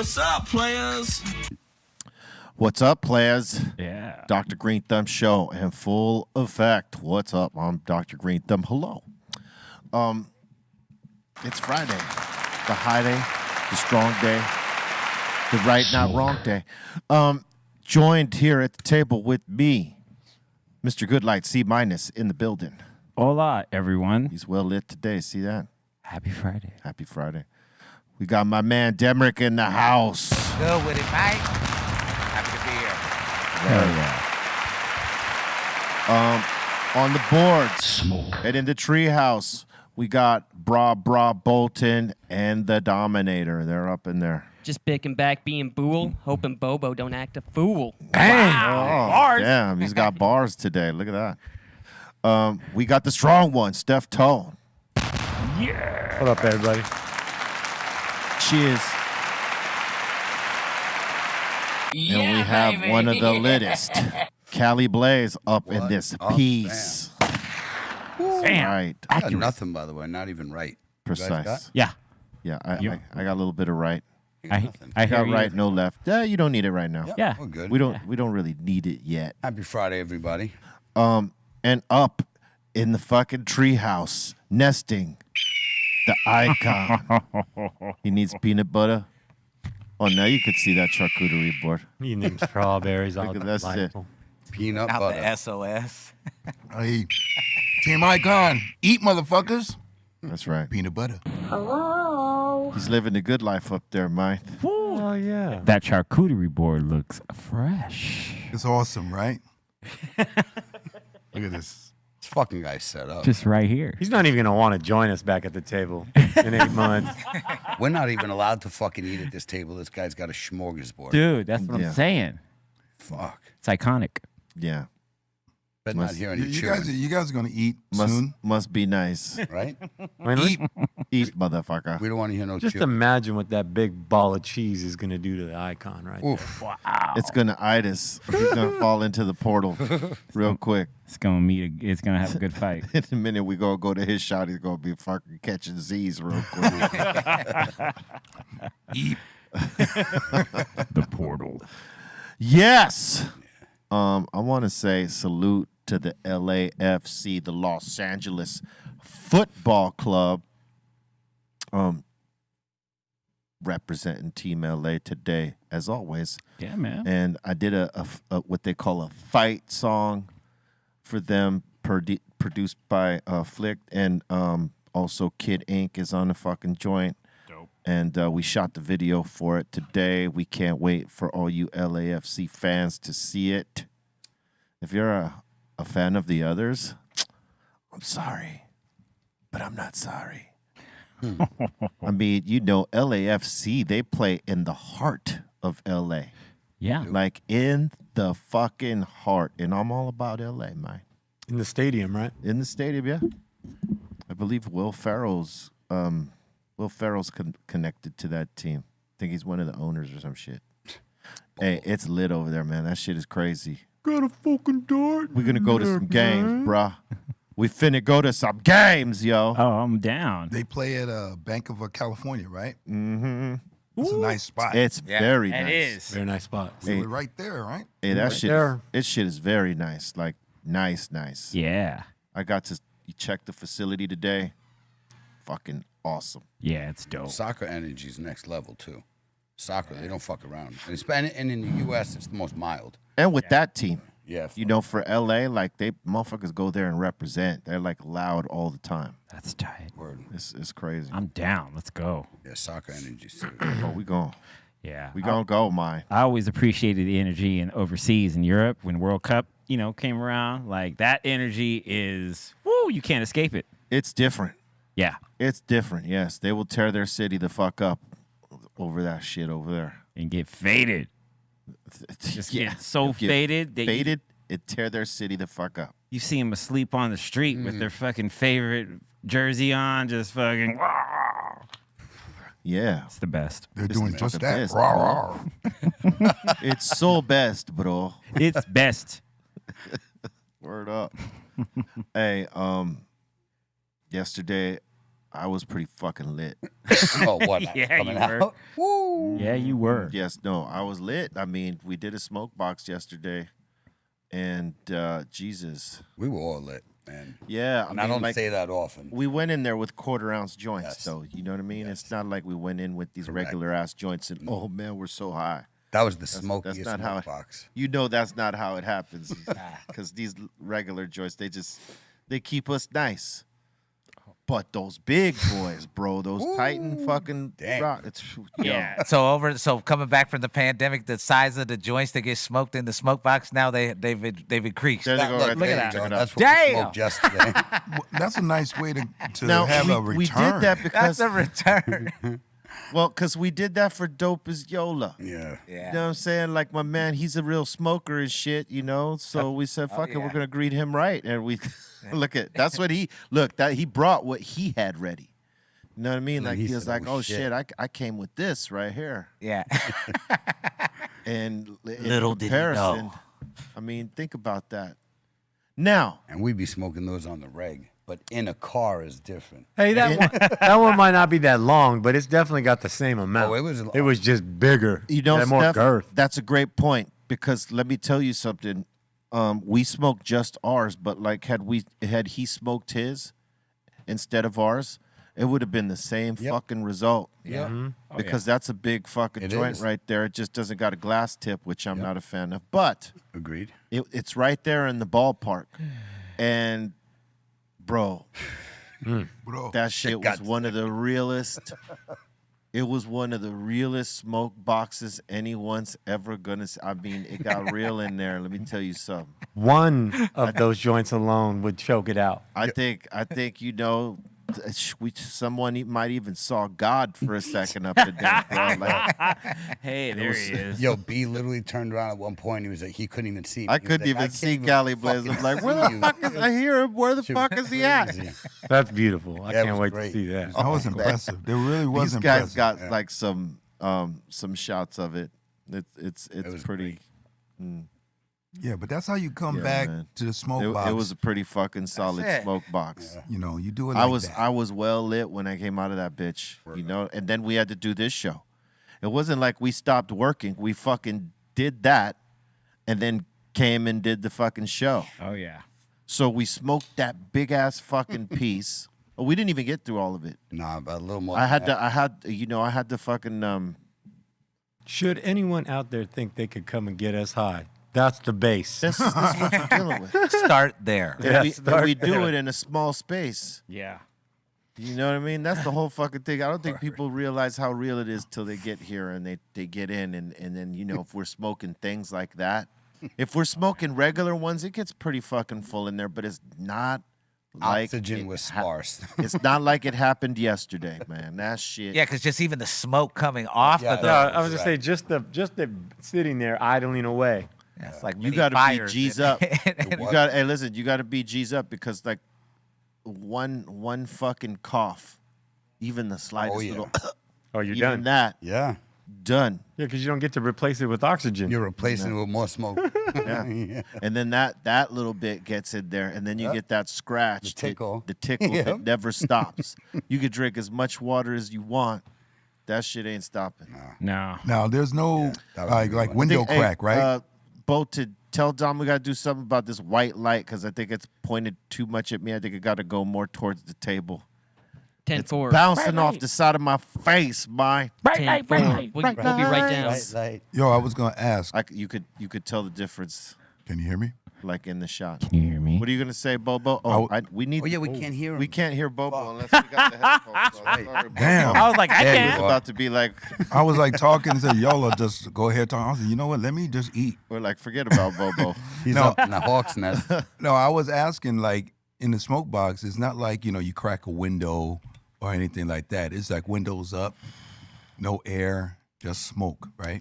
What's up, players? What's up, players? Yeah. Dr. Greenthumb show in full effect. What's up? I'm Dr. Greenthumb. Hello. It's Friday. The high day, the strong day, the right, not wrong day. Joined here at the table with me, Mr. Goodlight C- in the building. Hola, everyone. He's well lit today. See that? Happy Friday. Happy Friday. We got my man Demrick in the house. Good with it, Mike. Happy to be here. On the boards and in the treehouse, we got Bra Bolton and the Dominator. They're up in there. Just picking back, being Bool, hoping Bobo don't act a fool. Oh, damn, he's got bars today. Look at that. We got the strong one, Steph Tone. Yeah. What up, everybody? Cheers. Yeah, And we have baby. one of the littest, Callie Blaze, up in this up, piece. Damn. Right. I got nothing, by the way. Not even right. You guys got? Precise. Yeah. Yeah, I got a little bit of right. You got I nothing. hear Got you. right, no left. Yeah, you don't need it right now. Yeah. We're good. We don't really need it yet. Happy Friday, everybody. And up in the fucking treehouse, nesting, the icon. He needs peanut butter. Oh, now you could see that charcuterie board. You name strawberries all Look at that shit. delightful. Peanut Not butter. the SOS. Hey, Team Icon, eat motherfuckers. That's right. Peanut butter. He's living the good life up there, Mike. Oh, yeah. That charcuterie board looks fresh. It's awesome, right? Look at this. This fucking guy's set up. Just right here. He's not even going to want to join us back at the table in 8 months. We're not even allowed to fucking eat at this table. This guy's got a smorgasbord. Dude, that's what Yeah. I'm saying. Fuck. It's iconic. Yeah. But not hear any You chewing, guys are gonna eat Must soon. must be nice. right? I mean, Eat, motherfucker. We don't want to hear no just chewing. imagine what that big ball of cheese is going to do to the icon right there. Oof. It's gonna itis. He's gonna fall into the portal real quick. It's gonna have a good fight. In a minute, we gonna go to his shot. He's gonna be fucking catching Z's real quick. Eat. The portal. Yes. I want to say salute to the LAFC, the Los Angeles Football Club, representing Team LA today, as always. Yeah, man. And I did a what they call a fight song for them, produced by Flick, and also Kid Ink is on the fucking joint. And we shot the video for it today. We can't wait for all you LAFC fans to see it. If you're a fan of the others, I'm sorry, but I'm not sorry. I mean, you know, LAFC, they play in the heart of LA. Yeah. Like in the fucking heart. And I'm all about LA, man. In the stadium, right? In the stadium, yeah. I believe Will Ferrell's connected to that team. I think he's one of the owners or some shit. Hey, it's lit over there, man. That shit is crazy. Got a fucking dart. We're gonna go to some games, bruh. We finna go to some games, yo. Oh, I'm down. They play at Bank of California, right? Mm-hmm. It's a nice spot. It's very nice. It is. Very nice spot. So we're right there, right? Hey, that Right shit. there. This shit is very nice. Like nice. Yeah. I got to check the facility today. Fucking awesome. Yeah, it's dope. Soccer energy is next level, too. Soccer, they don't fuck around. And in the U.S., it's the most mild. And with that team, Yeah. you know, for LA, like they motherfuckers go there and represent. They're like loud all the time. That's tight. Word. It's crazy. I'm down. Let's go. Yeah, soccer energy, too. Oh, we gonna Yeah. go, man. I always appreciated the energy in overseas in Europe when World Cup, came around. Like that energy is, you can't escape it. It's different. Yeah. It's different. Yes, they will tear their city the fuck up over that shit over there. And get faded. Just get so Get faded that faded. It tear their city the fuck up. you see them asleep on the street with their fucking favorite jersey on, just fucking. Yeah, It's the best. They're doing just fucking that. pissed, Raw, bro. raw. it's so best, bro. It's best. Word up. Hey, yesterday I was pretty fucking lit. Oh, what? Yeah, coming you were. out? Woo. Yeah, you were. Yes, no, I was lit. I mean, we did a smoke box yesterday, and Jesus, We were all lit, man. yeah. And I mean, don't like, say that often. we went in there with quarter-ounce joints, Yes. though. You know what I mean? Yes. It's not like we went in with these Correct. regular-ass joints and, oh, man, we're so high. That was the That's smokiest not how smoke it- box. You know that's not how it happens. Because these regular joints, they keep us nice. But those big boys, bro, those Titan fucking Damn. rock, it's Yeah. So coming back from the pandemic, the size of the joints that get smoked in the smoke box now they've increased. There they go, right Look there. at Check that. it out. That's what we Damn. smoked yesterday. That's a nice way to Now have a we return. did that because That's a return. because we did that for Dope as Yola. Yeah. You know what I'm saying? Like my man, he's a real smoker and shit, you know. So we said, fuck it, we're yeah. gonna greet him right. And we that's what he that he brought what he had ready. You know what I mean? And Like he he was said, like, "Oh, oh shit, I came with this right here. Yeah. And in Little did he comparison, know. I mean, think about that. Now, And we be smoking those on the reg. But in a car is different. Hey, that one might not be that long, but it's definitely got the same amount. Oh, it was just bigger. you know, Had more Steph, girth. that's a great point because let me tell you something. We smoked just ours, but like had he smoked his instead of ours, it would have been the same fucking result. Yeah. Mm-hmm. Because that's a big fucking It joint is. right there. It just doesn't got a glass tip, which I'm not a fan of. But Agreed. it's right there in the ballpark. And bro, Bro. that shit was one of the realest. It was one of the realest smoke boxes anyone's ever gonna. I mean, it got real in there. Let me tell you something. One of those joints alone would choke it out. I think you know, someone might even saw God for a second up in there, bro. Like, Hey, there he is. Yo, B literally turned around at one point. He was like, he couldn't even see me. I He was couldn't like, even can't see Cali Blaze. I'm fucking like, where see the you." fuck is? I hear him. Where the Shit fuck was is he at? crazy. That's beautiful. I Yeah, it can't was wait great. to see that. That was impressive. There really was These guys impressive. got like some shots of it. It's was pretty. Yeah, but that's how you come Yeah, back man. to the smoke box. It was a pretty fucking solid it. smoke box. You know, you do it like that. I was well lit when I came out of that bitch, you know. And then we had to do this show. It wasn't like we stopped working. We fucking did that, and then came and did the fucking show. Oh yeah. So we smoked that big ass fucking piece. Oh, we didn't even get through all of it. Nah, but a little more. I than had that. to. I had to fucking. Should anyone out there think they could come and get us high? That's the base. This is what you're dealing with. Start there. And we start do there. it in a small space. Yeah. You know what I mean? That's the whole fucking thing. I don't think people realize how real it is till they get here and they get in and then, you know, if we're smoking things like that. If we're smoking regular ones, it gets pretty fucking full in there, but it's not like Oxygen it was sparse. it's not like it happened yesterday, man. That shit. Yeah, because just even the smoke coming off Yeah, of No, the I was just say just the sitting there idling away. it's like You mini got to be fires G's in- up. in- You got hey, listen, you got to be G's up because like one fucking cough, even the slightest yeah. little Oh, you're even done. that Yeah. done. Yeah, because you don't get to replace it with oxygen. You're replacing it with more smoke. Yeah. And then that little bit gets in there, and then you get that scratch. The tickle. The tickle Yep. that never stops. You could drink as much water as you want. That shit ain't stopping. No. Now, there's no that was a good like one. window Hey, crack, right? Bo, to tell Dom we got to do something about this white light because I think it's pointed too much at me. I think it got to go more towards the table. 10-4. Bouncing off the side of my face, my. 10-4. We'll be right down. Light. Yo, I was gonna ask. You could tell the difference, Can you hear me? like in the shot. Can you hear me? What are you gonna say, Bobo? Oh, we need. Oh, yeah, we can't hear him. We can't hear Bobo unless we got the headphones. on. Sorry, Bobo. Damn. I was like, I There you It's can't. go. about to be like, I was like talking to y'all. Just go ahead talk. I was like, you know what? Let me just eat. we're like, forget about Bobo. He's No. up in the hawk's nest. No, I was asking like in the smoke box. It's not like you crack a window or anything like that. It's like windows up, no air, just smoke, right?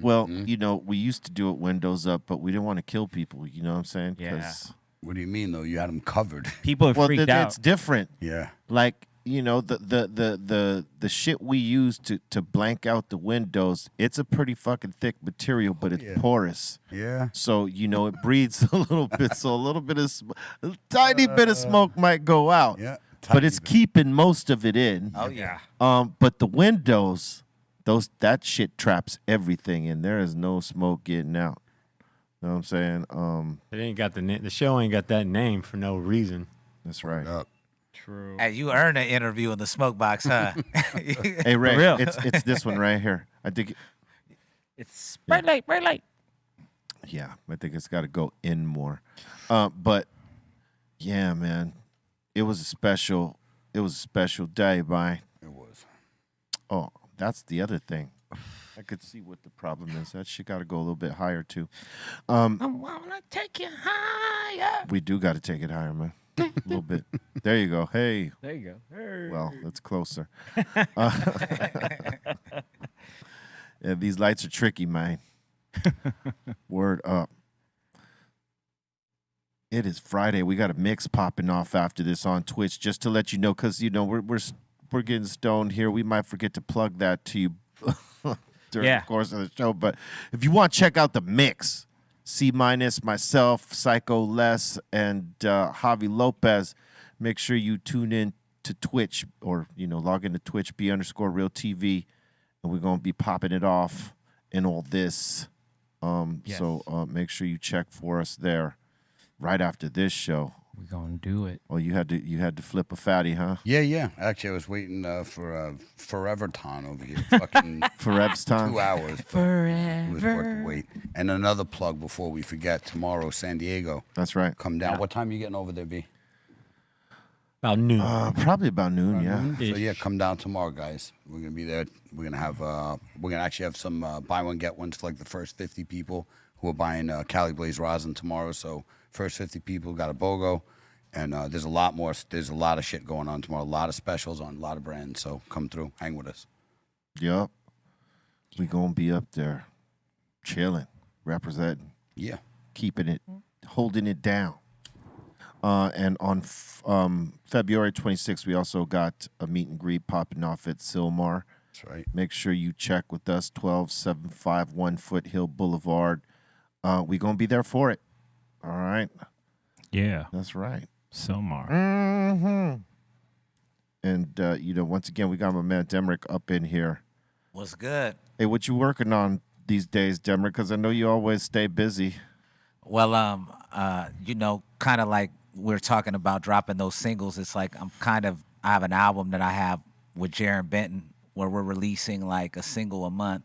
Well, we used to do it windows up, but we didn't want to kill people. You know what I'm saying? Yeah. 'Cause- What do you mean, though? You had him covered. People are Well, freaked out. it's different. Yeah. Like the shit we use to blank out the windows. It's a pretty fucking thick material, but it's porous. Yeah. So it breathes a little bit. So a little bit of a tiny bit of smoke might go out. Yeah. but it's keeping most of it in. Oh yeah. But the windows, that shit traps everything in. There is no smoke getting out. You know what I'm saying? It ain't got the show ain't got that name for no reason. That's right. True. Hey, you earned an interview in the smoke box, huh? Hey Ray, real. it's this one right here. I think. It's bright light, bright light. Yeah, I think it's got to go in more. But yeah, man, it was a special day. By It was. oh, that's the other thing. I could see what the problem is. That shit got to go a little bit higher too. I wanna take you higher. We do got to take it higher, man. A little bit. There you go. Hey. There you go. Hey. Well, that's closer. Yeah, these lights are tricky, man. Word up. It is Friday. We got a mix popping off after this on Twitch, just to let you know, because we're getting stoned here. We might forget to plug that to you during the course of the show. But if you want to check out the mix, C-, myself, Psycho Les, and Javi Lopez, make sure you tune in to Twitch, or log into Twitch, B_RealTV, and we're gonna be popping it off and all this. So make sure you check for us there right after this show. We're gonna do it. Oh, you had to flip a fatty, huh? Yeah. Actually, I was waiting for Forever Ton over here. Fucking Forev's time. 2 hours. It was worth the wait. And another plug before we forget. Tomorrow, San Diego. That's right. Come down. What time are you getting over there, B? About noon. Probably about noon. Yeah. So yeah, come down tomorrow, guys. We're gonna be there. We're gonna have actually have some buy one get ones for like the first 50 people who are buying Cali Blaze rosin tomorrow. So first 50 people got a BOGO, and there's a lot more. There's a lot of shit going on tomorrow. A lot of specials on a lot of brands. So come through, hang with us. Yup. We gonna be up there, chilling, representing. Yeah. Keeping it, holding it down. And on February 26th, we also got a meet and greet popping off at Silmar. That's right. Make sure you check with us, 12751 Foothill Boulevard. We going to be there for it. All right? Yeah. That's right. Silmar. Mm-hmm. And, once again, we got my man Demrick up in here. What's good? Hey, what you working on these days, Demrick? Because I know you always stay busy. Well, kind of like we're talking about dropping those singles. It's like I have an album that I have with Jaron Benton where we're releasing like a single a month.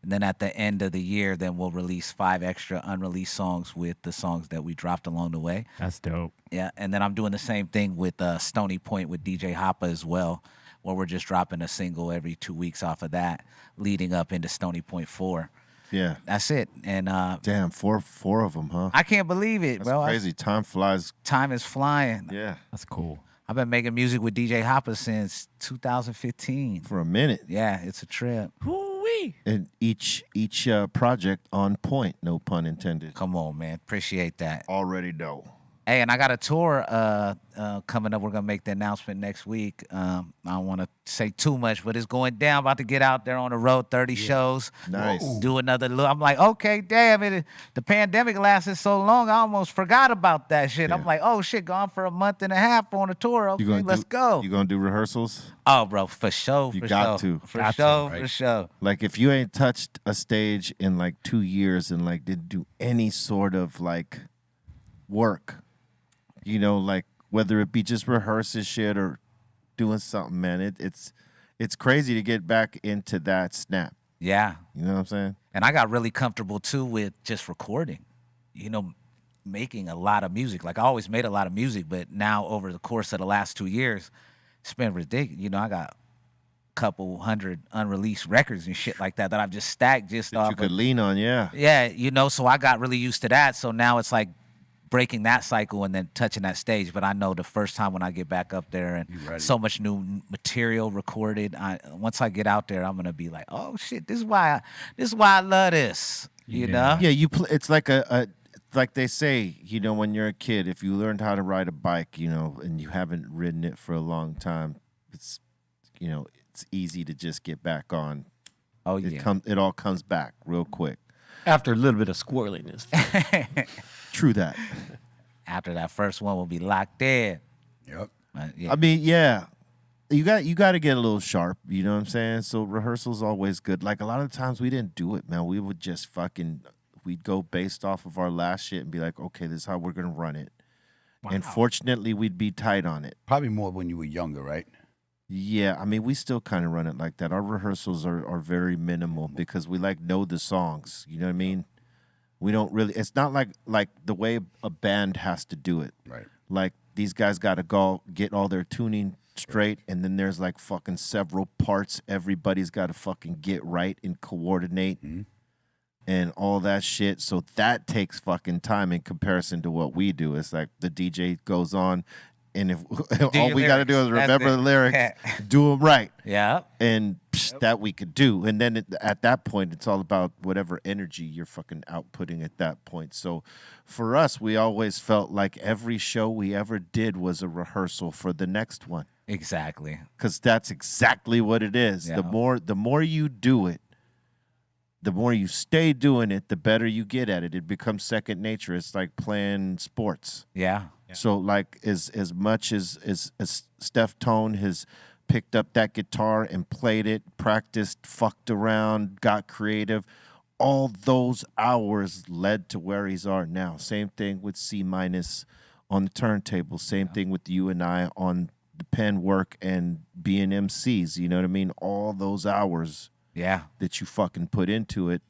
And then at the end of the year, then we'll release 5 extra unreleased songs with the songs that we dropped along the way. That's dope. Yeah, and then I'm doing the same thing with Stony Point with DJ Hoppa as well, where we're just dropping a single every 2 weeks off of that, leading up into Stony Point 4. Yeah. That's it. And damn, four of them, huh? I can't believe it, That's bro. crazy. Time flies. Time is flying. Yeah. That's cool. I've been making music with DJ Hoppa since 2015. For a minute. Yeah, it's a trip. Hoo-wee. And each project on point, no pun intended. Come on, man. Appreciate that. Already know. Hey, and I got a tour coming up. We're going to make the announcement next week. I don't want to say too much, but it's going down. About to get out there on the road, 30 shows. Nice. Do another look. I'm like, okay, damn, the pandemic lasted so long, I almost forgot about that shit. Yeah. I'm like, oh, shit, gone for a month and a half on a tour. Okay, let's go. You gonna do rehearsals? Oh, bro, for sure. You for got sure. to. For Got to, sure, right? for sure. Like if you ain't touched a stage in like 2 years and like didn't do any sort of like work, like whether it be just rehearsing shit or doing something, man, it's crazy to get back into that snap. Yeah. You know what I'm saying? And I got really comfortable too with just recording, making a lot of music. Like I always made a lot of music, but now over the course of the last 2 years, it's been ridiculous. I got a couple hundred unreleased records and shit like that I've just stacked just off. You could lean on, yeah. Yeah, so I got really used to that. So now it's like breaking that cycle and then touching that stage. But I know the first time when I get back up there and so much new material recorded, once I get out there, I'm gonna be like, oh shit, this is why I love this. You know? Yeah, it's like like they say, when you're a kid, if you learned how to ride a bike, and you haven't ridden it for a long time, it's easy to just get back on. Oh yeah. It all comes back real quick. After a little bit of squirreliness. True that. After that first one will be locked in. Yep. Yeah. I mean, yeah. You got to get a little sharp, you know what I'm saying? So rehearsal's always good. Like a lot of times we didn't do it, man. We would just we'd go based off of our last shit and be like, okay, this is how we're gonna run it. And fortunately, we'd be tight on it. Probably more when you were younger, right? Yeah, I mean, we still kind of run it like that. Our rehearsals are very minimal because we know the songs. You know what I mean? We don't really. It's not like the way a band has to do it. Right. Like these guys got to go get all their tuning straight, and then there's like fucking several parts everybody's got to fucking get right and coordinate and all that shit. So that takes fucking time in comparison to what we do. It's like the DJ goes on, and if all we got to do is remember the lyrics, do them right. Yeah. And that we could do. And then at that point, it's all about whatever energy you're fucking outputting at that point. So for us, we always felt like every show we ever did was a rehearsal for the next one. Exactly. Because that's exactly what it is. Yeah. The more you do it, the more you stay doing it, the better you get at it. It becomes second nature. It's like playing sports. Yeah. So like as much as Steph Tone has picked up that guitar and played it, practiced, fucked around, got creative, all those hours led to where he's are now. Same thing with C- on the turntable. Same thing with you and I on the pen work and being MCs. You know what I mean? All those hours that you fucking put into it.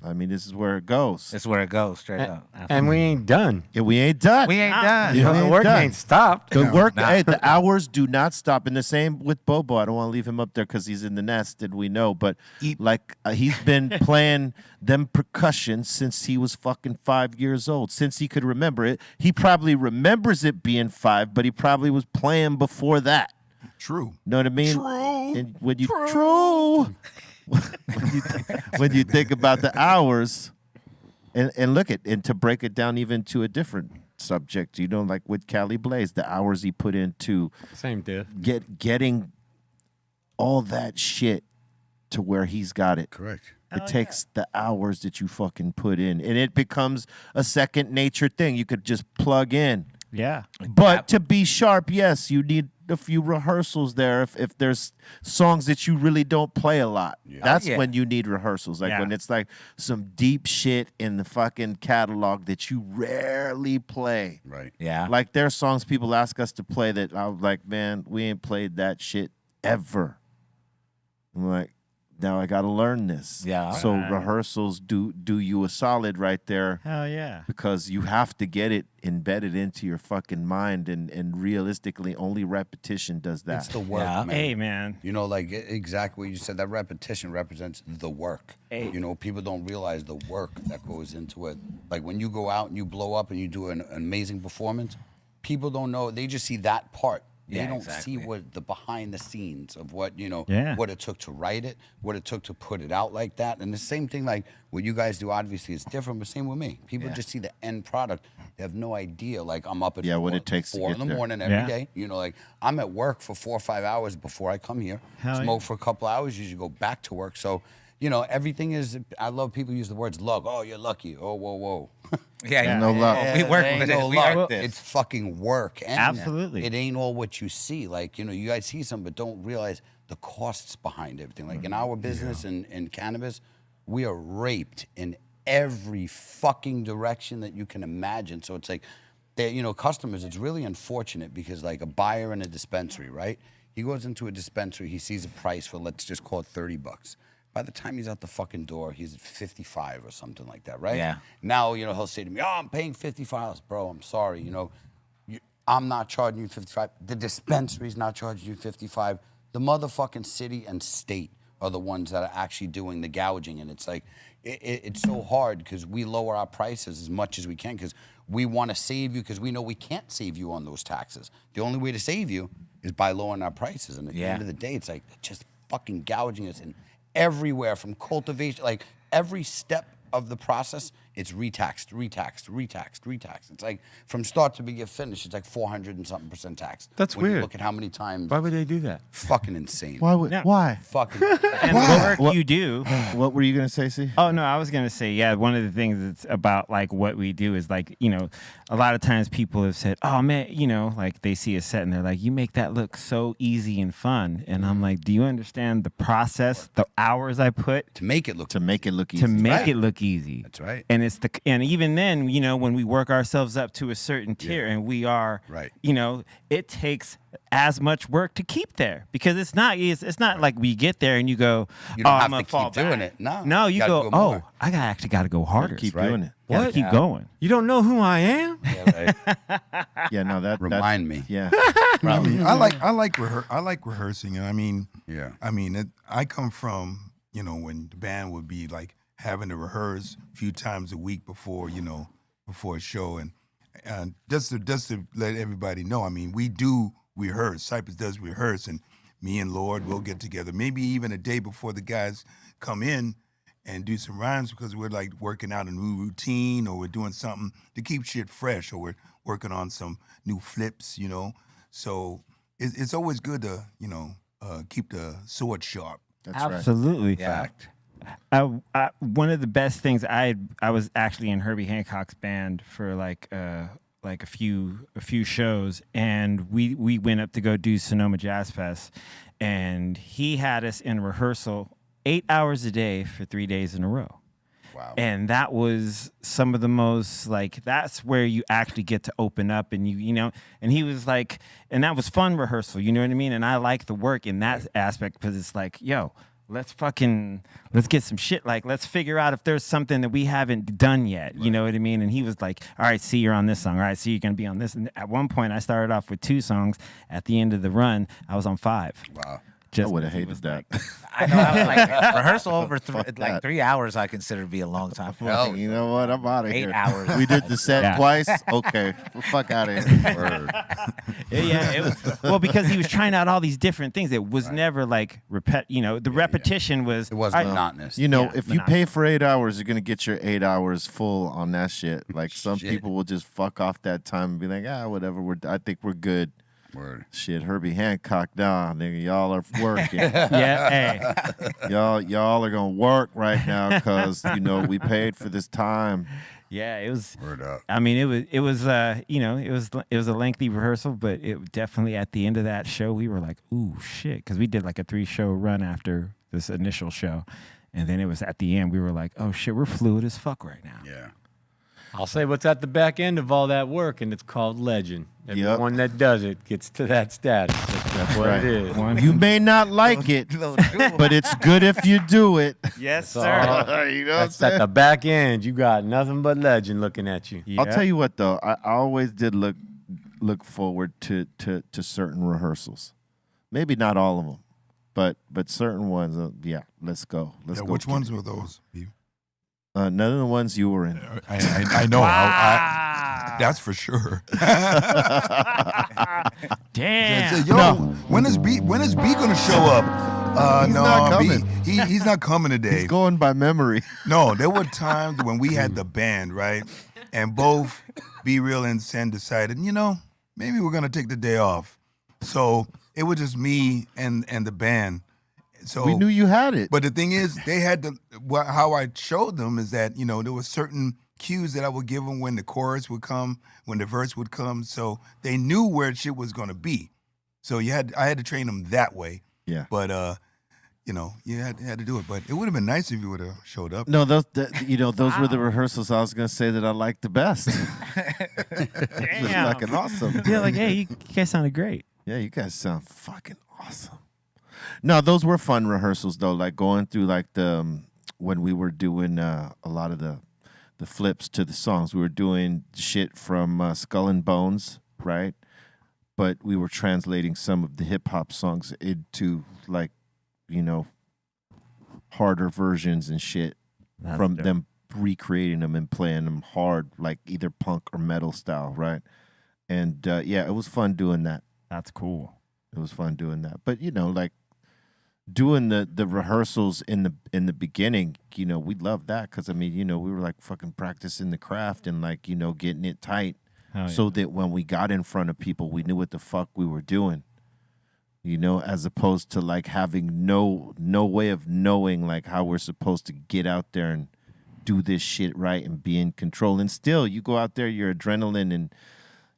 I mean, this is where it goes. That's where it goes, straight up. And we ain't done. Yeah, we ain't done. We ain't done. You know, the work ain't stopped. The work, the hours do not stop. And the same with Bobo. I don't want to leave him up there because he's in the nest, and we know. But he's been playing them percussion since he was fucking 5 years old. Since he could remember it, he probably remembers it being 5, but he probably was playing before that. True. Know what I mean? True. And when you when you think about the hours, and look at, and to break it down even to a different subject, you know, like with Cali Blaze, the hours he put into Same diff. getting all that shit to where he's got it. Correct. It takes the hours that you fucking put in, and it becomes a second nature thing. You could just plug in. Yeah. But to be sharp, yes, you need a few rehearsals there. If there's songs that you really don't play a lot, that's when you need rehearsals. Like when it's like some deep shit in the fucking catalog that you rarely play. Right. Yeah. Like there's songs people ask us to play that I was like, man, we ain't played that shit ever. I'm like, now I got to learn this. Yeah. So rehearsals do you a solid right there. Hell yeah. Because you have to get it embedded into your fucking mind, and realistically, only repetition does that. It's the work, man. Hey, man. You know, like exactly what you said, that repetition represents the work. Hey. You know, people don't realize the work that goes into it. Like when you go out and you blow up and you do an amazing performance, people don't know. They just see that part. They don't see what the behind the scenes of what, you know, what it took to write it, what it took to put it out like that. And the same thing, like what you guys do, obviously it's different, but same with me. People just see the end product. They have no idea. Like I'm up at what it takes to 4 get in the there. morning every day. You know, like I'm at work for 4 or 5 hours before I come here. Smoke for a couple hours, usually go back to work. So, you know, everything is, I love people use the words luck. Oh, you're lucky. Oh, whoa, whoa. No luck. We work Ain't with no it. luck. It's fucking work. And Absolutely. it ain't all what you see. Like, you know, you guys see some, but don't realize the costs behind everything. Like in our business in cannabis, we are raped in every fucking direction that you can imagine. So it's like, you know, customers, it's really unfortunate because like a buyer in a dispensary, right? He goes into a dispensary, he sees a price for, let's just call it $30. By the time he's out the fucking door, he's at 55 or something like that, right? Yeah. Now, you know, he'll say to me, oh, I'm paying $55. Bro, I'm sorry, you know. I'm not charging you 55. The dispensary's not charging you 55. The motherfucking city and state are the ones that are actually doing the gouging. And it's like, it's so hard because we lower our prices as much as we can because we want to save you because we know we can't save you on those taxes. The only way to save you is by lowering our prices. And at the end of the day, it's like just fucking gouging us in everywhere from cultivation, like every step of the process it's retaxed. It's like from start to begin finish, it's like 400 and something % taxed. That's when you weird. look at how many times. Why would they do that? Fucking insane. Why? Why? Fucking. And the work you do. What were you gonna say, C? Oh no, I was gonna say, yeah, one of the things that's about like what we do is like, you know, a lot of times people have said, oh man, you know, like they see a set and they're like, you make that look so easy and fun. And I'm like, do you understand the process, the hours I put to make it look easy. to make it look easy? That's right. And and even then, you know, when we work ourselves up to a certain tier and we are, right, you know, it takes as much work to keep there because it's not like we get there and you go, you don't oh, have I'm gonna to fall keep doing back. it. No, No, you gotta go, go more. I actually got to go harder. Keep right. doing it. Gotta What? keep going. You don't know who I am? Yeah, right. Yeah, no, that Remind me. Yeah, I mean, I like rehearsing, and I mean, I come from, you know, when the band would be like having to rehearse a few times a week before, you know, before a show, and just to let everybody know, I mean, we do rehearse. Cypress does rehearse, and me and Lord will get together, maybe even a day before the guys come in and do some rhymes because we're like working out a new routine or we're doing something to keep shit fresh or we're working on some new flips, you know. So it's always good to, you know, keep the sword sharp. that's right. Absolutely. Yeah. One of the best things I was actually in Herbie Hancock's band for like a few shows, and we went up to go do Sonoma Jazz Fest, and he had us in rehearsal 8 hours a day for 3 days in a row. Wow. And that was some of the most, like, that's where you actually get to open up and you know, and he was like, and that was fun rehearsal, you know what I mean? And I like the work in that aspect because it's like, yo, let's get some shit. Like, let's figure out if there's something that we haven't done yet. You know what I mean? And he was like, all right, see, you're on this song. All right, see, you're going to be on this. And at one point I started off with 2 songs. At the end of the run, I was on 5. Wow. I would have hated that. I know. I was like, rehearsal over Fuck like that. 3 hours. I consider to be a long time. Well, you know what? I'm out of 8 here. hours. We did the set Yeah. twice. Okay, fuck out of here. Word. Yeah, it was, well, because he was trying out all these different things. It was never like you know, the repetition was. It was I- monotonous. You know, Yeah, if you pay for 8 hours, you're gonna get your 8 hours full on that shit. Like some Shit. people will just fuck off that time and be like, whatever. I think we're good. Word. Shit, Herbie Hancock, nah, nigga, y'all are working. Yeah, hey. y'all are gonna work right now because you know we paid for this time. Yeah, it was. Word up. I mean, it was you know, it was a lengthy rehearsal, but it definitely at the end of that show we were like, ooh shit, because we did like a 3-show run after this initial show, and then it was at the end we were like, oh shit, we're fluid as fuck right now. Yeah. I'll say what's at the back end of all that work, and it's called legend. Everyone that does it gets to that status. That's what right. it is. You may not like it, but it's good if you do it. Yes, all. sir. You know what I'm That's at saying? the back end. You got nothing but legend looking at you. I'll tell you what though, I always did look forward to certain rehearsals. Maybe not all of them, but certain ones. Yeah, let's go. Let's go. Which ones were those? Steve? None of the ones you were in. I know. That's for sure. Damn. Say, yo, when is B gonna show up? He's no, not coming. He's not coming today. He's going by memory. No, there were times when we had the band, right? And both Be Real and Sen decided, you know, maybe we're gonna take the day off. So it was just me and the band. So We knew you had it. But the thing is, they had to. How I showed them is that, you know, there were certain cues that I would give them when the chorus would come, when the verse would come, so they knew where shit was gonna be. So I had to train them that way. Yeah. But you know, you had to do it. But it would have been nice if you would have showed up. No, those were the rehearsals I was gonna say that I liked the best. It was Damn. fucking awesome. Yeah, like, hey, you guys sounded great. Yeah, you guys sound fucking awesome. No, those were fun rehearsals though. Like going through like the when we were doing a lot of the flips to the songs. We were doing shit from Skull and Bones, right? But we were translating some of the hip hop songs into like, you know, harder versions and shit That's from dope. them recreating them and playing them hard, like either punk or metal style, right? And yeah, it was fun doing that. That's cool. It was fun doing that. But you know, like doing the rehearsals in the beginning, you know, we loved that because I mean, you know, we were like fucking practicing the craft and like, you know, getting it tight so that when we got in front of people, we knew what the fuck we were doing. You know, as opposed to like having no way of knowing like how we're supposed to get out there and do this shit right and be in control. And still, you go out there, your adrenaline and,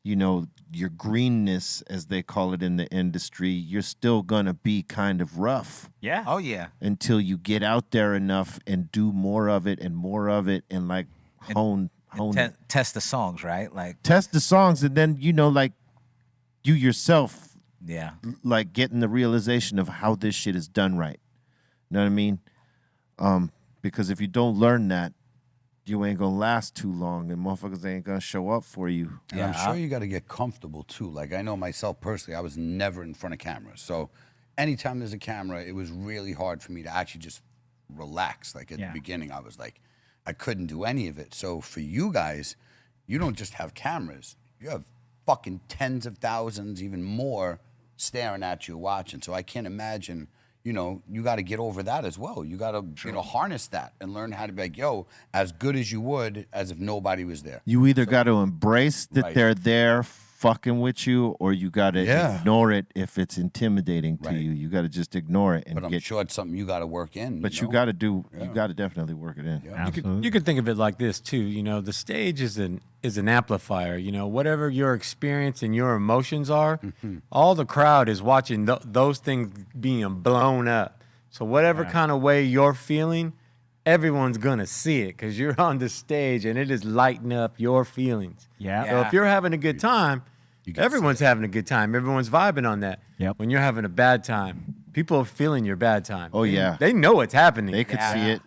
you know, your greenness, as they call it in the industry, you're still going to be kind of rough. Yeah. Oh, yeah. Until you get out there enough and do more of it and like hone test the songs, right? Like test the songs. And then, you know, like you yourself, yeah, like getting the realization of how this shit is done right. You know what I mean? Because if you don't learn that, you ain't gonna last too long, and motherfuckers ain't gonna show up for you. And I'm sure you got to get comfortable too. Like I know myself personally, I was never in front of camera, so anytime there's a camera, it was really hard for me to actually just relax. Like at the beginning, I was like, I couldn't do any of it. So for you guys, you don't just have cameras; you have fucking tens of thousands, even more, staring at you, watching. So I can't imagine. You know, you got to get over that as well. You got to, you know, harness that and learn how to be like, yo, as good as you would as if nobody was there. You either got to embrace that they're there fucking with you, or you got to ignore it if it's intimidating to you. You got to just ignore it. And but I'm sure it's something you got to work in. But you got to do, you got to definitely work it in. Yeah. You could think of it like this too. You know, the stage is an amplifier. You know, whatever your experience and your emotions are, all the crowd is watching those things being blown up. So whatever kind of way you're feeling, everyone's gonna see it because you're on the stage and it is lighting up your feelings. Yeah. So if you're having a good time, everyone's having a good time. Everyone's vibing on that. Yep. When you're having a bad time, people are feeling your bad time. Oh yeah. They know what's happening. They could see it.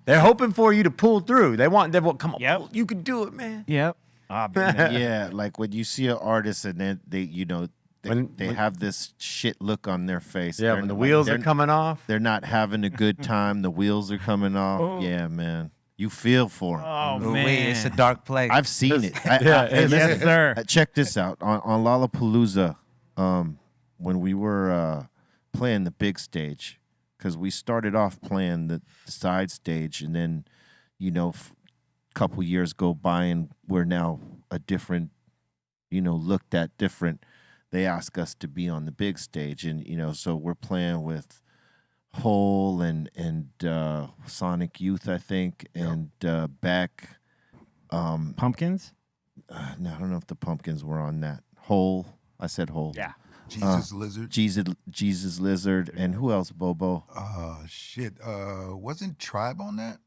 They're hoping for you to pull through. They want come on, Yep. you can do it, man. Yep. Yeah, like when you see an artist and then they, you know, they have this shit look on their face. Yeah, when the wheels are coming off. They're not having a good time. The wheels are coming off. Yeah, man. You feel for them. Oh, man. It's a dark place. I've seen it. Yes, sir. Check this out. On Lollapalooza, when we were playing the big stage, because we started off playing the side stage, and then, you know, a couple years go by, and we're now a different, you know, looked at different. They ask us to be on the big stage, and, you know, so we're playing with Hole and Sonic Youth, I think, and Beck. Pumpkins? No, I don't know if the Pumpkins were on that. Hole. I said Hole. Yeah. Jesus Lizard. Jesus Lizard. And who else, Bobo? Shit. Wasn't Tribe on that?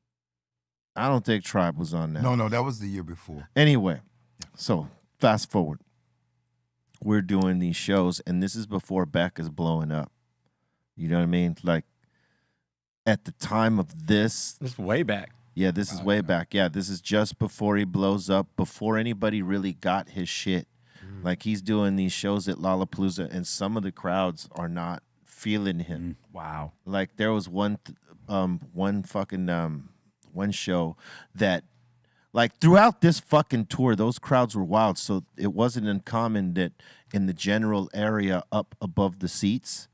I don't think Tribe was on that. No, that was the year before. Anyway, so fast forward. We're doing these shows, and this is before Beck is blowing up. You know what I mean? Like, at the time of this. This is way back. Yeah, this is way back. Yeah, this is just before he blows up, before anybody really got his shit. Like, he's doing these shows at Lollapalooza, and some of the crowds are not feeling him. Wow. Like, there was one show that, like, throughout this fucking tour, those crowds were wild. So it wasn't uncommon that in the general area up above the seats,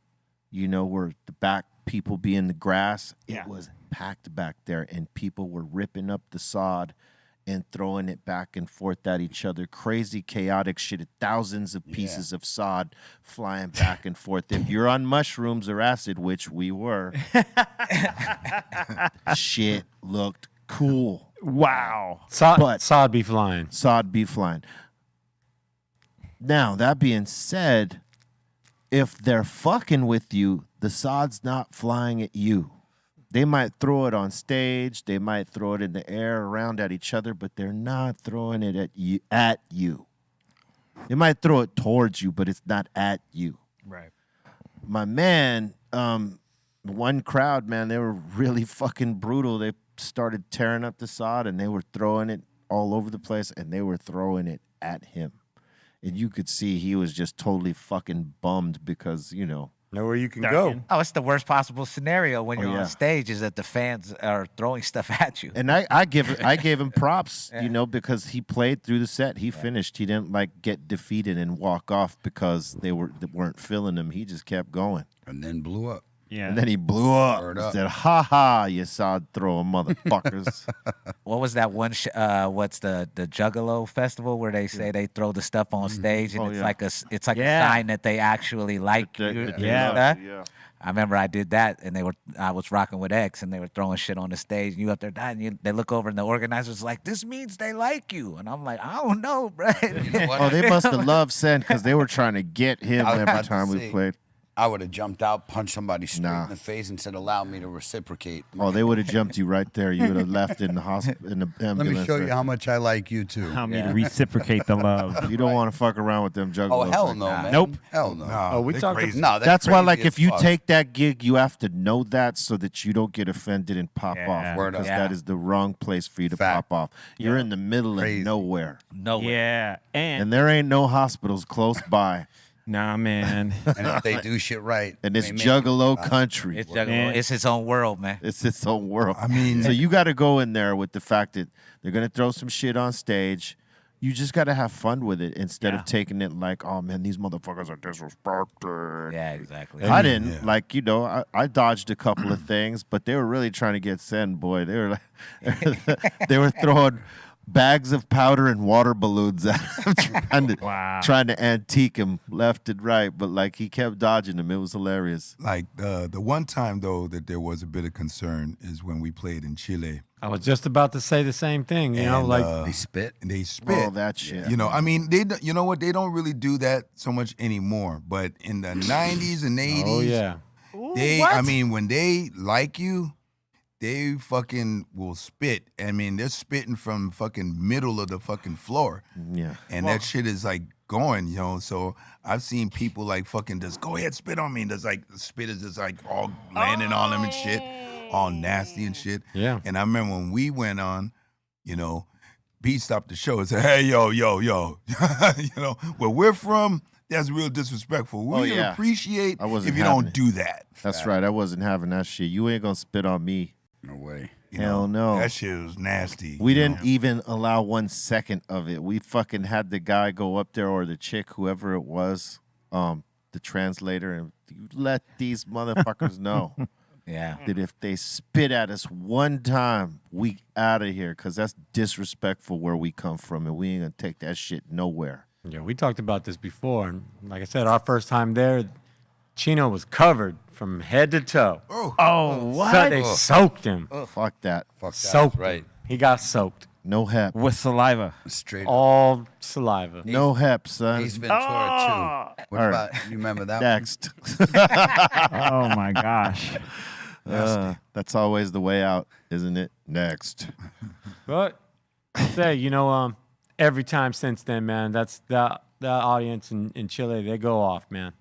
you know, where the back people be in the grass, it was packed back there, and people were ripping up the sod and throwing it back and forth at each other. Crazy, chaotic shit. Thousands of pieces of sod flying back and forth. If you're on mushrooms or acid, which we were, shit looked cool. Wow. Sod be flying. Sod be flying. Now, that being said, if they're fucking with you, the sod's not flying at you. They might throw it on stage, they might throw it in the air around at each other, but they're not throwing it at you. They might throw it towards you, but it's not at you. Right. My man, one crowd, man, they were really fucking brutal. They started tearing up the sod, and they were throwing it all over the place, and they were throwing it at him. And you could see he was just totally fucking bummed because, you know. Nowhere you can go. Oh, it's the worst possible scenario when you're on stage is that the fans are throwing stuff at you. And I gave him props, you know, because he played through the set. He finished. He didn't like get defeated and walk off because they weren't feeling him. He just kept going. And then blew up. Yeah. And then he blew up. Word He up. said, "Ha ha, you saw throw motherfuckers." What was that one? What's the Juggalo festival where they say they throw the stuff on stage and Oh, it's yeah. like a Yeah. sign that they actually like That- you. that and they Yeah. love stuff? you, yeah. I remember I did that, and I was rocking with X, and they were throwing shit on the stage. And you up there dying, they look over, and the organizers like, "This means they like you," and I'm like, "I don't know, bro." You know what? Oh, they must have loved Sen because they were trying to get him I was about every to time we say, played. I would have jumped out, punched somebody straight Nah. in the face, and said, "Allow me to reciprocate." Oh, they would have jumped you right there. You would have left in the hospital in the ambulance. Let me show you right how much I like you too. How me to reciprocate the love. You don't want to fuck around with them juggalos. Oh hell like no, that. man. Nope. Hell no. Nah, Oh, we they talked- crazy. No, That's why, crazy like, as if you fuck. take that gig, you have to know that so that you don't get offended and pop Yeah. off. Word Because up. that is the wrong place for you to Fact. pop off. You're in the middle Crazy. of nowhere, No way. Yeah. and there ain't no hospitals close by, Nah, man. and if they do shit right, and it's they make Juggalo it. country. It's Juggalo. Man. It's its own world, man. It's its own world. I mean- so you got to go in there with the fact that they're gonna throw some shit on stage. You just got to have fun with it instead Yeah. of taking it like, oh man, these motherfuckers are disrespected. Yeah, exactly. I didn't Yeah. like, I dodged a couple of things, but they were really trying to get Sen, boy. They were like, they were throwing bags of powder and water balloons at him, trying to antique him left and right. But like he kept dodging him. It was hilarious. Like the one time though that there was a bit of concern is when we played in Chile. I was just about to say the same thing. You know, And, like They spit. and they spit. Oh, that shit. You know, I mean, you know what? They don't really do that so much anymore. But in the 90s and 80s, oh yeah, I mean, when they like you, they fucking will spit. I mean, they're spitting from fucking middle of the fucking floor. Yeah. And that shit is like going, So I've seen people like fucking just go ahead, spit on me. And there's like the spit is just like all landing on them and shit, all nasty and shit. Yeah. And I remember when we went on, B stopped the show and said, "Hey, yo, where we're from, that's real disrespectful. We Oh, can yeah. appreciate I wasn't if you having don't it. do that." That's right. I wasn't having that shit. You ain't gonna spit on me. No way. You Hell no. That shit was nasty. We you didn't know? even allow 1 second of it. We fucking had the guy go up there or the chick, whoever it was, the translator, and you let these motherfuckers know Yeah. that if they spit at us one time, we out of here because that's disrespectful where we come from, and we ain't gonna take that shit nowhere. yeah. We talked about this before, and like I said, our first time there, Chino was covered from head to toe. Oh, what? So they soaked him. Fuck that. Fuck that. Soaked him. Right. He got soaked. No hep. With saliva. Straight up. All saliva. No hep, son. Ace Ventura too. What All about you? Remember that? Next. Oh, my gosh. That's always the way out, isn't it? Next. But say, every time since then, man, that's the audience in Chile. They go off, man.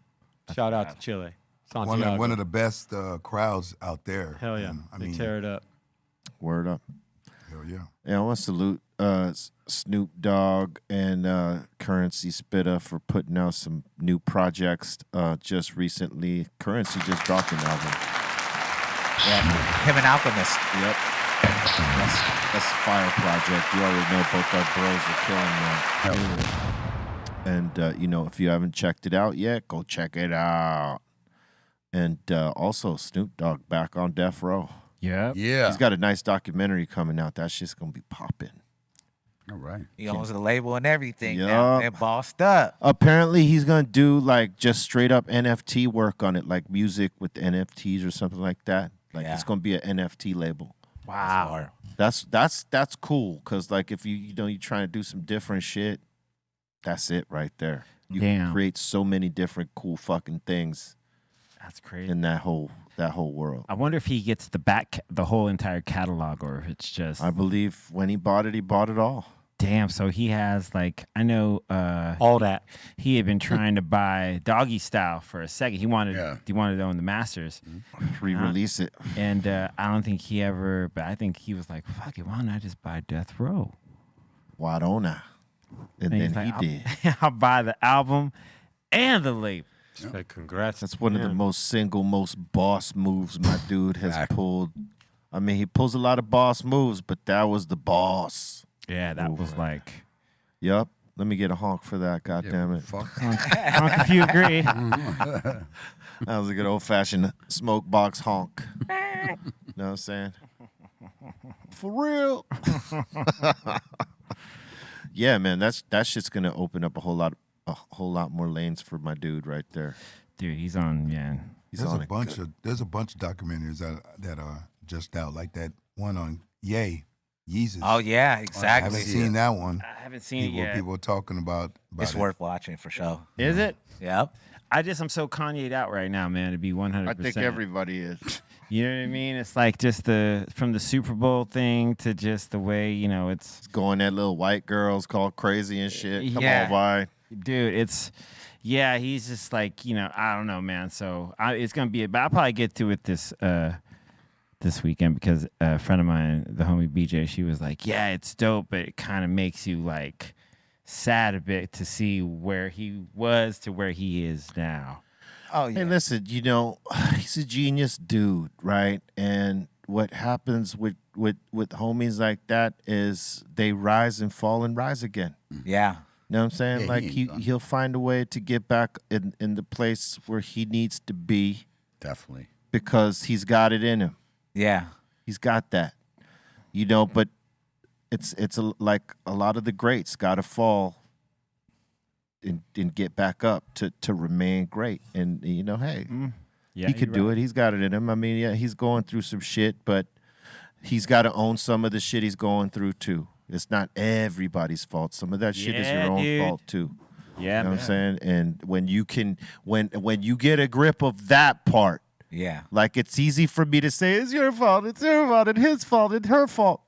Shout out to Chile. Santiago. One of the best crowds out there. Hell yeah. And, I They mean, tear it up. Word up. hell yeah. Yeah, I want to salute Snoop Dogg and Currency Spitta for putting out some new projects just recently. Currency just dropped an album. Yeah. Him and Alchemist. Yep. That's a fire project. You already know both our bros are killing that. And, if you haven't checked it out yet, go check it out. And also, Snoop Dogg back on Death Row. Yep. Yeah. He's got a nice documentary coming out. That shit's going to be popping. All right. He owns the label and everything Yup. now. They're bossed up. Apparently, he's going to do, like, just straight up NFT work on it, like music with NFTs or something like that. Like, Yeah. it's going to be an NFT label. Wow. That's cool, because, like, if you're trying to do some different shit, that's it right there. You can Damn. create so many different cool fucking things That's crazy. in that whole world. I wonder if he gets the whole entire catalog, or if it's just I believe when he bought it all. damn. So he has I know All that. he had been trying to buy Doggy Style for a second. He wanted Yeah. to own the masters, Re-release it. and I don't think he ever. But I think he was like, "Fuck it, why don't I just buy Death Row?" Why don't I? And then he's he like, did. I'll buy the album and the label. Say congrats. That's one of the Yeah. most boss moves my dude has Fact. pulled. I mean, he pulls a lot of boss moves, but that was the boss. Yeah, that was like. Yup. Let me get a honk for that. God damn it. Fuck. If you agree. That was a good old-fashioned smokebox honk. Know what I'm saying? For real. Yeah, man, that shit's gonna open up a whole lot more lanes for my dude right there. Dude, he's on, man. There's a bunch of documentaries that are just out, like that one on Yeezus. Oh yeah, I exactly. haven't seen that one. I haven't seen it yet. People are talking about It's it. worth watching for sure. Is it? Yep. I'm so Kanye'd out right now, man, to be 100%. I think everybody is. You know what I mean? It's like just from the Super Bowl thing to just the way, it's Going at little white girls called crazy and shit. Come Yeah. on, by. dude, he's just like, I don't know, man. So it's gonna be, but I'll probably get to it this weekend because a friend of mine, the homie BJ, she was like, yeah, it's dope, but it kind of makes you like sad a bit to see where he was to where he is now. Oh yeah. Hey, listen, he's a genius dude, right? And what happens with homies like that is they rise and fall and rise again. Yeah. You know what I'm saying? Yeah, like he ain't done. he'll find a way to get back in the place where he needs to be Definitely. because he's got it in him. Yeah. He's got that. But it's like a lot of the greats got to fall and get back up to remain great. And hey, Yeah, he could do it. He's got it in him. I mean, yeah, he's going through some shit, but he's got to own some of the shit he's going through too. It's not everybody's fault. Some of that shit is your own dude. fault too. Yeah, You know man. what I'm saying? And when you can, when you get a grip of that part, Yeah. like it's easy for me to say, it's your fault, it's his fault, it's her fault.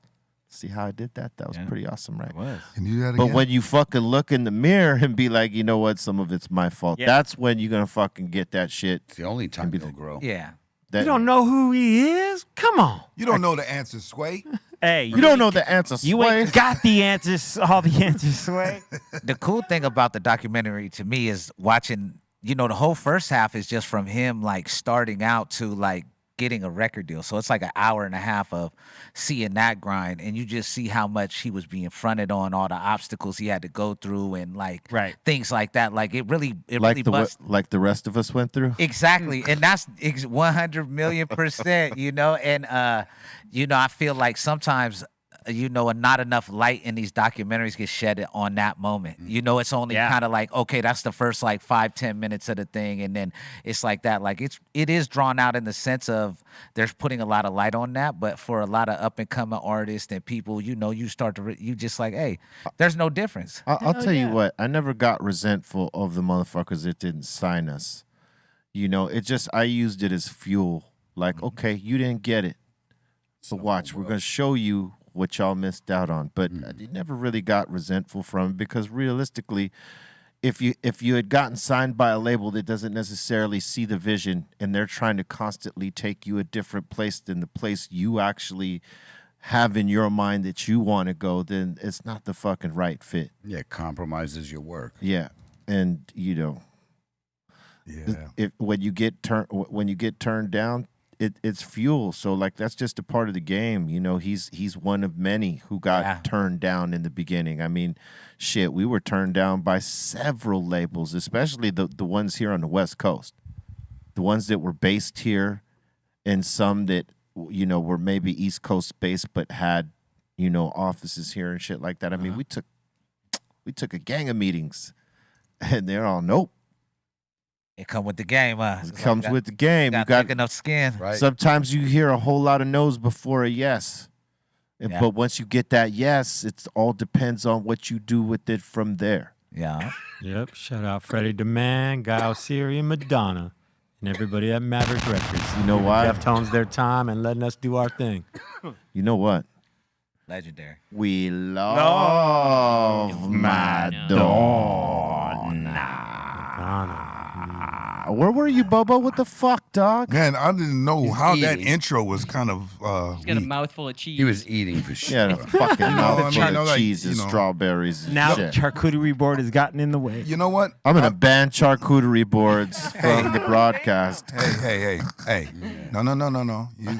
See how I did that? That was pretty awesome, right? It was. Can you do that But again? when you fucking look in the mirror and be like, you know what, some of it's my fault. Yeah. That's when you're gonna fucking get that shit. It's the only time you'll grow. Yeah. That, You don't know who he is? Come on. You don't know the answer, Sway. Hey, You don't know the answer. You Sway. ain't got the answers, all the answers, Sway. The cool thing about the documentary to me is watching, the whole first half is just from him like starting out to like getting a record deal. So it's like an hour and a half of seeing that grind, and you just see how much he was being fronted on, all the obstacles he had to go through, and like Right. things like that. Like it really like busts. like the rest of us went through. Exactly, and that's 100,000,000%. And I feel like sometimes not enough light in these documentaries gets shed on that moment. It's only Yeah. kind of like, okay, that's the first like 5-10 minutes of the thing, and then it's like that. Like it is drawn out in the sense of there's putting a lot of light on that, but for a lot of up and coming artists and people, you start to you just like, hey, there's no difference. I'll tell you what, I never got resentful of the motherfuckers that didn't sign us. I used it as fuel. Like, okay, you didn't get it. So watch, we're gonna show you what y'all missed out on. But I never really got resentful from it because realistically, if you had gotten signed by a label that doesn't necessarily see the vision and they're trying to constantly take you a different place than the place you actually have in your mind that you want to go, then it's not the fucking right fit. Yeah, it compromises your work. Yeah, and Yeah. when you get turned down, it's fuel. So like that's just a part of the game. He's one of many who got turned down in the beginning. I mean, shit, we were turned down by several labels, especially the ones here on the West Coast, the ones that were based here, and some that were maybe East Coast based but had offices here and shit like that. I mean, we took a gang of meetings, and they're all nope. It come with the game, huh? It comes with the game. You got got thick enough skin. Right. Sometimes you hear a whole lot of no's before a yes. Yeah. But once you get that yes, it all depends on what you do with it from there. Yeah. Yep. Shout out Freddie DeMann, Guy Osieri, and Madonna, and everybody at Maverick Records. You know why? Deftones their time and letting us do our thing. You know what? Legendary. We love Madonna. Where were you, Bobo? What the fuck, dog? Man, I didn't know how that eating. intro was kind of He's got a weak. mouthful of cheese. He was eating for shit. Yeah, the fucking I mouthful mean, of like, cheese and strawberries. And Now shit. the charcuterie board has gotten in the way. You know what? I'm gonna ban charcuterie boards from the broadcast. Hey. No. You,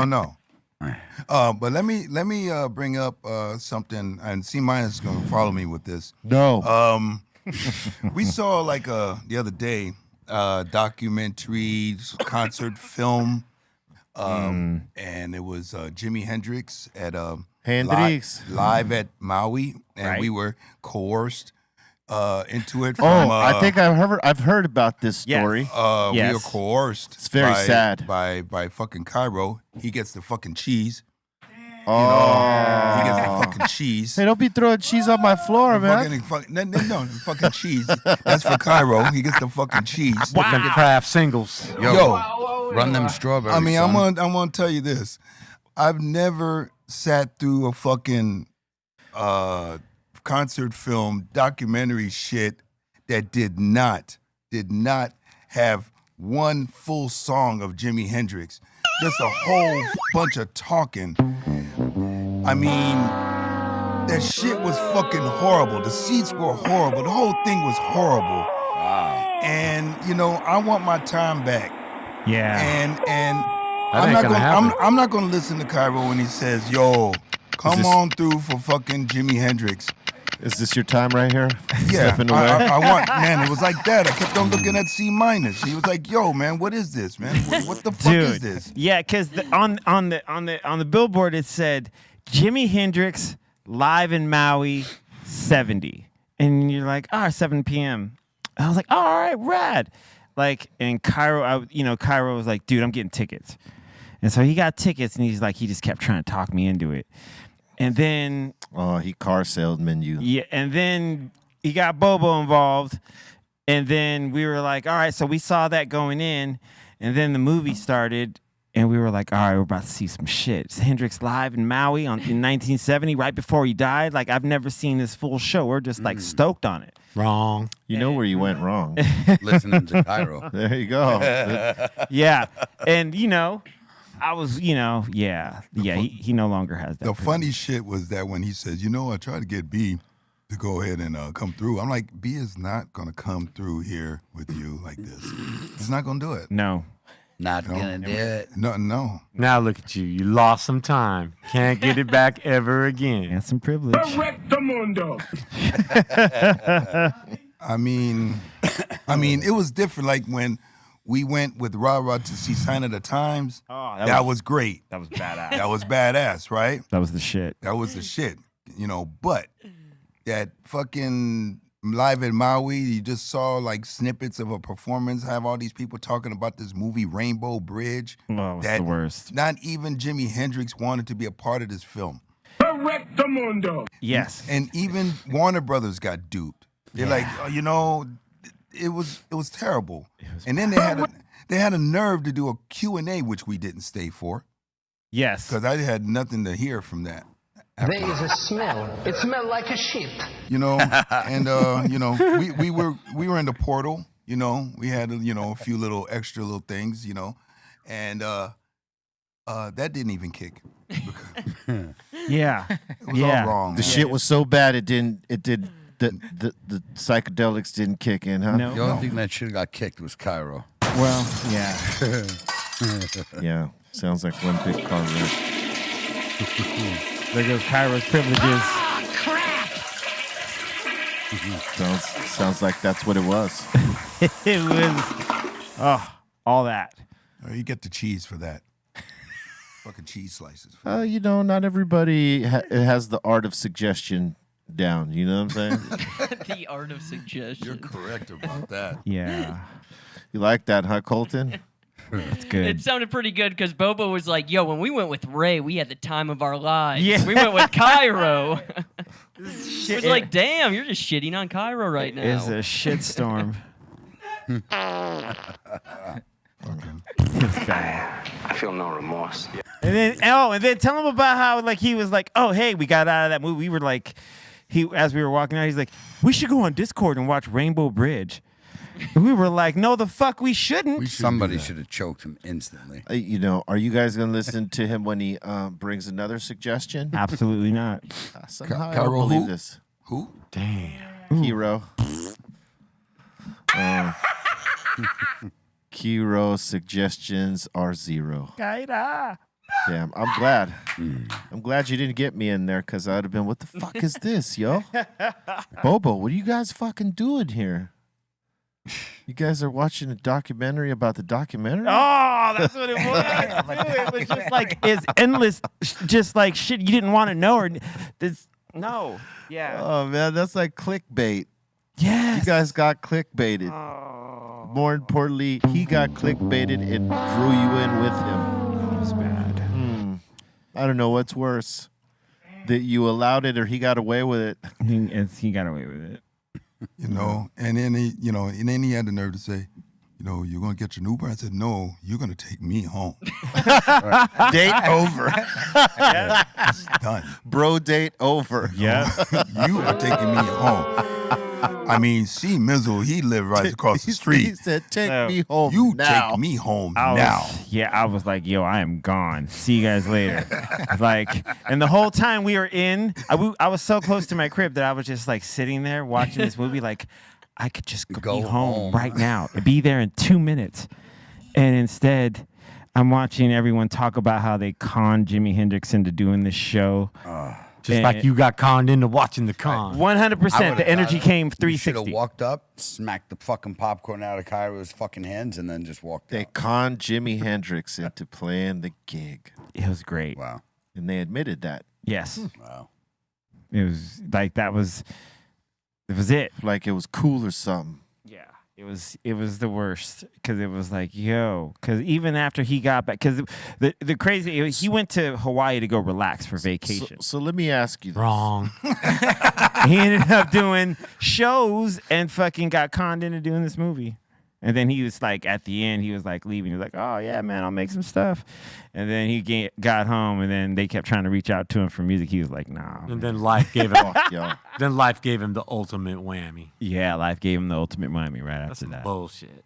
no. But let me bring up something, and C Minus is going to follow me with this. No. We saw like the other day documentary concert film, and it was Jimi Hendrix at Hendrix live at Maui, and Right. we were coerced into it. Oh, From, I think I've heard about this Yes. story. we Yes. were coerced. It's very by, sad. by fucking Cairo. He gets the fucking cheese. Oh, He gets the fucking cheese. Hey, don't be throwing cheese on my floor, man. No, fucking cheese. That's for Cairo. He gets the fucking cheese. Them craft singles. Yo, Run them strawberries. I mean, son. I'm gonna tell you this. I've never sat through a fucking concert film documentary shit that did not have one full song of Jimi Hendrix. Just a whole bunch of talking. I mean, that shit was fucking horrible. The seats were horrible. The whole thing was horrible. Wow. And you know, I want my time back. Yeah. And That I'm ain't not gonna gonna happen. I'm not gonna listen to Cairo when he says, "Yo, come this- on through for fucking Jimi Hendrix." Is this your time right here? Yeah, Stepping away. I want, man. It was like that. I kept on looking at C minus. He was like, "Yo, man, what is this, man? What the fuck is Dude, this?" yeah, because on the billboard it said Jimi Hendrix live in Maui 70, and you're like, 7 p.m. I was like, oh, all right, rad. Like, and Cairo, Cairo was like, dude, I'm getting tickets, and so he got tickets, and he just kept trying to talk me into it, and then Oh, he car salesman you. yeah, and then he got Bobo involved, and then we were like, all right, so we saw that going in, and then the movie started, and we were like, all right, we're about to see some shit. It's Hendrix live in Maui in 1970, right before he died. Like, I've never seen this full show. We're just like stoked on it. Wrong. You know where you went wrong. Listening to Cairo. There you go. Yeah, and I was, he no longer has that. The privilege. funny shit was that when he says, I tried to get B to go ahead and come through. I'm like, B is not gonna come through here with you like this. He's not gonna do it. No. Not gonna do it. No. Now look at you. You lost some time. Can't get it back ever again. That's some privilege. I mean, it was different. Like when we went with Ra to see Sign of the Times. Oh, that was great. That was badass. That was badass, right? That was the shit. That was the shit, But that fucking live at Maui, you just saw like snippets of a performance. Have all these people talking about this movie Rainbow Bridge. Oh, it's the worst. Not even Jimi Hendrix wanted to be a part of this film. Yes. And even Warner Brothers got duped. They're like, it was terrible. And then they had a nerve to do a Q&A, which we didn't stay for, Yes. because I had nothing to hear from that. There is a smell. It smells like a shit. And we were in the portal. We had a few little extra little things. And that didn't even kick. Yeah. It was all wrong. The shit was so bad the psychedelics didn't kick in, huh? No. The only thing that should have got kicked was Cairo. Well, yeah. Yeah. Sounds like one big car wreck. There goes Cairo's privileges. Sounds like that's what it was. It was, all that. You get the cheese for that. Fucking cheese slices. Not everybody has the art of suggestion down. You know what I'm saying? The art of suggestion. You're correct about that. Yeah. You like that, huh, Colton? That's good. It sounded pretty good because Bobo was like, yo, when we went with Ray, we had the time of our lives. Yeah. We went with Cairo. It Shit. was like, damn, you're just shitting on Cairo right now. It's a shitstorm. I feel no remorse. And then tell him about how he was like, oh hey, we got out of that movie. We were like, as we were walking out, he's like, we should go on Discord and watch Rainbow Bridge. And we were like, no, the fuck we shouldn't. Somebody should have choked him instantly. Are you guys gonna listen to him when he brings another suggestion? Absolutely not. Somehow I Carol, don't believe who? this. Who? Hero. Kiro suggestions are 0. Kaira. Damn, I'm glad. I'm glad you didn't get me in there because I'd have been, what the fuck is this, yo? Bobo, what are you guys fucking doing here? You guys are watching a documentary about the documentary? Oh, that's what it was. It was just like it's endless, just like shit you didn't want to know or this. No, yeah, Oh, man, that's like clickbait. yes. You guys got clickbaited. More importantly, he got clickbaited and drew you in with him. That was bad. I don't know what's worse, that you allowed it or he got away with it. He got away with it. You know, and then he, you know, and then he had the nerve to say, you know, you're gonna get your Uber. I said, no, you're gonna take me home. Date over. It's done. Bro, date over. Yeah. You are taking me home. I mean, see, Mizzle, he lived right across the He street. said, take So, me home You now. take me home I now. was like, yo, I am gone. See you guys later. Like, and the whole time we were in, I was so close to my crib that I was just like sitting there watching this movie. Like, I could just Go be home home. right now, be there in 2 minutes. And instead, I'm watching everyone talk about how they conned Jimi Hendrix into doing this show. Just like you got conned into watching the con. 100%. The energy came You should have 360. walked up, smacked the fucking popcorn out of Cairo's fucking hands, and then just walked They out. conned Jimi Hendrix into playing the gig. It was great. Wow. And they admitted that. Yes. Wow. It was like it was it. Like it was cool or something. Yeah, it was the worst because it was like, yo, because even after he got back, because the crazy, he went to Hawaii to go relax for vacation. So let me ask you this. Wrong. He ended up doing shows and fucking got conned into doing this movie. And then he was like, at the end, he was like leaving. He was like, oh, yeah, man, I'll make some stuff. And then he got home, and then they kept trying to reach out to him for music. He was like, nah. And man. then life gave him. Yo. Then life gave him the ultimate whammy. Yeah, life gave him the ultimate Miami right That's after some that. bullshit.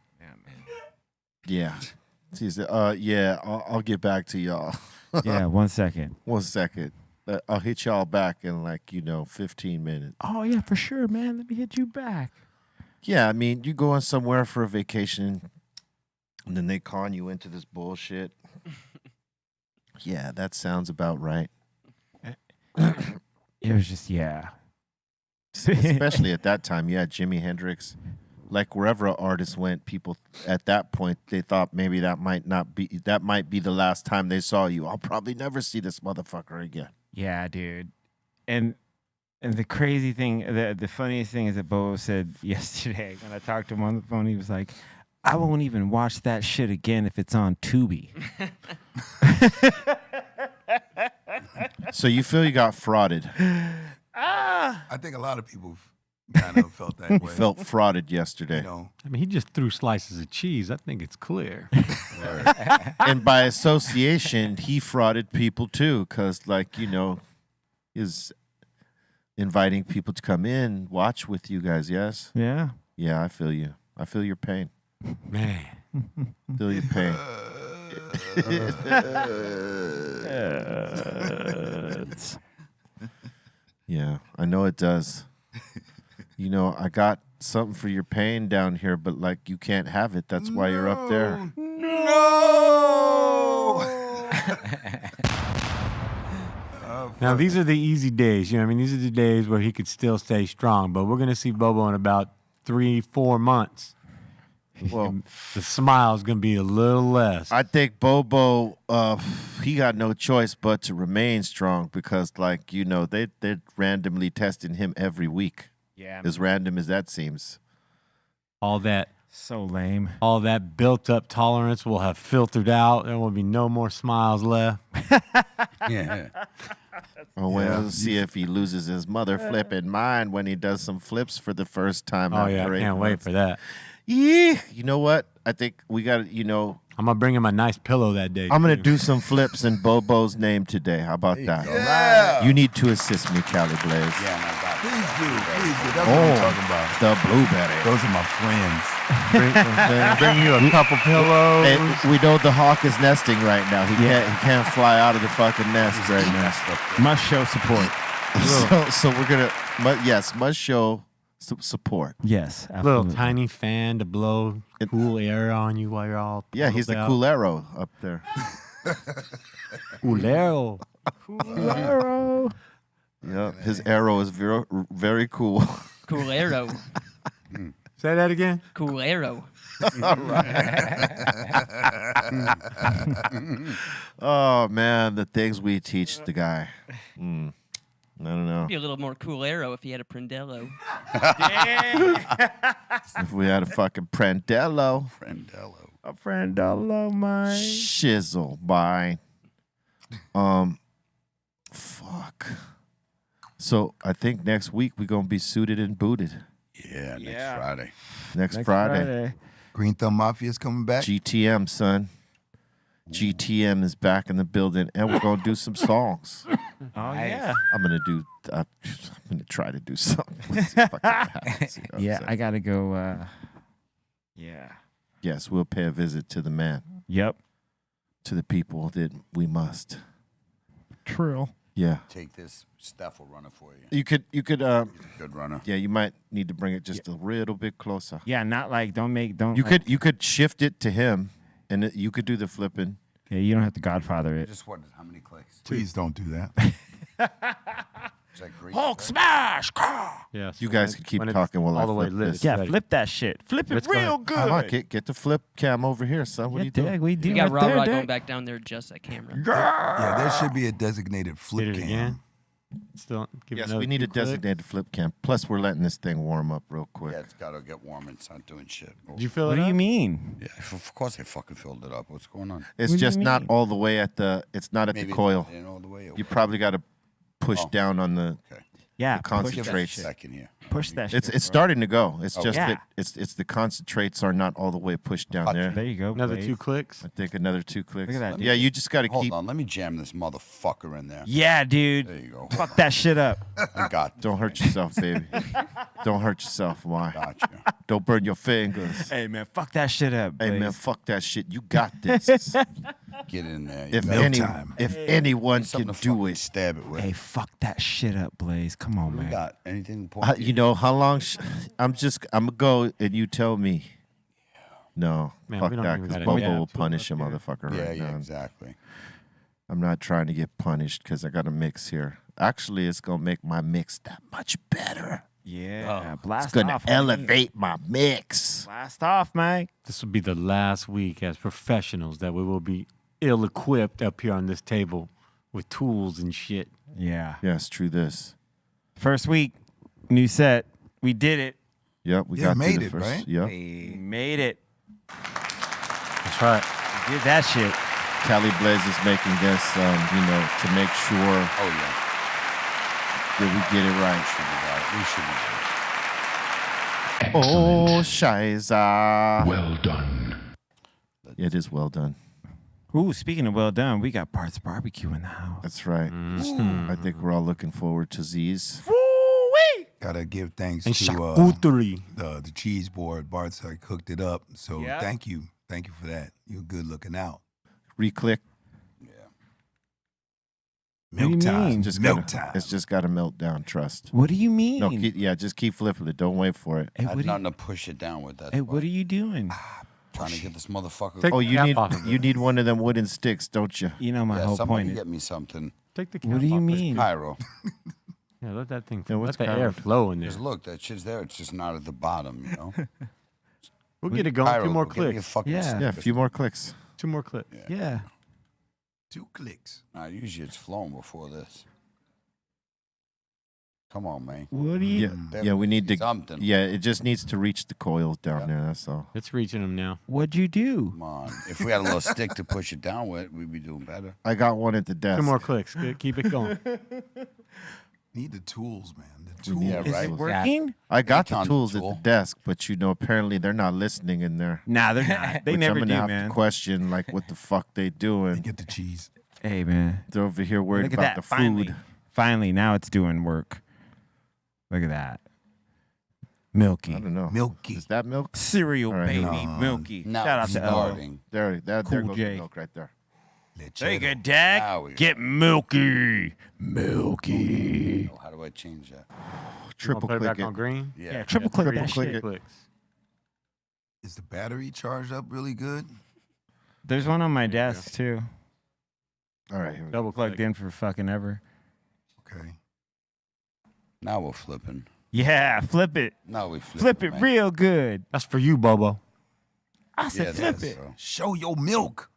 Yeah. He said, yeah, I'll get back to y'all. Yeah, 1 second. 1 second. I'll hit y'all back in 15 minutes. Oh, yeah, for sure, man. Let me hit you back. Yeah, I mean, you going somewhere for a vacation, and then they con you into this bullshit. Yeah, that sounds about right. It was just, yeah. Especially at that time, yeah, Jimi Hendrix. Like wherever an artist went, people at that point they thought maybe that might be the last time they saw you. I'll probably never see this motherfucker again. Yeah, dude. And the crazy thing, the funniest thing is that Bo said yesterday when I talked to him on the phone, he was like, I won't even watch that shit again if it's on Tubi. So you feel you got frauded? I think a lot of people kind of felt that way. Felt frauded yesterday. You know, I mean, he just threw slices of cheese. I think it's clear. And by association, he frauded people too, because is inviting people to come in, watch with you guys. Yes, Yeah. yeah, I feel you. I feel your pain. Man. Feel your pain. Yeah, I know it does. I got something for your pain down here, but you can't have it. That's why you're up there. Now, these are the easy days. You know what I mean? These are the days where he could still stay strong. But we're going to see Bobo in about 3-4 months. Well, The smile's going to be a little less. I think Bobo, he got no choice but to remain strong because, they're randomly testing him every week. Yeah. As random as that seems. all that So lame. built-up tolerance will have filtered out. There will be no more smiles left. Yeah. Oh, well, we'll see if he loses his mother flipping mind when he does some flips for the first time. Oh, yeah, after I 8 can't wait months. for that. Yeah. You know what? I think we got to, I'm going to bring him a nice pillow that day. I'm going to too. do some flips in Bobo's name today. How about that? Yeah. You need to assist me, Cali Blaze. Yeah, my God. Please do. That's what I'm talking about. The blueberry. Those are my friends. Bring you a couple pillows. Hey, we know the hawk is nesting right now. He can't fly out of the fucking nest right now. Must show support. So we're gonna, must show support. Yes. Little Absolutely. tiny fan to blow cool air on you while you're all Yeah, he's the pulled out. cool arrow up there. Culero. Yeah, his arrow is very, very cool. Coolero. Say that again. Coolero. Oh man, the things we teach the guy. I don't know. Be a little more coolero if he had a Prendello. If we had a fucking Prandello. A Prandello, mine. Shizzle by. Fuck. So I think next week we're gonna be suited and booted. Yeah, next Friday. Next Friday. Greenthumb Mafia's coming back. GTM, son. GTM is back in the building, and we're gonna do some songs. Oh yeah. I'm gonna try to do something. Let's see if I can happen, you know what I'm Yeah, saying? I gotta go. Yeah. Yes, we'll pay a visit to the man, Yep. to the people that we must. True. Yeah. Take this. Steph will run it for you. You could. Good runner. Yeah, you might need to bring it just a little bit closer. Yeah, not like don't. You could shift it to him, and you could do the flipping. Yeah, you don't have to Godfather it. Just wondered how many clicks. Please don't do that. Is that great? Hulk smash! Yeah. You guys can keep talking while I all the way flip lit. this. Yeah, Ready. flip that shit. Flip it Let's go real ahead. good. Come on, get the flip cam over here, son. What are you doing? We do You got right Raw there, Rod Dick. going back down there to adjust that camera. Yeah, there should be a designated flip Hit it cam. again. Still. Give it Yes, another we need a few clicks. designated flip cam. Plus, we're letting this thing warm up real quick. Yeah, it's got to get warm. It's not doing shit. Did you fill What it do you up? mean? Yeah, of course I fucking filled it up. What's going on? It's What do you just not mean? all the way at the. It's not at Maybe the coil. It ain't all the way. You probably got to push down on the. Okay. Yeah, The push concentrate. that Great shit. Second here. Push that shit. It's bro. starting to go. It's just Yeah. that it's the concentrates are not all the way pushed down Gotcha. there. There you go. Another Blaze. 2 clicks. I think another 2 clicks. Look at that, Yeah, you just got to Hold keep. on. Let me jam this motherfucker in there. Yeah, dude. There you go. Fuck that shit up. I got. Don't hurt yourself, baby. Don't hurt yourself. Why? Got you. Don't burn your fingers. Hey man, fuck that shit up. Hey man, Blaze. fuck that shit. You got this. Get in there. if Milk any, time. if anyone Something can to do fucking it, stab it with. Hey, fuck that shit up, Blaze. Come on, we man. got anything important? you know how long? I'm gonna go and you tell me. No, Man, fuck we don't that, even because gotta Bobo do will it punish a up here. motherfucker Yeah, right yeah, now. exactly. I'm not trying to get punished because I got a mix here. Actually, it's gonna make my mix that much better. Yeah, blast It's gonna off. homie. elevate my mix. Blast off, man. This will be the last week as professionals that we will be ill-equipped up here on this table with tools and shit. Yeah. Yes, true this. First week, new set. We did it. Yep, we Yeah, got through made the it, first. right? Yep. We made it. That's right. We did that shit. Cali Blaze is making this, to make sure Oh yeah. that we get it right. We should be right. Oh, Shiza. Well done. It is well done. Ooh, speaking of well done, we got Parts Barbecue in the house. That's right. I think we're all looking forward to Z's. Gotta give thanks And to charcuterie. the cheese board. Bart's like hooked it up. So Yeah. thank you for that. You're good looking out. Reclick. do you Milk time. mean? Just Milk gotta- time. It's just got to melt down. Trust. What do you mean? No, just keep flipping it. Don't wait for it. hey, I had what, nothing to push it down with. That. what are you doing? Trying to get this motherfucker. Take Oh, the you cap need off of it. you need one of them wooden sticks, don't you? You know my yeah, whole somebody point is. get me something. Take the cap What do you off. mean? Pyro. Yeah, let that thing. Yeah, let what's the Cairo? air flow in there. Just look, that shit's there. It's just not at the bottom, you know. We'll get it going. Pyro, Two more go get me a clicks. fucking Yeah. stick Yeah, a or few more clicks. 2 more clicks. Yeah. 2 clicks. Nah, usually it's flowing before this. Come on, man. What do you? Yeah, yeah. We need to. Something. Yeah, it just needs to reach the coils down there. That's all. It's reaching them now. What'd you do? Come on. If we had a little stick to push it down with, we'd be doing better. I got one at the desk. 2 more clicks. Good. Keep it going. Need the tools, man. The We tools. need Yeah, Is right. it working? I got the Econ tools at tool. the desk, but apparently they're not listening in there. Nah, they're not. They Which never I'm gonna do, have man. to question, like, what the fuck they They doing? get the cheese. Hey, man. They're over here worried Look at about that. the Finally. food. Finally, now it's doing work. Look at that. Milky. I don't know. Milky. Is that milk? Cereal, All right, baby. no. Milky. Now Shout out it's to Ella. starting. There Cool goes J. the milk right there. Take Lechero. a Dak. Now we go. Get Milky. Milky. Oh, how do I change that? Triple Put it click back it. on green. Yeah, triple click triple that click shit. it. Clicks. Is the battery charged up really good? There's one on my There you desk, too. All right. Here we go. Double plugged in for fucking ever. Okay. Now we're flipping. Yeah, flip it. Now we flip. Flip it man. real good. That's for you, Bobo. I said flip it. So. Show your milk.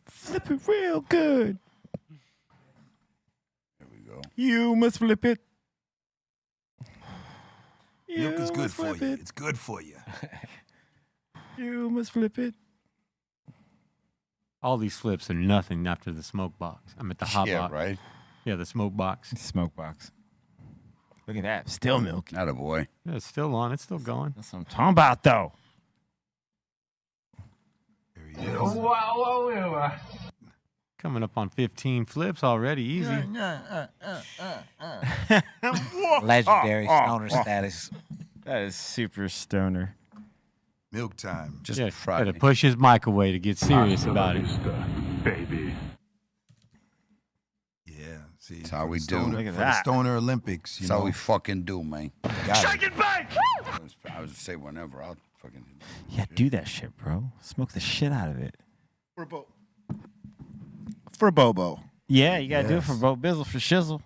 Flip it real good. Here we go. You must flip it. Milk is You good must for flip you. it. It's good for you. You must flip it. All these flips are nothing after the smoke box. I'm at the hot Yeah, box. right. Yeah, the smoke box. Smoke box. Look at that. Still milk. Not a boy. Yeah, it's still on. It's still going. That's what I'm talking about, though. There he is. Coming up on 15 flips already. Easy. Legendary stoner status. That is super stoner. Milk time. Just Yeah, Friday. had to push his mic away to get serious about it. Yeah. See, That's how for we the do. Stoner, Look at for that. the Stoner Olympics. You That's how know, we fucking do, man. got it. I was say whenever I'll fucking. Yeah, do that shit, bro. Smoke the shit out of it. For Bobo. Yeah, you gotta do it for Yes. Bo Bizzle, for Shizzle.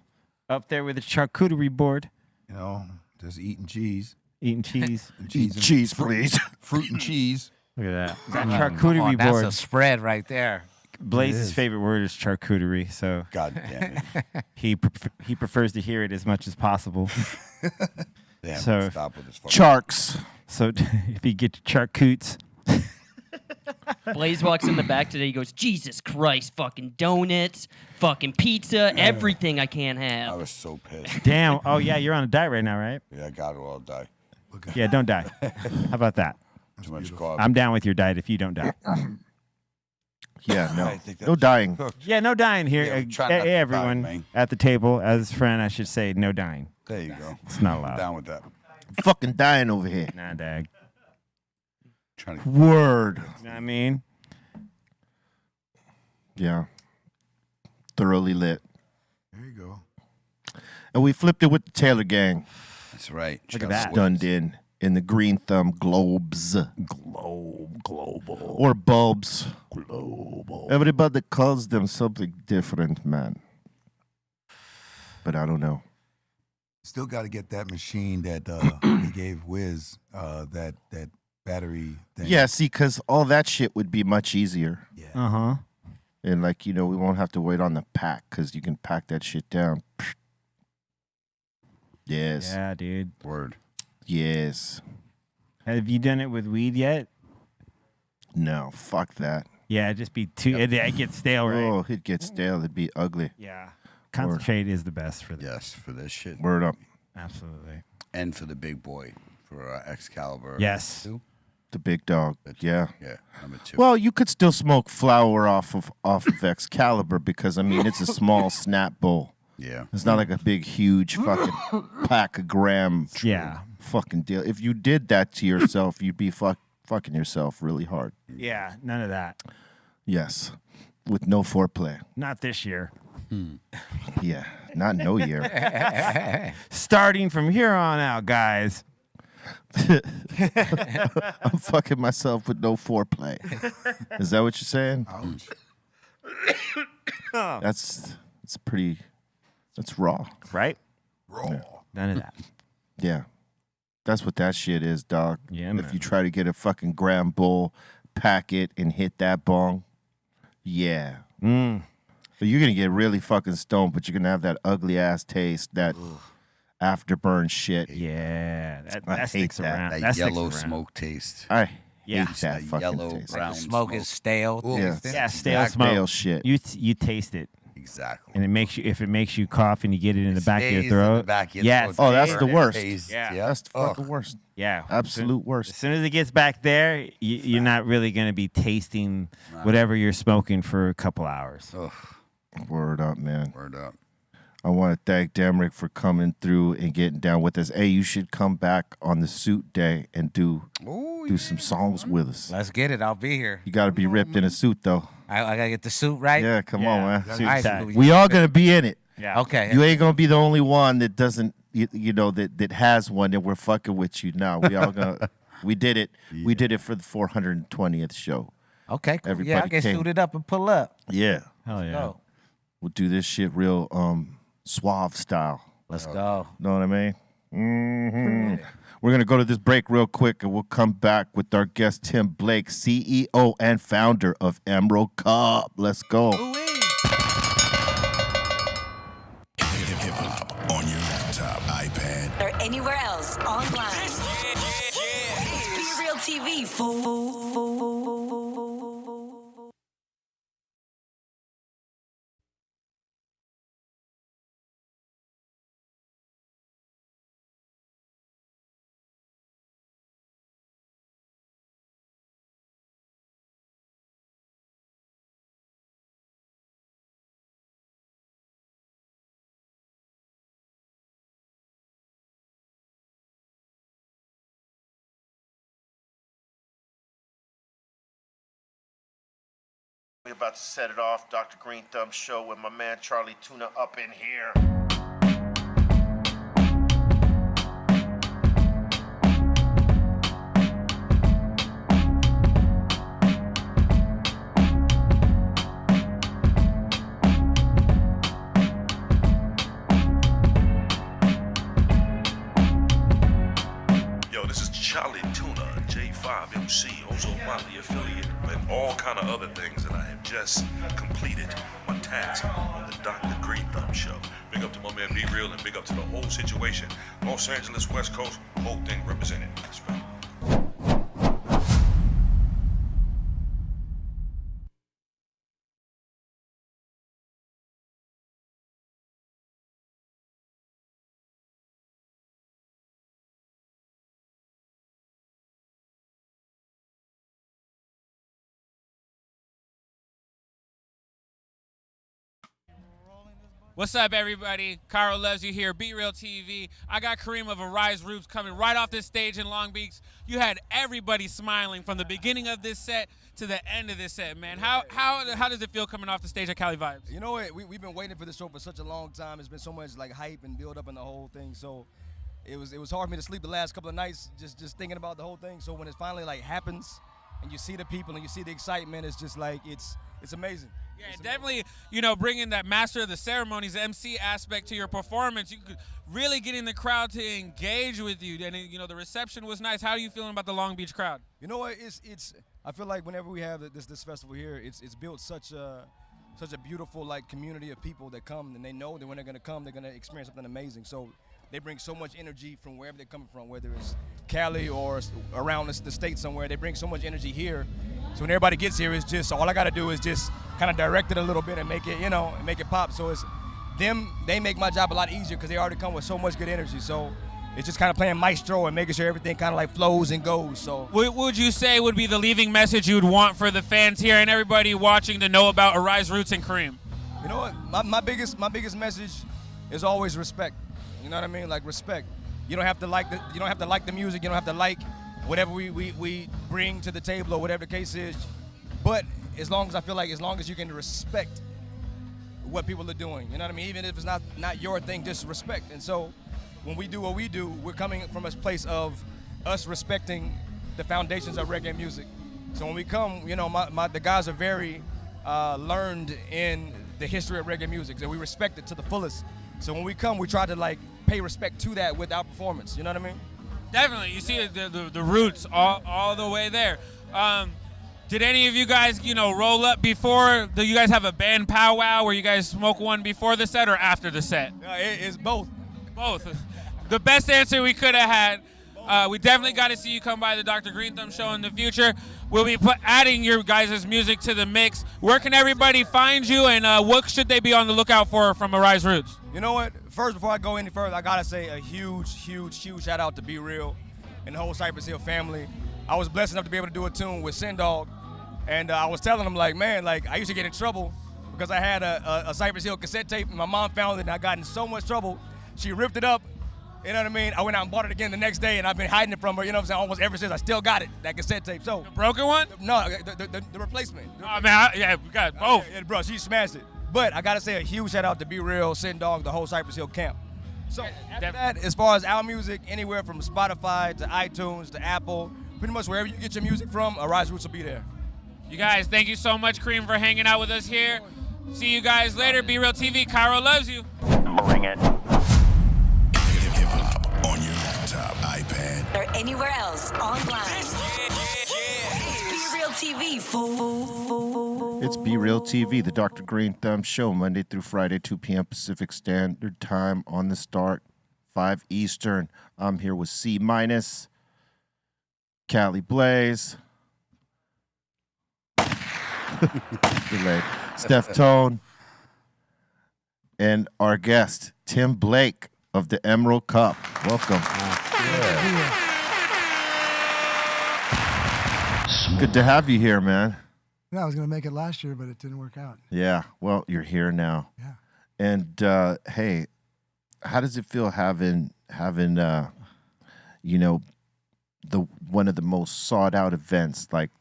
Up there with the charcuterie board, You know, just eating cheese. eating cheese. And Eat and cheese, fruit- please. Fruit and cheese. Look at that. That Come charcuterie on, that's board. a spread right there. Blaze's is. favorite word is charcuterie, so God damn it. he prefers to hear it as much as possible. Damn, So- stop with this fucking. Sharks. So if you get your charcutes, Blaze walks in the back today. He goes, Jesus Christ, fucking donuts, fucking pizza, everything I can't I have. was so pissed. damn. Oh yeah, you're on a diet right now, right? Yeah, I got it all die. Yeah, don't die. How about that? Too much carb. I'm down with your diet if you don't die. Yeah, I no. think that's No dying. cooked. Yeah, no dying here. Yeah, we try not to die, Everyone man. at the table, as a friend, I should say, no dying. There you go. It's not I'm allowed. down with that. Fucking dying over here. Nah, dag. Trying to. Word. You know what I mean? Yeah. Thoroughly lit. There you go. And we flipped it with the Taylor gang. That's right. Look at that. Done in the Greenthumb Globes. Global. Or Bulbs. Global. Everybody calls them something different, man. But I don't know. Still got to get that machine that he gave Wiz, that battery thing. Yeah, see, because all that shit would be much easier. Yeah. Uh huh. And, like, you know, we won't have to wait on the pack because you can pack that shit down. Yes. Yeah, dude. Word. Yes. Have you done it with weed yet? No, fuck that. Yeah, it'd just be too. It gets stale, right? Oh, it gets stale. It'd be ugly. Yeah. Concentrate is the best for this. Yes, for this shit. Word up. Absolutely. And for the big boy, for Excalibur. Yes. Two? The big dog. Yeah. Yeah, number 2. Well, you could still smoke flour off of Excalibur because I mean it's a small snap bowl. yeah. It's not like a big, huge fucking pack of gram Yeah. fucking deal. If you did that to yourself, you'd be fucking yourself really hard. Yeah. None of that. Yes, with no foreplay. Not this year. Yeah, not no year. Starting from here on out, guys. I'm fucking myself with no foreplay. Is that what you're saying? Ouch. That's pretty. That's raw. Right? Raw. None of that. Yeah. That's what that shit is, dog. Yeah, If man. you try to get a fucking gram bowl, pack it, and hit that bong, yeah. But you're going to get really fucking stoned, but you're going to have that ugly ass taste, that afterburn shit. Yeah. I That hate sticks that. around. That That sticks yellow around. smoke taste. I Yeah. hate that That fucking yellow, taste. brown Smoke is stale. Ooh, Yeah. Yeah, stale Exactly. smoke. Stale shit. You taste it. Exactly. And it makes you, if it makes you cough and you get it in the back of your Stays in throat. the back of your yeah, throat. Oh, that's the Burn it, worst. taste. Yeah. That's the Ugh. fucking worst. yeah. Absolute As worst. soon as it gets back there, you're not really going to be tasting whatever you're smoking for a couple hours. Ugh, Word up, man. word up. I want to thank Damrick for coming through and getting down with us. Hey, you should come back on the suit day and do some songs with us. Let's get it. I'll be here. You got to be ripped in a suit, though. I gotta get the suit right. Yeah, come on, man. Suit All right, tie. We all gonna be in it. Yeah. Okay. You ain't gonna be the only one that doesn't, you know, that has one. That we're fucking with you now. We all gonna. We did it. We did it for the 420th show. Okay. Cool. Everybody Yeah, I get came. suited up and pull up. Yeah. Hell yeah. Go. We'll do this shit real suave style. Let's go. Know what I mean? Mm-hmm. We're going to go to this break real quick, and we'll come back with our guest, Tim Blake, CEO and founder of Emerald Cup. Let's go. Hip-hop on your laptop, iPad, or anywhere else online. It's Be Real TV, fool. We're about to set it off. Dr. Greenthumb show with my man Charlie Tuna up in here. Yo, this is Charlie Tuna, J5 MC, Ozo Motley affiliate, and all kind of other things that I have just completed my task on the Dr. Greenthumb show. Big up to my man Be Real, and big up to the whole situation. Los Angeles, West Coast, whole thing represented. Respect. What's up, everybody? Carl loves you here. Be Real TV. I got Kareem of Arise Roots coming right off this stage in Long Beach. You had everybody smiling from the beginning of this set to the end of this set, man. How does it feel coming off the stage at Cali Vibes? You know what? We've been waiting for this show for such a long time. It's been so much like hype and build up in the whole thing. So it was hard for me to sleep the last couple of nights just thinking about the whole thing. So when it finally like happens and you see the people and you see the excitement, it's just like it's amazing. Yeah, definitely, you know, bringing that master of the ceremonies, MC aspect to your performance. You could really getting the crowd to engage with you. And, you know, the reception was nice. How are you feeling about the Long Beach crowd? You know what? I feel like whenever we have this festival here, it's built such a beautiful, like, community of people that come, and they know that when they're going to come, they're going to experience something amazing. So they bring so much energy from wherever they're coming from, whether it's Cali or around the state somewhere. They bring so much energy here. So when everybody gets here, it's just all I got to do is just kind of direct it a little bit and make it, and make it pop. So it's them. They make my job a lot easier because they already come with so much good energy. So it's just kind of playing maestro and making sure everything kind of like flows and goes. So what would you say would be the leaving message you would want for the fans here and everybody watching to know about Arise Roots and Kareem? You know what? My biggest message is always respect. You know what I mean? Like respect. You don't have to like the music. You don't have to like whatever we bring to the table or whatever the case is. But as long as you can respect what people are doing, you know what I mean? Even if it's not your thing, just respect. And so when we do what we do, we're coming from a place of us respecting the foundations of reggae music. So when we come, the guys are very learned in the history of reggae music, and we respect it to the fullest. So when we come, we try to like pay respect to that with our performance. You know what I mean? Definitely. You see the roots all the way there. Did any of you guys, roll up before? Do you guys have a band powwow where you guys smoke one before the set or after the set? It's both. Both. The best answer we could have had. We definitely got to see you come by the Dr. Greenthumb show in the future. We'll be adding your guys' music to the mix. Where can everybody find you, and what should they be on the lookout for from Arise Roots? You know what? First, before I go any further, I got to say a huge shout out to Be Real and the whole Cypress Hill family. I was blessed enough to be able to do a tune with Sin Dog, and I was telling him, like, man, like, I used to get in trouble because I had a Cypress Hill cassette tape, and my mom found it, and I got in so much trouble. She ripped it up, you know what I mean? I went out and bought it again the next day, and I've been hiding it from her, you know what I'm saying, almost ever since. I still got it, that cassette tape. So the broken one? No, the replacement. Oh, man, we got both. Yeah, bro, she smashed it. But I got to say a huge shout out to Be Real, Sin Dog, the whole Cypress Hill camp. So after that, as far as our music, anywhere from Spotify to iTunes to Apple, pretty much wherever you get your music from, Arise Roots will be there. You guys, thank you so much, Kareem, for hanging out with us here. See you guys later. Be Real TV. Cairo loves you. Bring it. Hip hop on your laptop, iPad, Or anywhere else online. It's Be Real TV, fool. It's Be Real TV, the Dr. Greenthumb show, Monday through Friday, 2 p.m. Pacific Standard Time on the start, 5 Eastern. I'm here with C-, Callie Blaze, delayed, Steph Tone, and our guest, Tim Blake of the Emerald Cup. Welcome. Good to have you here, man. Yeah, I was going to make it last year, but it didn't work out. Yeah, well, you're here now. Yeah. And hey, how does it feel having you know, the one of the most sought out events like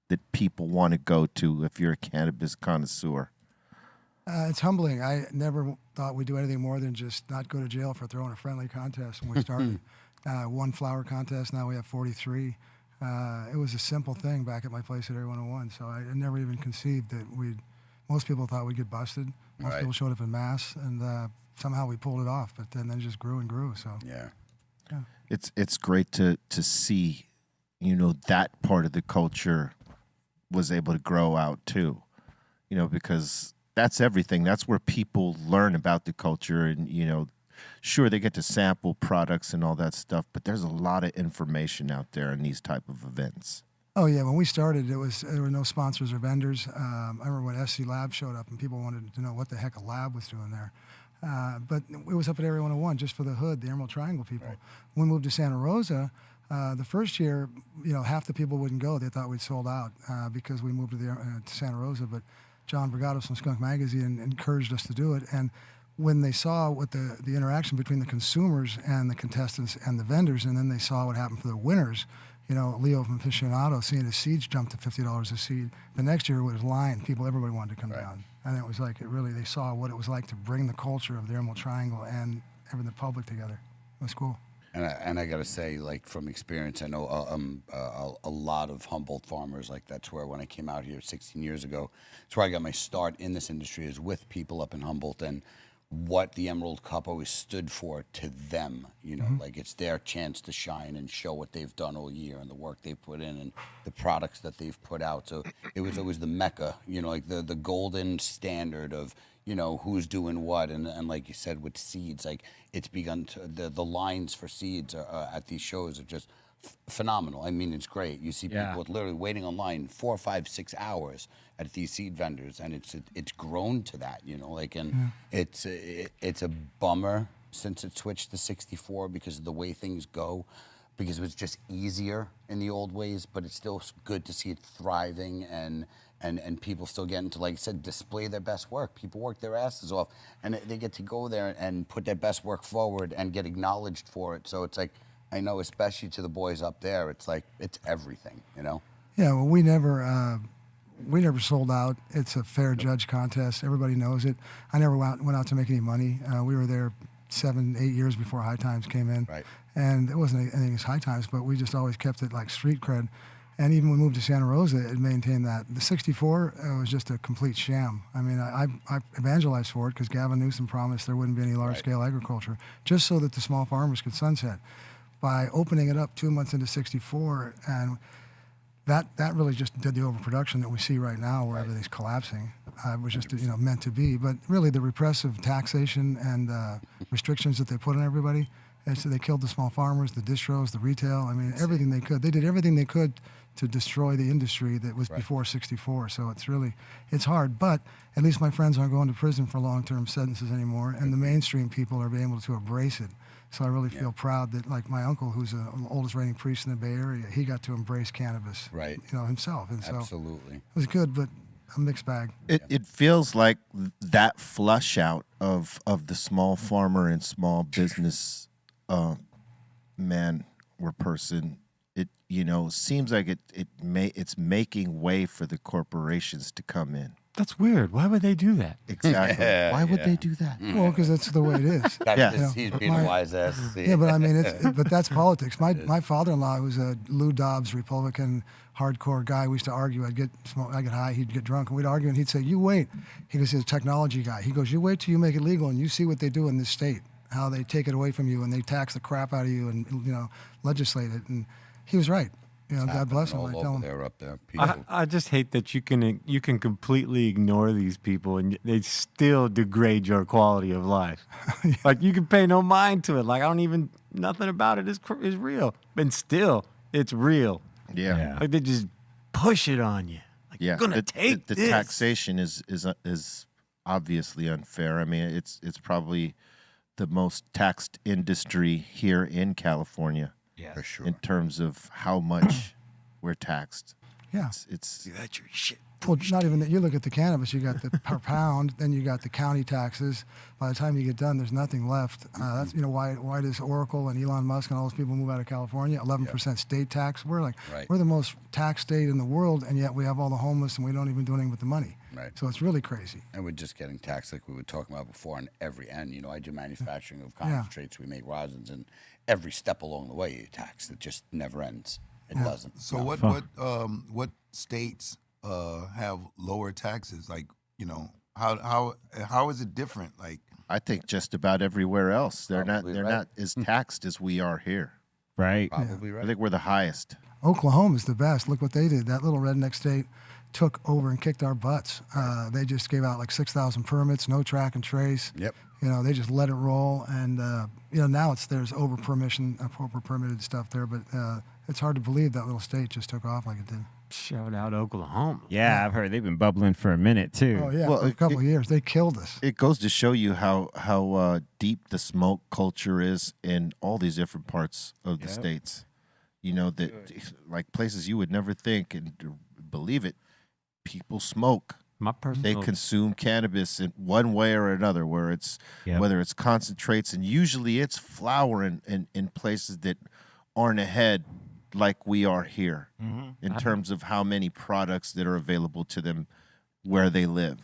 that people want to go to if you're a cannabis connoisseur? It's humbling. I never thought we'd do anything more than just not go to jail for throwing a friendly contest when we started. One flower contest, now we have 43. It was a simple thing back at my place at Area 101, so I never even conceived that most people thought we'd get busted. Most people showed up in mass, and somehow we pulled it off, but then it just grew and grew, so. Yeah. It's great to see, you know, that part of the culture was able to grow out too, you know, because that's everything. That's where people learn about the culture, and, you know, sure, they get to sample products and all that stuff, but there's a lot of information out there in these type of events. Oh yeah, when we started, there were no sponsors or vendors. I remember when SC Lab showed up and people wanted to know what the heck a lab was doing there. But it was up at Area 101 just for the hood, the Emerald Triangle people. Right. When we moved to Santa Rosa, the first year, you know, half the people wouldn't go. They thought we'd sold out because we moved to Santa Rosa. But John Bragados from Skunk Magazine encouraged us to do it. And when they saw what the interaction between the consumers and the contestants and the vendors, and then they saw what happened for the winners, you know, Leo from Aficionado, seeing his seeds jump to $50 a seed. The next year it was line. Everybody wanted to come down. And it was like, they saw what it was like to bring the culture of the Emerald Triangle and the public together. It was cool. And I got to say, like, from experience, I know a lot of Humboldt farmers. Like, that's where, when I came out here 16 years ago, that's where I got my start in this industry, is with people up in Humboldt. And what the Emerald Cup always stood for to them, you know, like, it's their chance to shine and show what they've done all year and the work they've put in and the products that they've put out. So it was always the mecca, you know, like the golden standard of, you know, who's doing what. And like you said, with seeds, like, it's begun to, the lines for seeds at these shows are just phenomenal. I mean, it's great. You see people literally waiting online 4, 5, 6 hours at these seed vendors, and it's grown to that, you know, like, and it's a bummer since it switched to 64 because of the way things go, because it was just easier in the old ways, but it's still good to see it thriving and people still getting to, like I said, display their best work. People work their asses off, and they get to go there and put their best work forward and get acknowledged for it. So it's like, I know, especially to the boys up there, it's like, it's everything, you know? Yeah, well, we never sold out. It's a fair judge contest. Everybody knows it. I never went out to make any money. We were there 7, 8 years before High Times came in. Right. And it wasn't anything as High Times, but we just always kept it like street cred. And even when we moved to Santa Rosa, it maintained that. The 64 was just a complete sham. I mean, I evangelized for it because Gavin Newsom promised there wouldn't be any large-scale agriculture, just so that the small farmers could sunset. By opening it up 2 months into 64, and that really just did the overproduction that we see right now, where everything's collapsing. It was just, you know, meant to be. But really, the repressive taxation and restrictions that they put on everybody, so they killed the small farmers, the distros, the retail. I mean, everything they could. They did everything they could to destroy the industry that was before 64. So it's hard. But at least my friends aren't going to prison for long-term sentences anymore, and the mainstream people are being able to embrace it. So I really feel proud that, like, my uncle, who's the oldest reigning priest in the Bay Area, he got to embrace cannabis, you know, himself. And so Absolutely. it was good, but a mixed bag. It feels like that flush out of the small farmer and small business man or person it seems like it's making way for the corporations to come in. That's weird. Why would they do that? Exactly. Yeah, Why would yeah. they do that? Well, because that's the way it is. That's Yeah. just, he's being a wise ass. Yeah, but I mean, but that's politics. My father-in-law was a Lou Dobbs Republican hardcore guy. We used to argue. I'd get high, he'd get drunk, and we'd argue, and he'd say, "You wait." He was a technology guy. He goes, "You wait till you make it legal, and you see what they do in this state, how they take it away from you, and they tax the crap out of you, and legislate it." And he was right. God bless him. I tell him. They're up there. People. I just hate that you can completely ignore these people and they still degrade your quality of life. Like you can pay no mind to it. Like nothing about it is real, and still it's real. Yeah. Like they just push it on you. Like you're gonna take the this. taxation is obviously unfair. I mean, it's probably the most taxed industry here in California. Yeah, for sure. In terms of how much we're taxed. Yeah. It's that's your shit. Well, not even that. You look at the cannabis, you got the per pound, then you got the county taxes. By the time you get done, there's nothing left. That's why does Oracle and Elon Musk and all those people move out of California? 11% state tax. We're we're the most taxed state in the world, and yet we have all the homeless, and we don't even do anything with the money. Right. So it's really crazy. And we're just getting taxed like we were talking about before on every end. I do manufacturing of concentrates. We make rosins, and every step along the way you're taxed. It just never ends. It doesn't. So No. what states have lower taxes? Like, how is it different? Like, I think just about everywhere else. They're not as taxed as we are here. Right. Probably right. I think we're the highest. Oklahoma's the best. Look what they did. That little redneck state took over and kicked our butts. They just gave out like 6,000 permits, no track and trace. Yep. They just let it roll, and now there's over permitted stuff there, but it's hard to believe that little state just took off like it did. Shout out Oklahoma. Yeah, I've heard they've been bubbling for a minute too. Oh yeah, Well, for a couple of years they killed us. It goes to show you how deep the smoke culture is in all these different parts of the states. That like places you would never think and believe it, people smoke. They consume cannabis in one way or another, whether it's concentrates, and usually it's flower in places that aren't ahead like we are here in terms of how many products that are available to them where they live.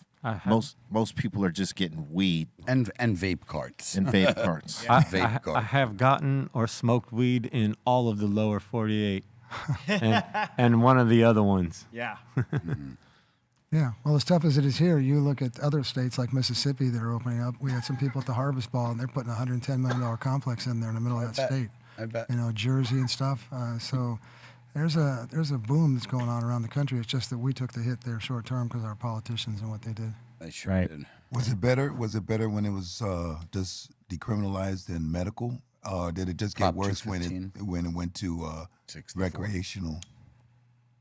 Most people are just getting weed and vape carts. And vape carts. I have gotten or smoked weed in all of the lower 48 and one of the other ones. Yeah. Yeah, well, as tough as it is here, you look at other states like Mississippi that are opening up. We had some people at the Harvest Ball, and they're putting a $110 million complex in there in the middle of that state. I bet. Jersey and stuff. So there's a boom that's going on around the country. It's just that we took the hit there short term because our politicians and what they did. They sure did. Was it better? Was it better when it was just decriminalized in medical? Did it just get Prop worse when 215? it went to recreational?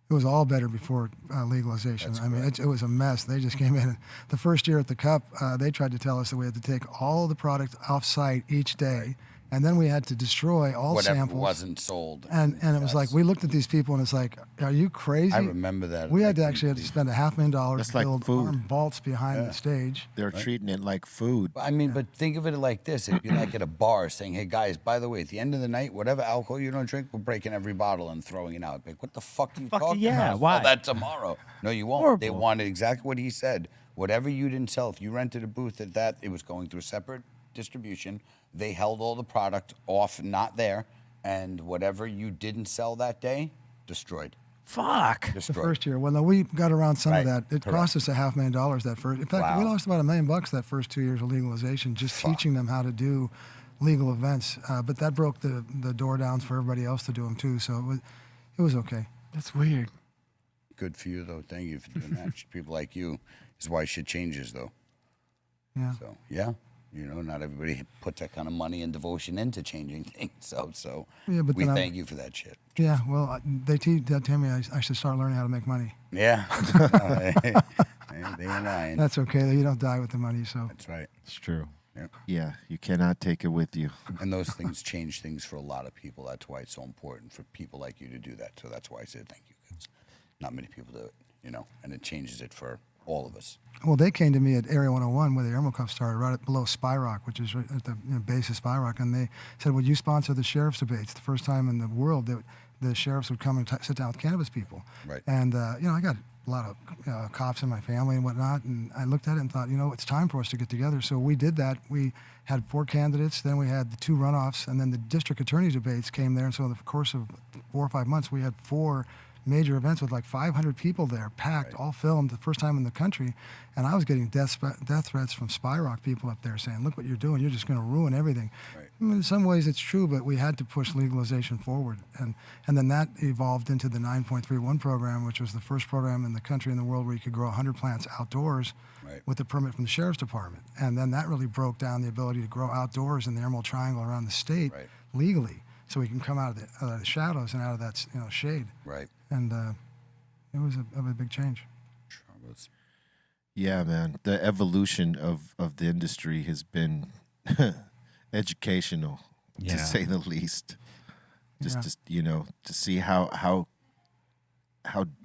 It was all better before legalization. I mean, it was a mess. They just came in. The first year at the Cup, they tried to tell us that we had to take all the product off-site each day, and then we had to destroy all Whatever samples. wasn't sold. And it was like, we looked at these people, and it's like, are you crazy? I remember that. We had to spend $500,000 That's to like build food. armed vaults behind the stage. They're treating it like food. I mean, but think of it like this. It'd be like at a bar saying, hey, guys, by the way, at the end of the night, whatever alcohol you don't drink, we're breaking every bottle and throwing it out. Like, what the fuck are you talking about? why? Oh, that tomorrow. No, you won't. Horrible. They wanted exactly what he said. Whatever you didn't sell, if you rented a booth at that, it was going through separate distribution. They held all the product off, not there. And whatever you didn't sell that day, destroyed. Fuck. The Destroyed. first year. Well, no, we got around some of Right. that. It cost us $500,000 that first. In fact, we lost about $1 million that first 2 years of legalization, just teaching them how to do legal events. But that broke the door down for everybody else to do them too. So it was okay. That's weird. Good for you, though. Thank you for doing that. People like you is why shit changes, though. Yeah. So, yeah. Not everybody puts that kind of money and devotion into changing things. So Yeah, but we then thank you for that shit. Yeah, well, they tell me I should start learning how to make money. Yeah. They and I. That's okay. You don't die with the money, so. That's right. It's true. Yeah, you cannot take it with you. And those things change things for a lot of people. That's why it's so important for people like you to do that. So that's why I said thank you. 'Cause not many people do it, and it changes it for all of us. Well, they came to me at Area 101 where the Emerald Cup started, right below Spy Rock, which is right at the base of Spy Rock, and they said, would you sponsor the sheriff's debates? The first time in the world that the sheriffs would come and sit down with cannabis people. Right. And I got a lot of cops in my family and whatnot, and I looked at it and thought, it's time for us to get together. So we did that. We had 4 candidates, then we had the 2 runoffs, and then the district attorney debates came there. And so in the course of 4 or 5 months, we had 4 major events with like 500 people there, packed, all filmed, the first time in the country. And I was getting death threats from Spy Rock people up there saying, look what you're doing, you're just going to ruin everything. Right. I mean, in some ways it's true, but we had to push legalization forward. And then that evolved into the 9.31 program, which was the first program in the country and the world where you could grow 100 plants outdoors with a permit from the Sheriff's Department. And then that really broke down the ability to grow outdoors in the Emerald Triangle around the state legally, so we can come out of the shadows and out of that shade. Right. And it was a big change. Yeah, man. The evolution of the industry has been educational, to say the least. Just to see how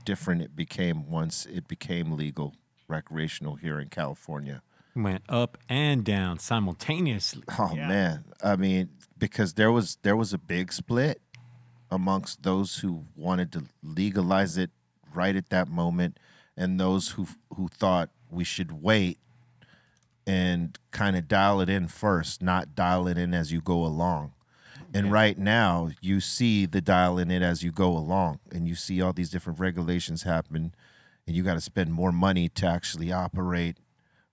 different it became once it became legal, recreational here in California. Went up and down simultaneously. Oh man, I mean, because there was a big split amongst those who wanted to legalize it right at that moment, and those who thought we should wait and kind of dial it in first, not dial it in as you go along. And right now, you see the dial in it as you go along, and you see all these different regulations happen, and you got to spend more money to actually operate,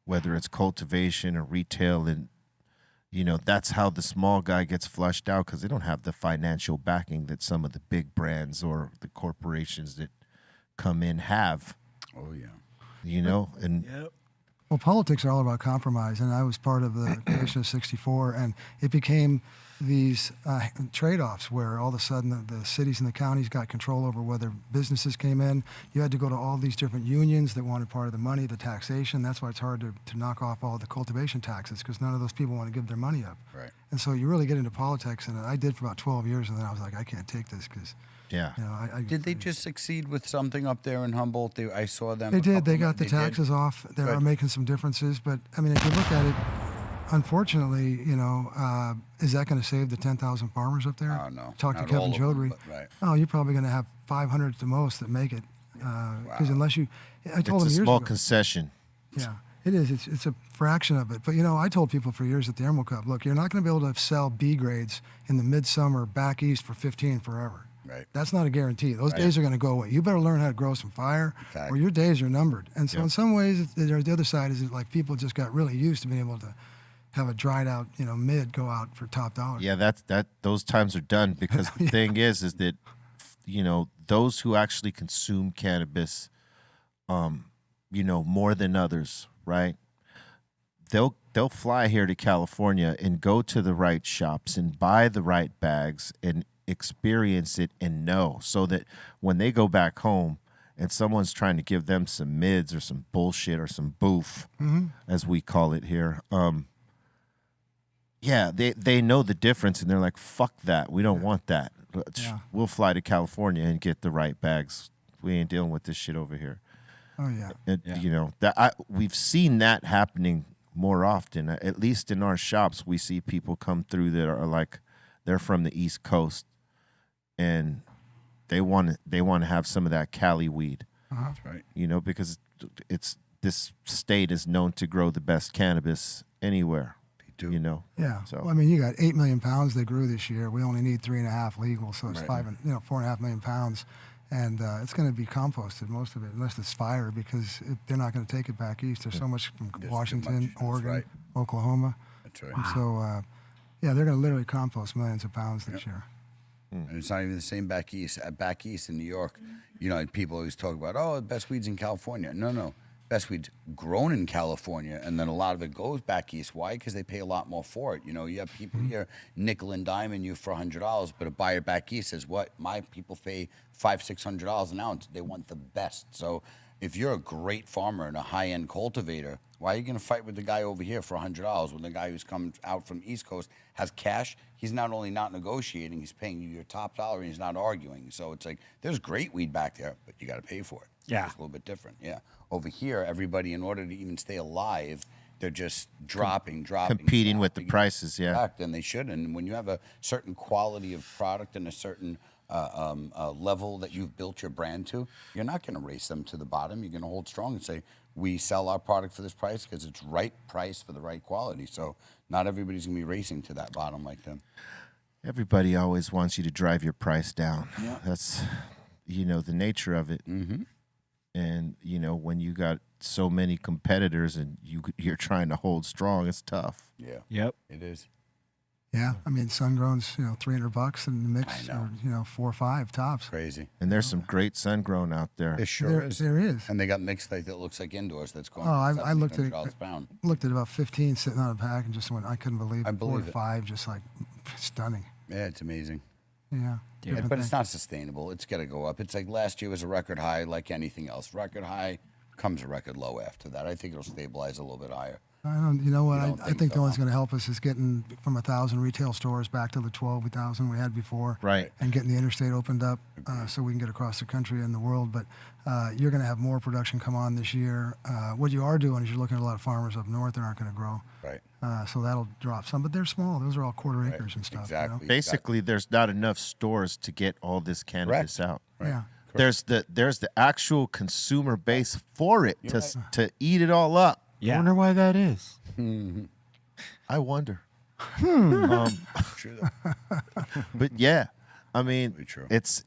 whether it's cultivation or retail. And that's how the small guy gets flushed out, because they don't have the financial backing that some of the big brands or the corporations that come in have. Oh, yeah. And well, politics are all about compromise, and I was part of the creation of 64, and it became these trade-offs where all of a sudden the cities and the counties got control over whether businesses came in. You had to go to all these different unions that wanted part of the money, the taxation. That's why it's hard to knock off all the cultivation taxes, because none of those people want to give their money up. Right. And so you really get into politics, and I did for about 12 years, and then I was like, I can't take this, because Did they just succeed with something up there in Humboldt? I saw them. They did. They got the taxes off. They are making some differences. But, I mean, if you look at it, unfortunately, is that going to save the 10,000 farmers up there? Oh, no. Talk to Not Kevin all of them, Jodrey. but right. Oh, you're probably going to have 500 at the most that make it. Because unless you... I told it's him a years small ago. concession. Yeah, it is. It's a fraction of it. But, I told people for years at the Emerald Cup, look, you're not going to be able to sell B grades in the midsummer back east for 15 forever. Right. That's not a guarantee. Those days are going to go away. You better learn how to grow some fire, or your days are numbered. And so in some ways, the other side is like people just got really used to being able to have a dried out, mid go out for top dollar. Yeah, those times are done, because the thing is that, those who actually consume cannabis, more than others, right? They'll fly here to California and go to the right shops and buy the right bags and experience it and know, so that when they go back home and someone's trying to give them some mids or some bullshit or some boof, as we call it here, they know the difference, and they're like, fuck that, we don't want that. We'll fly to California and get the right bags. We ain't dealing with this shit over here. Oh yeah. And, we've seen that happening more often. At least in our shops, we see people come through that are like, they're from the East Coast, and they want to have some of that Cali weed. That's right. Because this state is known to grow the best cannabis anywhere. They do. Yeah. So Well, I mean, you got 8 million pounds they grew this year. We only need 3.5 legal, so it's 4.5 million pounds, and it's going to be composted, most of it, unless it's fire, because they're not going to take it back east. There's so much from Washington, Oregon, Oklahoma. That's right. And so, they're going to literally compost millions of pounds this year. And it's not even the same back east. Back east in New York, people always talk about, the best weed's in California. No. Best weed's grown in California, and then a lot of it goes back east. Why? Because they pay a lot more for it. You have people here nickel and diming you for $100, but a buyer back east says, what? My people pay $500-$600 an ounce. They want the best. So if you're a great farmer and a high-end cultivator, why are you going to fight with the guy over here for $100 when the guy who's coming out from East Coast has cash? He's not only not negotiating, he's paying you your top dollar, and he's not arguing. So it's like, there's great weed back there, but you got to pay for it. Yeah. It's a little bit different. Yeah. Over here, everybody, in order to even stay alive, they're just dropping. Competing with the prices, yeah. And they should. And when you have a certain quality of product and a certain level that you've built your brand to, you're not going to race them to the bottom. You're going to hold strong and say, we sell our product for this price because it's right price for the right quality. So not everybody's going to be racing to that bottom like them. Everybody always wants you to drive your price down. Yeah. That's, the nature of it. Mm-hmm. And, when you got so many competitors and you're trying to hold strong, it's tough. Yeah. Yep. It is. Yeah, I mean, sun-grown's $300 in the mix, or 4 or 5 tops. Crazy. And there's some great sun-grown out there. It sure is. There is. And they got mixed like that looks like indoors. That's going. Oh, I looked at $1,700 a pound. looked at about 15 sitting on a pack and just went, I couldn't believe it. I believe 4 to it. 5, just like stunning. Yeah, it's amazing. Yeah. Yeah, but it's not sustainable. It's got to go up. It's like last year was a record high, like anything else. Record high comes a record low after that. I think it'll stabilize a little bit higher. I don't. You know what? You don't I think think so, the only huh? thing going to help us is getting from 1,000 retail stores back to the 12,000 we had before. Right. And getting the interstate opened up so we can get across the country and the world. But you're going to have more production come on this year. What you are doing is you're looking at a lot of farmers up north that aren't going to grow. Right. So that'll drop some, but they're small. Those are all quarter acres and stuff. Exactly. Basically, there's not enough stores to get all this cannabis out. Right. Yeah. There's the actual consumer base for it to eat it all up. I wonder why that is. I wonder. True. But yeah, I mean, true. it's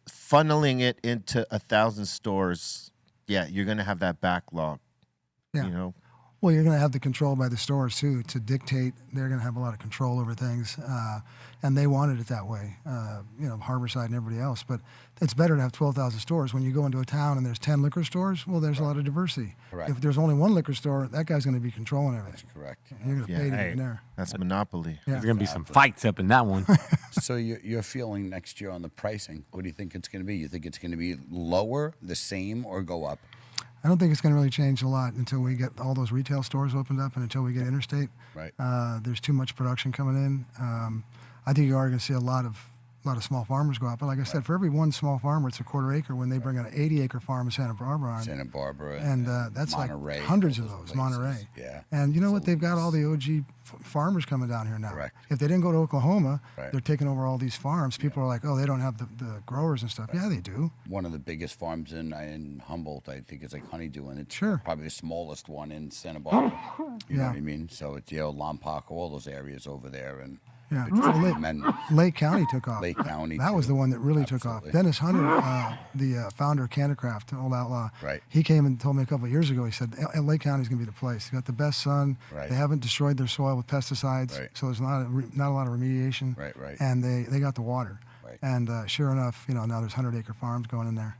funneling it into 1,000 stores. Yeah, you're gonna have that backlog. Yeah. Well, you're going to have the control by the stores, too, to dictate. They're going to have a lot of control over things, and they wanted it that way, Harborside and everybody else. But it's better to have 12,000 stores. When you go into a town and there's 10 liquor stores, well, there's a lot of diversity. Correct. If there's only one liquor store, that guy's going to be controlling everything. That's correct. You're going to pay to get in there. That's monopoly. Yeah. There's going to be some fights up in that one. So your feeling next year on the pricing, what do you think it's going to be? You think it's going to be lower, the same, or go up? I don't think it's going to really change a lot until we get all those retail stores opened up and until we get interstate. Right. There's too much production coming in. I think you are going to see a lot of small farmers go out. But like I said, for every one small farmer, it's a quarter acre. When they bring an 80-acre farm in Santa Barbara on, and that's Monterey, like hundreds of all those, those Monterey. places. Yeah. And you know what? They've got all the OG farmers coming down here now. Correct. If they didn't go to Oklahoma, Right. they're taking over all these farms. People are like, oh, they don't have the growers and stuff. Yeah, they do. One of the biggest farms in Humboldt, I think, is like Honeydew, and it's Sure. probably the smallest one in Santa Barbara. You know Yeah. what I mean? So it's Lompoc, all those areas over there, and Yeah, it's just Lake, tremendous. Lake County took off. Lake County, That was too. the one that really took off. Absolutely. Dennis Hunter, the founder of Candlecraft, Old Outlaw, Right. he came and told me a couple of years ago, he said, Lake County's going to be the place. They got the best sun. Right. They haven't destroyed their soil with pesticides, Right. so there's not a lot of remediation. Right, right. And they got the water. Right. And sure enough, now there's 100-acre farms going in there.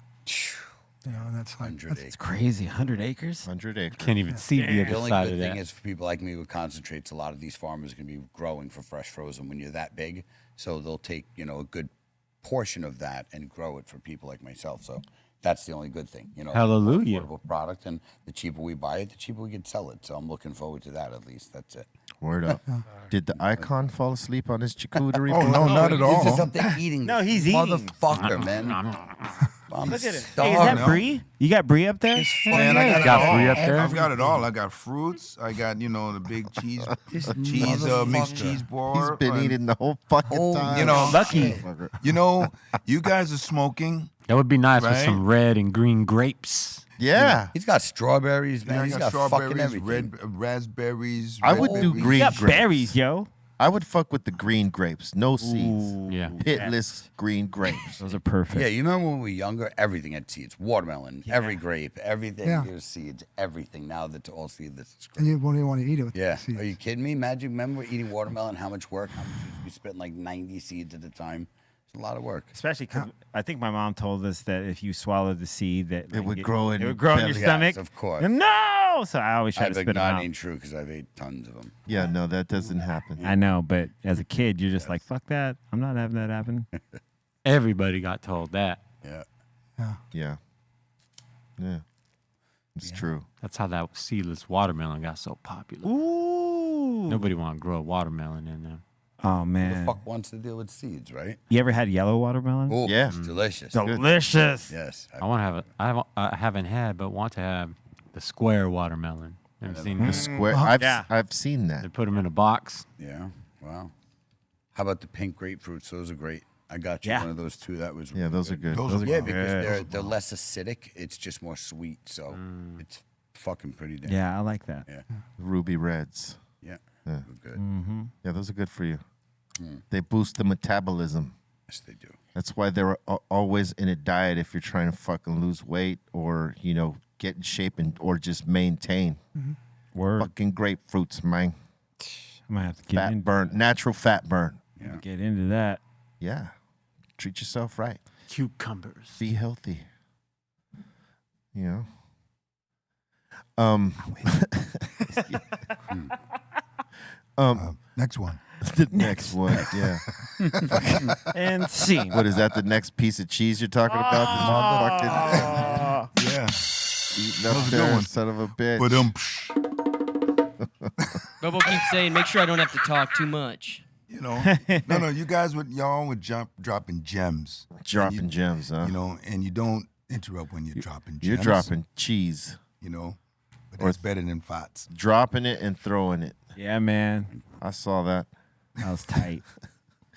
And that's like, 100 that's acres. Crazy, 100 acres? 100 acres. Can't even see the The other only side good of thing that. is for people like me with concentrates, a lot of these farmers are going to be growing for fresh frozen when you're that big. So they'll take, a good portion of that and grow it for people like myself. So that's the only good thing, Hallelujah. Affordable product, and the cheaper we buy it, the cheaper we can sell it. So I'm looking forward to that at least. That's it. Word up. Did the icon fall asleep on his charcuterie? Oh, no, not at He's all. just up there eating. No, this he's eating. motherfucker, man. I'm Look at it. Hey, is starving. that Brie? You got Brie up there? Man, I got it Got all. Brie up there? I've got it all. I got fruits. I got, the big cheese, mixed motherfucker. cheese bar. He's been eating the whole fucking time. Lucky. You guys are smoking. That would be nice with Right? some red and green grapes. Yeah. He's got strawberries, man. I He's got got fucking strawberries, everything. red raspberries. I would red do berries. green You got grapes. berries, yo. I would fuck with the green grapes. No seeds. Yeah. Pitless green grapes. Those are perfect. Yeah, you remember when we were younger? Everything had seeds. Watermelon, every grape, everything. Yeah. There's seeds. Everything. Now that's all seedless. It's and great. you won't even want to eat it with Yeah. seeds. Are you kidding me? Imagine, remember eating watermelon? How much work? How much we spent like 90 seeds at a time. It's a lot of work. Especially because I think my mom told us that if you swallowed the seed, that It would grow in it would grow in your your belly. stomach. Yes, of course. And no, so I always try I to bet spit them that out. ain't true because I've ate tons of them. Yeah, no, that doesn't happen. I know, but as a kid, you're just like, fuck that. I'm not having that happen. Everybody got told that. Yeah. Yeah. Yeah. It's true. That's how that seedless watermelon got so popular. Ooh. Nobody want to grow a watermelon in there. Oh Who the man. fuck wants to deal with seeds, right? You ever had yellow watermelon? Oh, Yeah. it's delicious. Delicious. Yes. I want to have I haven't had, but want to have the square watermelon. Ever seen The this? square. Yeah. I've seen They that. put them in a box. Yeah. Wow. How about the pink grapefruits? Those are great. I got you one of those too. That was Yeah, those are good. Those are yeah, bomb. because they're less acidic. It's just more sweet, so it's fucking pretty damn. Yeah, I like that. Yeah. Ruby Reds. Yeah. Yeah. Good. Mm-hmm. Yeah, those are good for you. They boost the metabolism. Yes, they do. That's why they're always in a diet if you're trying to fucking lose weight or, get in shape or just maintain. Word. Fucking grapefruits, man. I might have to get Fat burn, natural fat burn. Yeah. Get into that. Yeah. Treat yourself right. Cucumbers. Be healthy. Um, Next one. The next one, yeah. And scene. What is that? The next piece of cheese you're talking about? The motherfucking Yeah. eating That up was a good there, one. son of a bitch. Bobo keeps saying, make sure I don't have to talk too much. No, you guys y'all would dropping gems. Dropping gems, huh? And you don't interrupt when you're dropping gems. You're dropping cheese. But that's better than farts. Dropping it and throwing it. Yeah, man. I saw that. That was tight.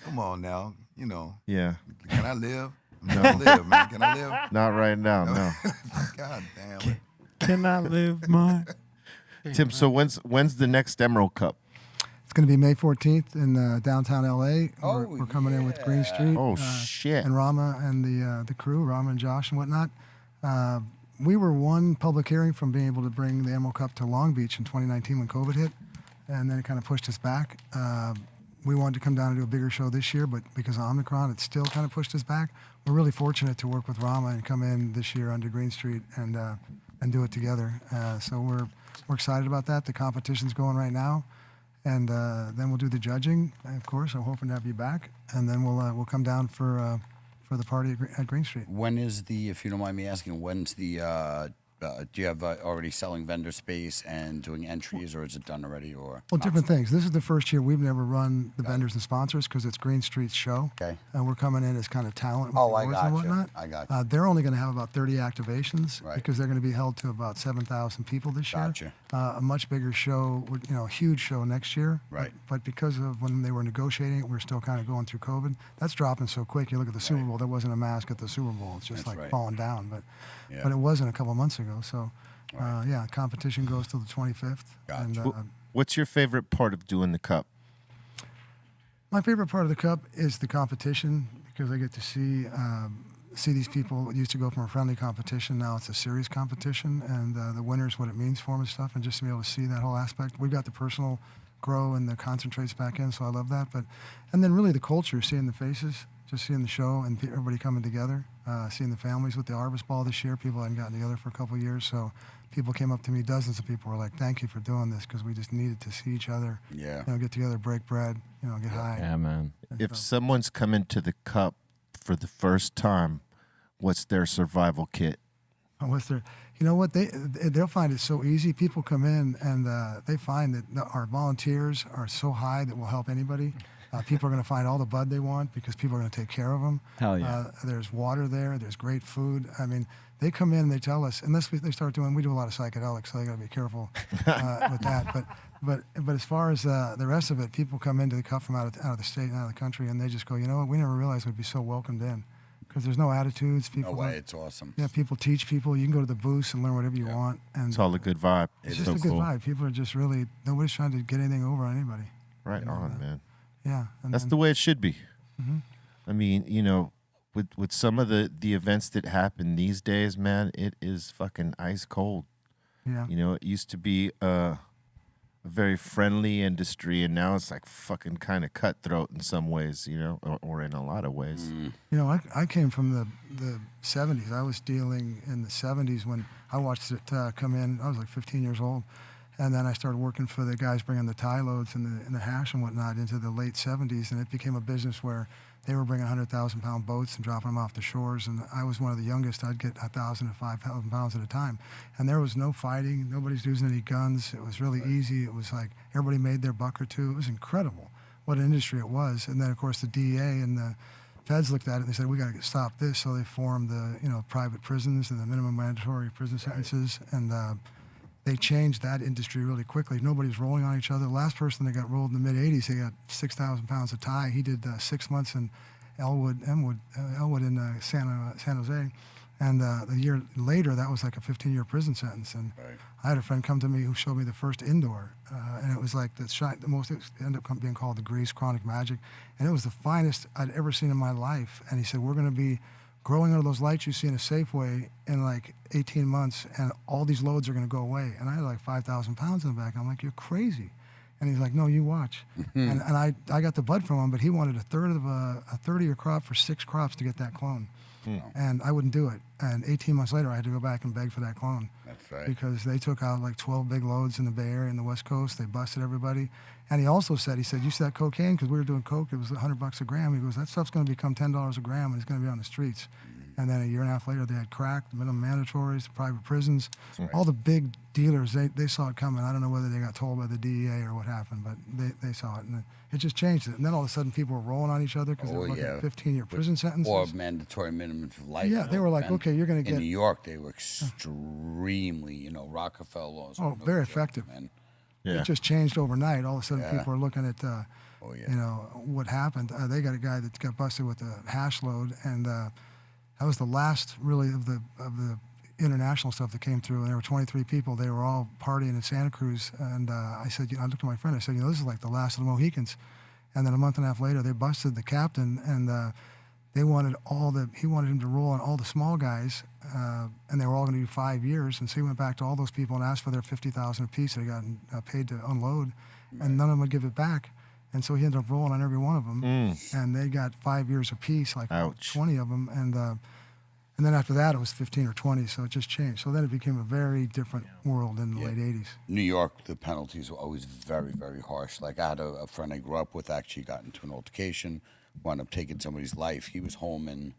Come on now, Yeah. Can I live? Can I live, man? Can I live? Not right now, no. God damn it. Can I live my... Tim, so when's the next Emerald Cup? It's going to be May 14th in downtown LA. We're coming in with Green Street. Oh, shit. And Rama and the crew, Rama and Josh and whatnot. We were one public hearing from being able to bring the Emerald Cup to Long Beach in 2019 when COVID hit, and then it kind of pushed us back. We wanted to come down and do a bigger show this year, but because of Omicron, it still kind of pushed us back. We're really fortunate to work with Rama and come in this year under Green Street and do it together. So we're excited about that. The competition's going right now, and then we'll do the judging. Of course, I'm hoping to have you back, and then we'll come down for the party at Green Street. When is if you don't mind me asking, when's the? Do you have already selling vendor space and doing entries, or is it done already? Or Well, different things. This is the first year we've never run the vendors and sponsors because it's Green Street's show. Okay. And we're coming in as kind of talent with Oh, the I awards got and you. whatnot. I got you. They're only going to have about 30 activations Right. because they're going to be held to about 7,000 people this Gotcha. year. A much bigger show, a huge show next year. Right. But because of when they were negotiating it, we're still kind of going through COVID. That's dropping so quick. You look at the Super Bowl, there wasn't a mask at the Super Bowl. It's just That's like right. falling down. But Yeah. but it wasn't a couple months ago. So, competition goes till the 25th. Gotcha. And, What's your favorite part of doing the cup? my favorite part of the cup is the competition because I get to see these people. It used to go from a friendly competition, now it's a serious competition, and the winners, what it means for them and stuff, and just to be able to see that whole aspect. We've got the personal grow and the concentrates back in, so I love that. And then really the culture, seeing the faces, just seeing the show and everybody coming together, seeing the families with the Harvest Ball this year. People hadn't gotten together for a couple of years, so people came up to me, dozens of people were like, thank you for doing this because we just needed to see each other, Yeah. get together, break bread, get high. Yeah, man. If someone's coming to the cup for the first time, what's their survival kit? What's their, what they'll find it so easy. People come in and they find that our volunteers are so high that will help anybody. People are going to find all the bud they want because people are going to take care of them. Hell yeah. There's water there. There's great food. I mean, they come in and they tell us, unless they start doing, we do a lot of psychedelics, so they got to be careful with that. But as far as the rest of it, people come into the cup from out of the state and out of the country, and they just go, you know what? We never realized we'd be so welcomed in. Because there's no attitudes. People No way, don't- it's awesome. Yeah, people teach people. You can go to the booths and learn whatever you want. And It's all a good vibe. it's It's just so a good cool. vibe. People are just really, nobody's trying to get anything over on anybody. Right on, man. Yeah. And That's then- the way it should be. Mhm. I mean, with some of the events that happen these days, man, it is fucking ice cold. Yeah. It used to be a very friendly industry, and now it's like fucking kind of cutthroat in some ways, or in a lot of ways. I came from the 70s. I was dealing in the 70s when I watched it come in. I was like 15 years old. And then I started working for the guys bringing the tie loads and the hash and whatnot into the late 70s. And it became a business where they were bringing 100,000-pound boats and dropping them off the shores. And I was one of the youngest. I'd get 1,000 to 5,000 pounds at a time. And there was no fighting. Nobody's using any guns. It was really easy. It was like everybody made their buck or two. It was incredible what an industry it was. And then, of course, the DEA and the feds looked at it and they said, we got to stop this. So they formed the private prisons and the minimum mandatory prison sentences. And they changed that industry really quickly. Nobody's rolling on each other. The last person that got rolled in the mid-'80s, he got 6,000 pounds of tie. He did 6 months Elwood in San Jose. And the year later, that was like a 15-year prison sentence. And I had a friend come to me who showed me the first indoor, and it was like the most. It ended up being called the Grease Chronic Magic, and it was the finest I'd ever seen in my life. And he said, "We're going to be growing out of those lights you see in a Safeway in like 18 months, and all these loads are going to go away." And I had like 5,000 pounds in the back. I'm like, "You're crazy." And he's like, "No, you watch." And I got the bud from him, but he wanted a third of a year crop for 6 crops to get that clone. And I wouldn't do it. And 18 months later, I had to go back and beg for that clone. That's right. Because they took out like 12 big loads in the Bay Area and the West Coast. They busted everybody. And he also said, "You see that cocaine?" Because we were doing coke. It was $100 a gram. He goes, "That stuff's going to become $10 a gram, and it's going to be on the streets." And then a year and a half later, they had crack, the minimum mandatories, the private prisons. All the big dealers, they saw it coming. I don't know whether they got told by the DEA or what happened, but they saw it. And it just changed it. And then all of a sudden, people were rolling on each other because they were looking at 15-year prison sentences. Or mandatory minimum for life. Yeah, they were like, And okay, you're going to get... In New York, they were extremely, Rockefeller laws. Oh, very effective. Yeah. It just changed overnight. All of a sudden, people are looking at, what happened. They got a guy that got busted with a hash load, and that was the last, really, of the international stuff that came through. And there were 23 people. They were all partying in Santa Cruz. And I said, I looked at my friend. I said, this is like the last of the Mohicans. And then a month and a half later, they busted the captain, and he wanted him to roll on all the small guys, and they were all going to do 5 years. And so he went back to all those people and asked for their $50,000 apiece. They got paid to unload, and none of them would give it back. And so he ended up rolling on every one of them, and they got 5 years apiece, like 20 of them. And then after that, it was 15 or 20, so it just changed. So then it became a very different world in the late 80s. New York, the penalties were always very, very harsh. Like I had a friend I grew up with actually got into an altercation, wound up taking somebody's life. He was home in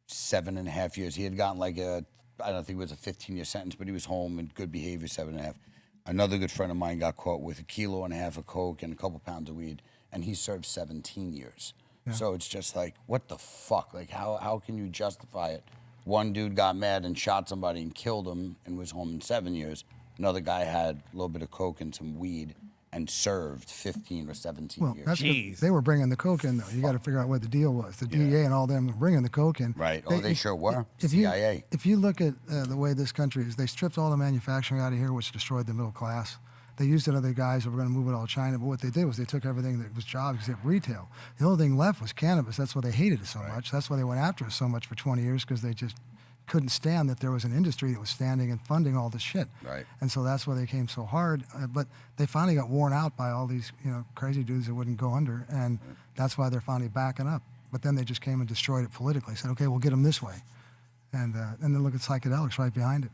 7.5 years. He had gotten like I don't think it was a 15-year sentence, but he was home in good behavior, 7.5. Another good friend of mine got caught with 1.5 kilos of coke and a couple pounds of weed, and he served 17 years. Yeah. So it's just like, what the fuck? Like, how can you justify it? One dude got mad and shot somebody and killed him and was home in 7 years. Another guy had a little bit of coke and some weed and served 15 or 17 years. That's 'cause they were bringing the coke in, though. You got to figure out what the deal was. The DEA and all them were bringing the coke in. Right. They sure were. CIA. If you look at the way this country is, they stripped all the manufacturing out of here, which destroyed the middle class. They used it other guys that were going to move it all to China, but what they did was they took everything that was jobs except retail. The only thing left was cannabis. That's why they hated it so much. That's why they went after it so much for 20 years, because they just couldn't stand that there was an industry that was standing and funding all this shit. Right. And so that's why they came so hard. But they finally got worn out by all these, crazy dudes that wouldn't go under, and that's why they're finally backing up. But then they just came and destroyed it politically. Said, okay, we'll get them this way, and then look at psychedelics right behind it.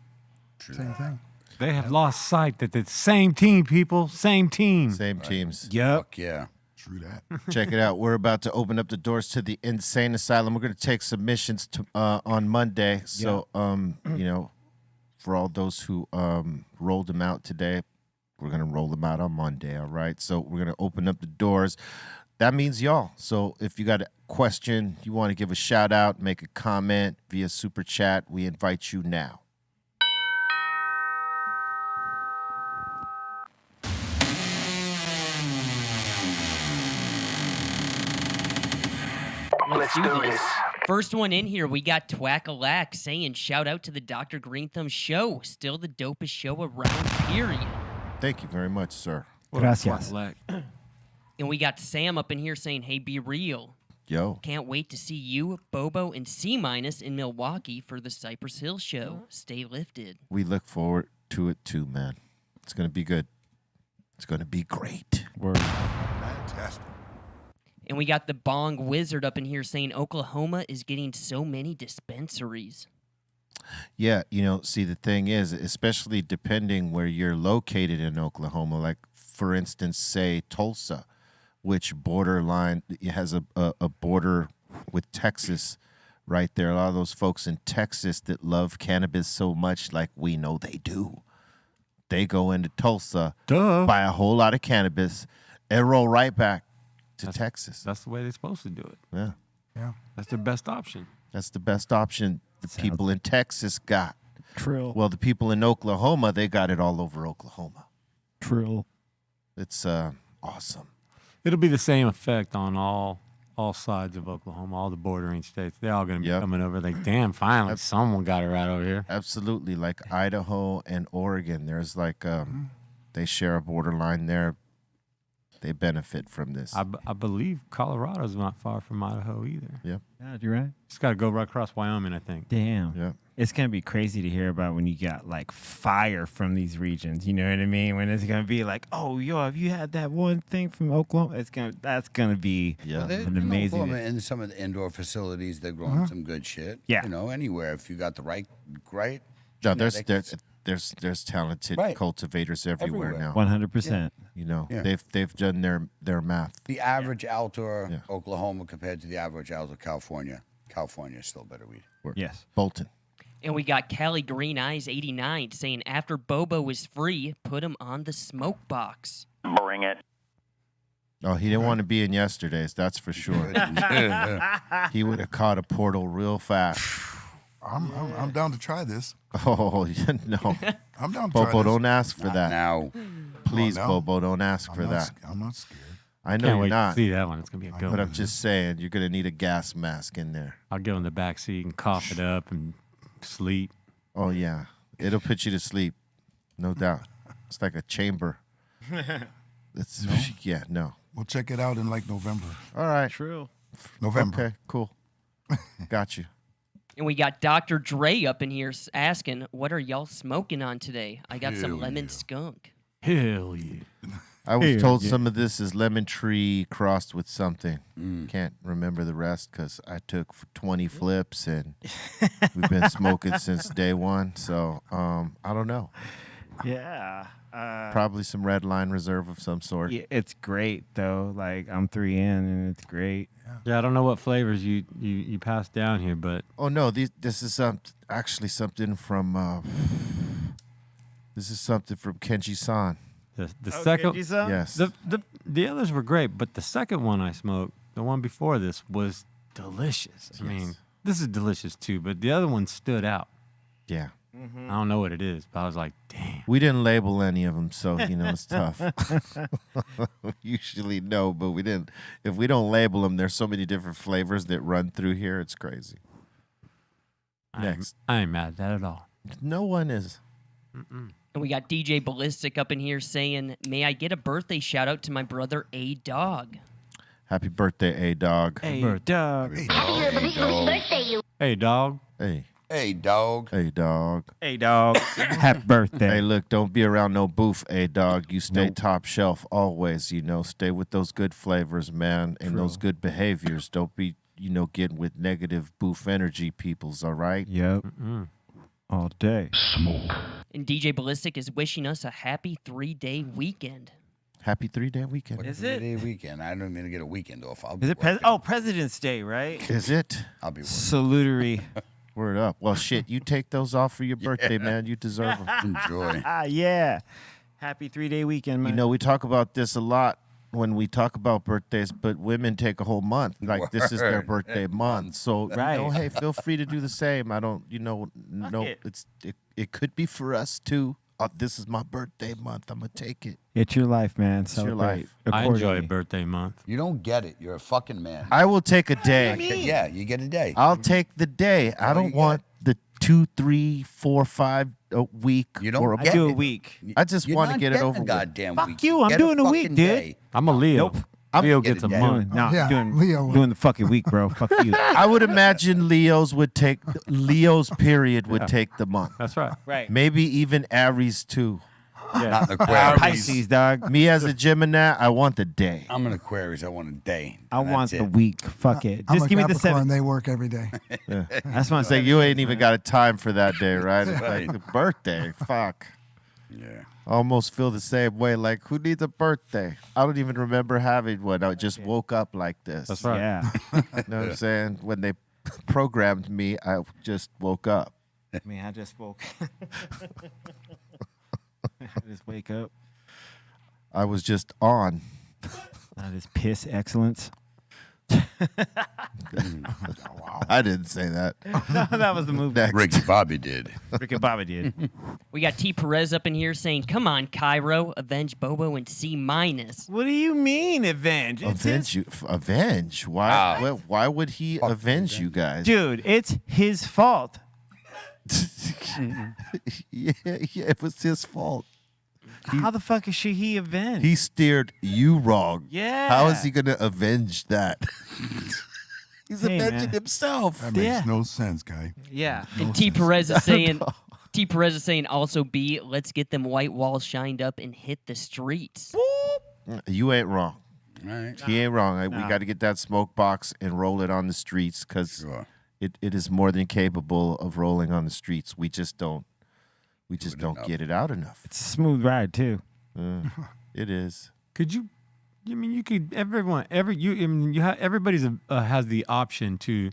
True. Same thing. They have lost sight that the same team, people, same team. Same teams. Yep. Fuck yeah. True that. Check it out. We're about to open up the doors to the insane asylum. We're going to take submissions on Monday. So, for all those who rolled them out today, we're going to roll them out on Monday. All right. So we're going to open up the doors. That means y'all. So if you got a question, you want to give a shout out, make a comment via Super Chat, we invite you now. Let's do this. First one in here, we got Twack-a-Lack saying, shout out to the Dr. Greenthumb show. Still the dopest show around, period. Thank you very much, sir. Gracias. And we got Sam up in here saying, hey, be real. Yo. Can't wait to see you, Bobo, and C- in Milwaukee for the Cypress Hill show. Stay lifted. We look forward to it too, man. It's going to be good. It's going to be great. Word. Fantastic. And we got the Bong Wizard up in here saying Oklahoma is getting so many dispensaries. Yeah, see, the thing is, especially depending where you're located in Oklahoma, like, for instance, say Tulsa, which borderline has a border with Texas right there. A lot of those folks in Texas that love cannabis so much, like we know they do, they go into Tulsa, buy a whole lot of cannabis, and roll right back to Texas. That's the way they're supposed to do it. Yeah. Yeah. That's their best option. That's the best option the people in Texas got. Trill. Well, the people in Oklahoma, they got it all over Oklahoma. Trill. It's awesome. It'll be the same effect on all all sides of Oklahoma, all the bordering states. They're all going to be coming over. Like, damn, finally, someone got it right over here. Absolutely. Like Idaho and Oregon, there's like, they share a borderline there. They benefit from this. I believe Colorado's not far from Idaho either. Yep. Yeah, you're right. Just got to go right across Wyoming, I think. Damn. Yeah. It's going to be crazy to hear about when you got like fire from these regions. You know what I mean? When it's going to be like, oh, yo, have you had that one thing from Oklahoma? That's going to be an amazing. Oklahoma, in some of the indoor facilities, they're growing some good shit. Yeah. You know, anywhere if you got the right. No, there's talented cultivators everywhere now. 100%. You know, they've done their math. The average outdoor Oklahoma compared to the average outdoor California. California is still better weed. Yes. Bolton. And we got Cali Green Eyes 89 saying after Bobo was free, put him on the smokebox. Bring it. Oh, he didn't want to be in yesterday's, that's for sure. He would have caught a portal real fast. I'm down to try this. Oh, no. I'm down to try Bobo, this. don't ask for Not that. now. Please, now. Bobo, don't ask for that. I'm not scared. I know Can't you're wait to not. see that one. It's going to be a good But one. I'm just saying, you're going to need a gas mask in there. I'll get on the back seat and cough it up and sleep. Oh, yeah. It'll put you to sleep. No doubt. It's like a chamber. It's, yeah, no. We'll check it out in like November. All right. True. November. Okay, cool. Got you. And we got Dr. Dre up in here asking, what are y'all smoking on today? I got some Hell lemon yeah. skunk. Hell yeah. I was Hell told yeah. some of this is lemon tree crossed with something. Can't remember the rest because I took 20 flips and we've been smoking since day one. So I don't know. Yeah. Probably some red line reserve of some sort. Yeah, it's great though. Like I'm 3 in and it's great. Yeah, I don't know what flavors you passed down here, but Oh no, this is actually something from this is something from Kenji-san. the second Kenji-san? Yes. the others were great, but the second one I smoked, the one before this, was delicious. I mean, this is delicious too, but the other one stood out. Yeah. I don't know what it is, but I was like, damn. We didn't label any of them, so you know it's tough. Usually no, but we didn't. If we don't label them, there's so many different flavors that run through here. It's crazy. Next, I ain't mad at that at all. no one is. And we got DJ Ballistic up in here saying, may I get a birthday shout out to my brother A-Dog? Happy birthday, A-Dog. Hey, dog. Hey, dog. Hey. Hey, dog. Hey, dog. Hey, dog. Happy birthday. Hey, look, don't be around no booth, A-Dog. You stay top shelf always, you know. Stay with those good flavors, man, and those good behaviors. Don't be, you know, getting with negative booth energy peoples, all right? Yep. All day. And DJ Ballistic is wishing us a happy 3-day weekend. Happy 3-day weekend. What Is a it? 3-day weekend. I don't even get a weekend off. I'll Is be it working. President's Day, right? Is it? I'll be working. Salutary. Word up. Well, shit, you take those off for your birthday, man. You deserve them. Enjoy. Yeah. Happy 3-day weekend, man. You know, we talk about this a lot when we talk about birthdays, but women take a whole month. Like, this is their Word. birthday month. So, you know, hey, feel free to do the same. I don't, you know, it could be for us, too. This is my birthday month. I'm going to take it. It's your life, man. It's your Celebrate life. I enjoy accordingly. birthday month. You don't get it. You're a fucking man. I will take a day. Yeah, you get a day. I'll take the day. I don't want the 2, 3, 4, 5 a week. You don't or a I get do a it. week. I just You're want to not get it getting over a with. goddamn Fuck week. you, I'm Get doing a week, fucking dude. day. I'm a Leo. Nope. Leo Get gets a a day. month. No, Yeah, doing, Leo. doing the fucking week, bro. Fuck you. I would imagine Leo's period would take the month. That's right. Right. Maybe even Aries too. Yeah. Not an Aquarius. Pisces, dog. Me as a Gemini, I want the day. I'm an Aquarius. I want a day. I And want that's the it. week. Fuck it. I'm Just a give me the Capricorn. 7. They work every day. That's what I'm Say saying. you ain't even got a time for that day, right? It's like the birthday. Fuck. Yeah. I almost feel the same way. Like, who needs a birthday? I don't even remember having one. I just woke up like this. That's right. Yeah. You know what I'm saying? When they programmed me, I just woke up. I mean, I just woke. I just wake up. I was just on. I just piss excellence. I didn't say that. No, that was the movie. Next. Ricky Bobby did. Ricky Bobby did. We got T. Perez up in here saying, "Come on, Cairo, avenge Bobo and C minus." What do you mean avenge? Avenge? Why? Why would he avenge you guys? Dude, it's his fault. yeah, it was his fault. How the fuck should he avenge? He steered you wrong. Yeah. How is he gonna avenge that? He's Hey, avenging man. himself. That makes no sense, guy. Yeah. No And T. sense. Perez is saying, T. Perez is saying also B, let's get them white walls shined up and hit the streets. You ain't wrong. All right. He ain't wrong. We No. got to get that smoke box and roll it on the streets because it is more than capable of rolling on the streets. We just don't get it out enough. It's a smooth ride too. It is. Could you? I mean, you could. Everybody's has the option to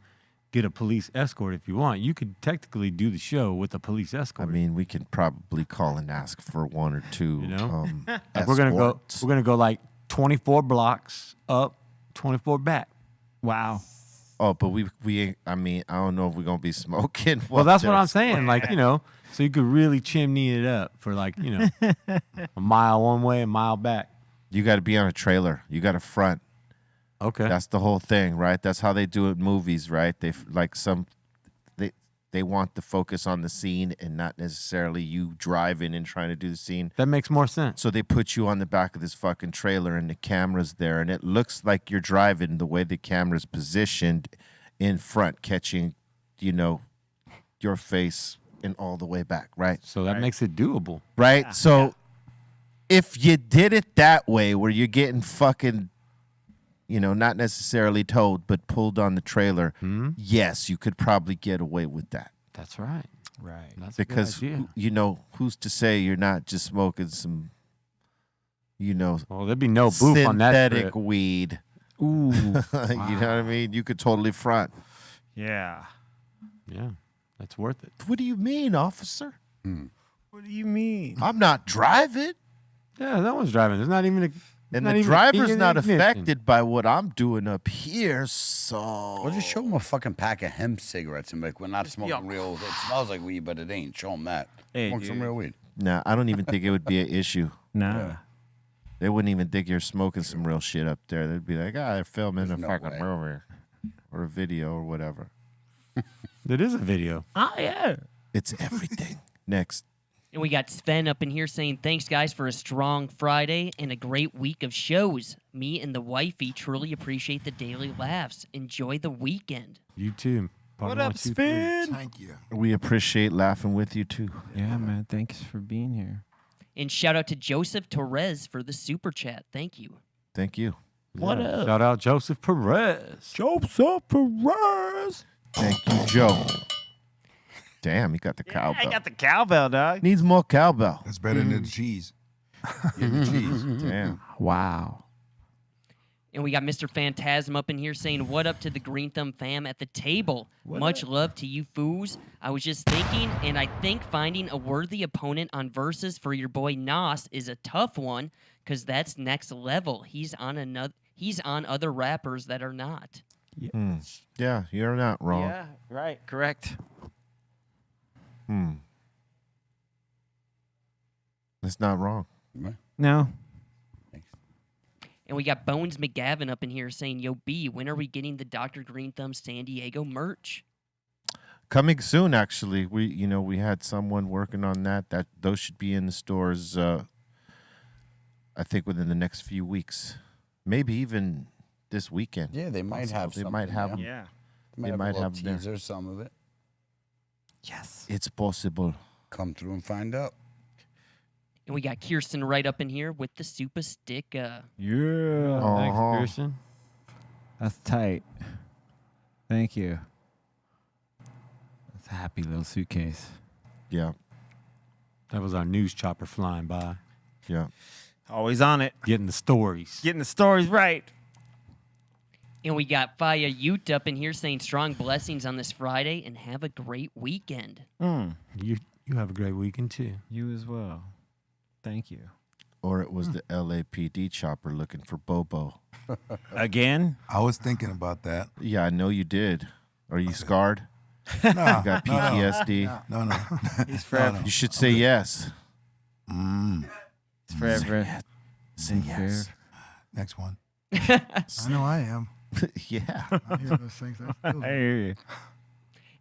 get a police escort if you want. You could technically do the show with a police escort. I mean, we can probably call and ask for one or two. You know? Like we're gonna go like 24 blocks up, 24 back. Wow. Oh, but we ain't. I mean, I don't know if we're gonna be smoking. Well, that's what I'm saying. Like, so you could really chimney it up for like, a mile one way, a mile back. You got to be on a trailer. You got to front. Okay. That's the whole thing, right? That's how they do it in movies, right? They want the focus on the scene and not necessarily you driving and trying to do the scene. That makes more sense. So they put you on the back of this fucking trailer and the camera's there and it looks like you're driving the way the camera's positioned in front, catching, your face and all the way back, right? So that makes it doable. Right? Yeah. So if you did it that way where you're getting fucking, not necessarily towed, but pulled on the trailer, yes, you could probably get away with that. That's right. Right. That's Because, a good idea. who's to say you're not just smoking some, Well, there'd be no booth on that synthetic trip. weed. Ooh. You know what I mean? You could totally front. Yeah. Yeah, that's worth it. What do you mean, officer? What do you mean? I'm not driving. Yeah, no one's driving. There's not even a. And not the even driver's an not ignition. affected by what I'm doing up here, so. Or just show them a fucking pack of hemp cigarettes and be like, we're not smoking real. It smells like weed, but it ain't. Show them that. Hey, Smoke some dude. real weed. Nah, I don't even think it would be an issue. Nah. They wouldn't even think you're smoking some real shit up there. They'd be like, they're filming There's a no fucking way. movie or a video or whatever. It is a video. Oh, yeah. It's everything. Next. And we got Sven up in here saying, thanks, guys, for a strong Friday and a great week of shows. Me and the wifey truly appreciate the daily laughs. Enjoy the weekend. You too. What up, Sven? Thank you. We appreciate laughing with you, too. Yeah, man. Thanks for being here. And shout out to Joseph Torres for the super chat. Thank you. Thank you. What up? Shout out Joseph Perez. Joseph Perez. Thank you, Joe. Damn, he got the cowbell. I got the cowbell, dog. Needs more cowbell. That's better than the cheese. Give me cheese. Damn. Wow. And we got Mr. Phantasm up in here saying, what up to the Greenthumb fam at the table? Much love to you foos. I was just thinking, and I think finding a worthy opponent on Versus for your boy Nas is a tough one, because that's next level. He's on other rappers that are not. Yeah, you're not wrong. Yeah, right. Correct. That's not wrong. No. And we got Bones McGavin up in here saying, yo, B, when are we getting the Dr. Greenthumb San Diego merch? Coming soon, actually. We had someone working on that. Those should be in the stores, I think, within the next few weeks. Maybe even this weekend. Yeah, they might have They something. might have them. Yeah. They might have a little teaser, some of it. Yes. It's possible. Come through and find out. And we got Kirsten right up in here with the super sticker. Yeah. Thanks, Uh-huh. Kirsten. That's tight. Thank you. That's a happy little suitcase. Yeah. That was our news chopper flying by. Yeah. Always on it. Getting the stories. Getting the stories right. And we got Faya Ute up in here saying strong blessings on this Friday and have a great weekend. You have a great weekend too. You as well. Thank you. Or it was the LAPD chopper looking for Bobo. Again? I was thinking about that. Yeah, I know you did. Are you scarred? No, You got no, no. PTSD? No, no. He's forever. You should say yes. It's forever. Say yes. Next one. I know I am. Yeah. I hear those things. I hear you.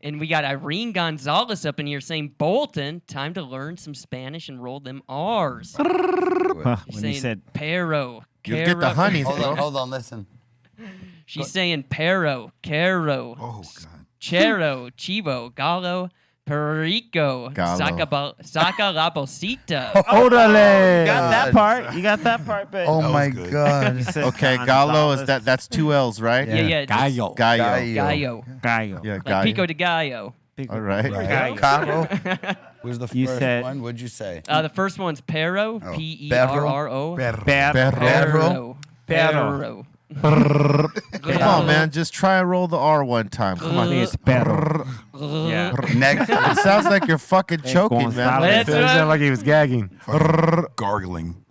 And we got Irene Gonzalez up in here saying, Bolton, time to learn some Spanish and roll them R's. When She's he saying said, Pero. You'll get the Caro. honey. Hold on, listen. She's saying Pero, Caro, Oh, God. Chero, Chivo, Gallo, Perico, Gallo. Saca la Bolsita. Orale. You got that part. You got that part, but Oh was my good. God. He said Okay, Gonzalez. Gallo, that's 2 L's, right? Yeah, Gallo. Gallo. Gallo. Gallo. Yeah, Like Gallo. Pico de Gallo. All right. Gallo. Caro. Where's the You first said- one? What'd you say? The first one's Pero, Oh. P-E-R-R-O. Perro. Perro. Pero. Come on, man. Just try and roll the R one time. Come I on. think it's perro. Yeah. Next. It sounds like you're fucking choking, man. Gonzalez. That's It sounded like he was gagging. Gargling.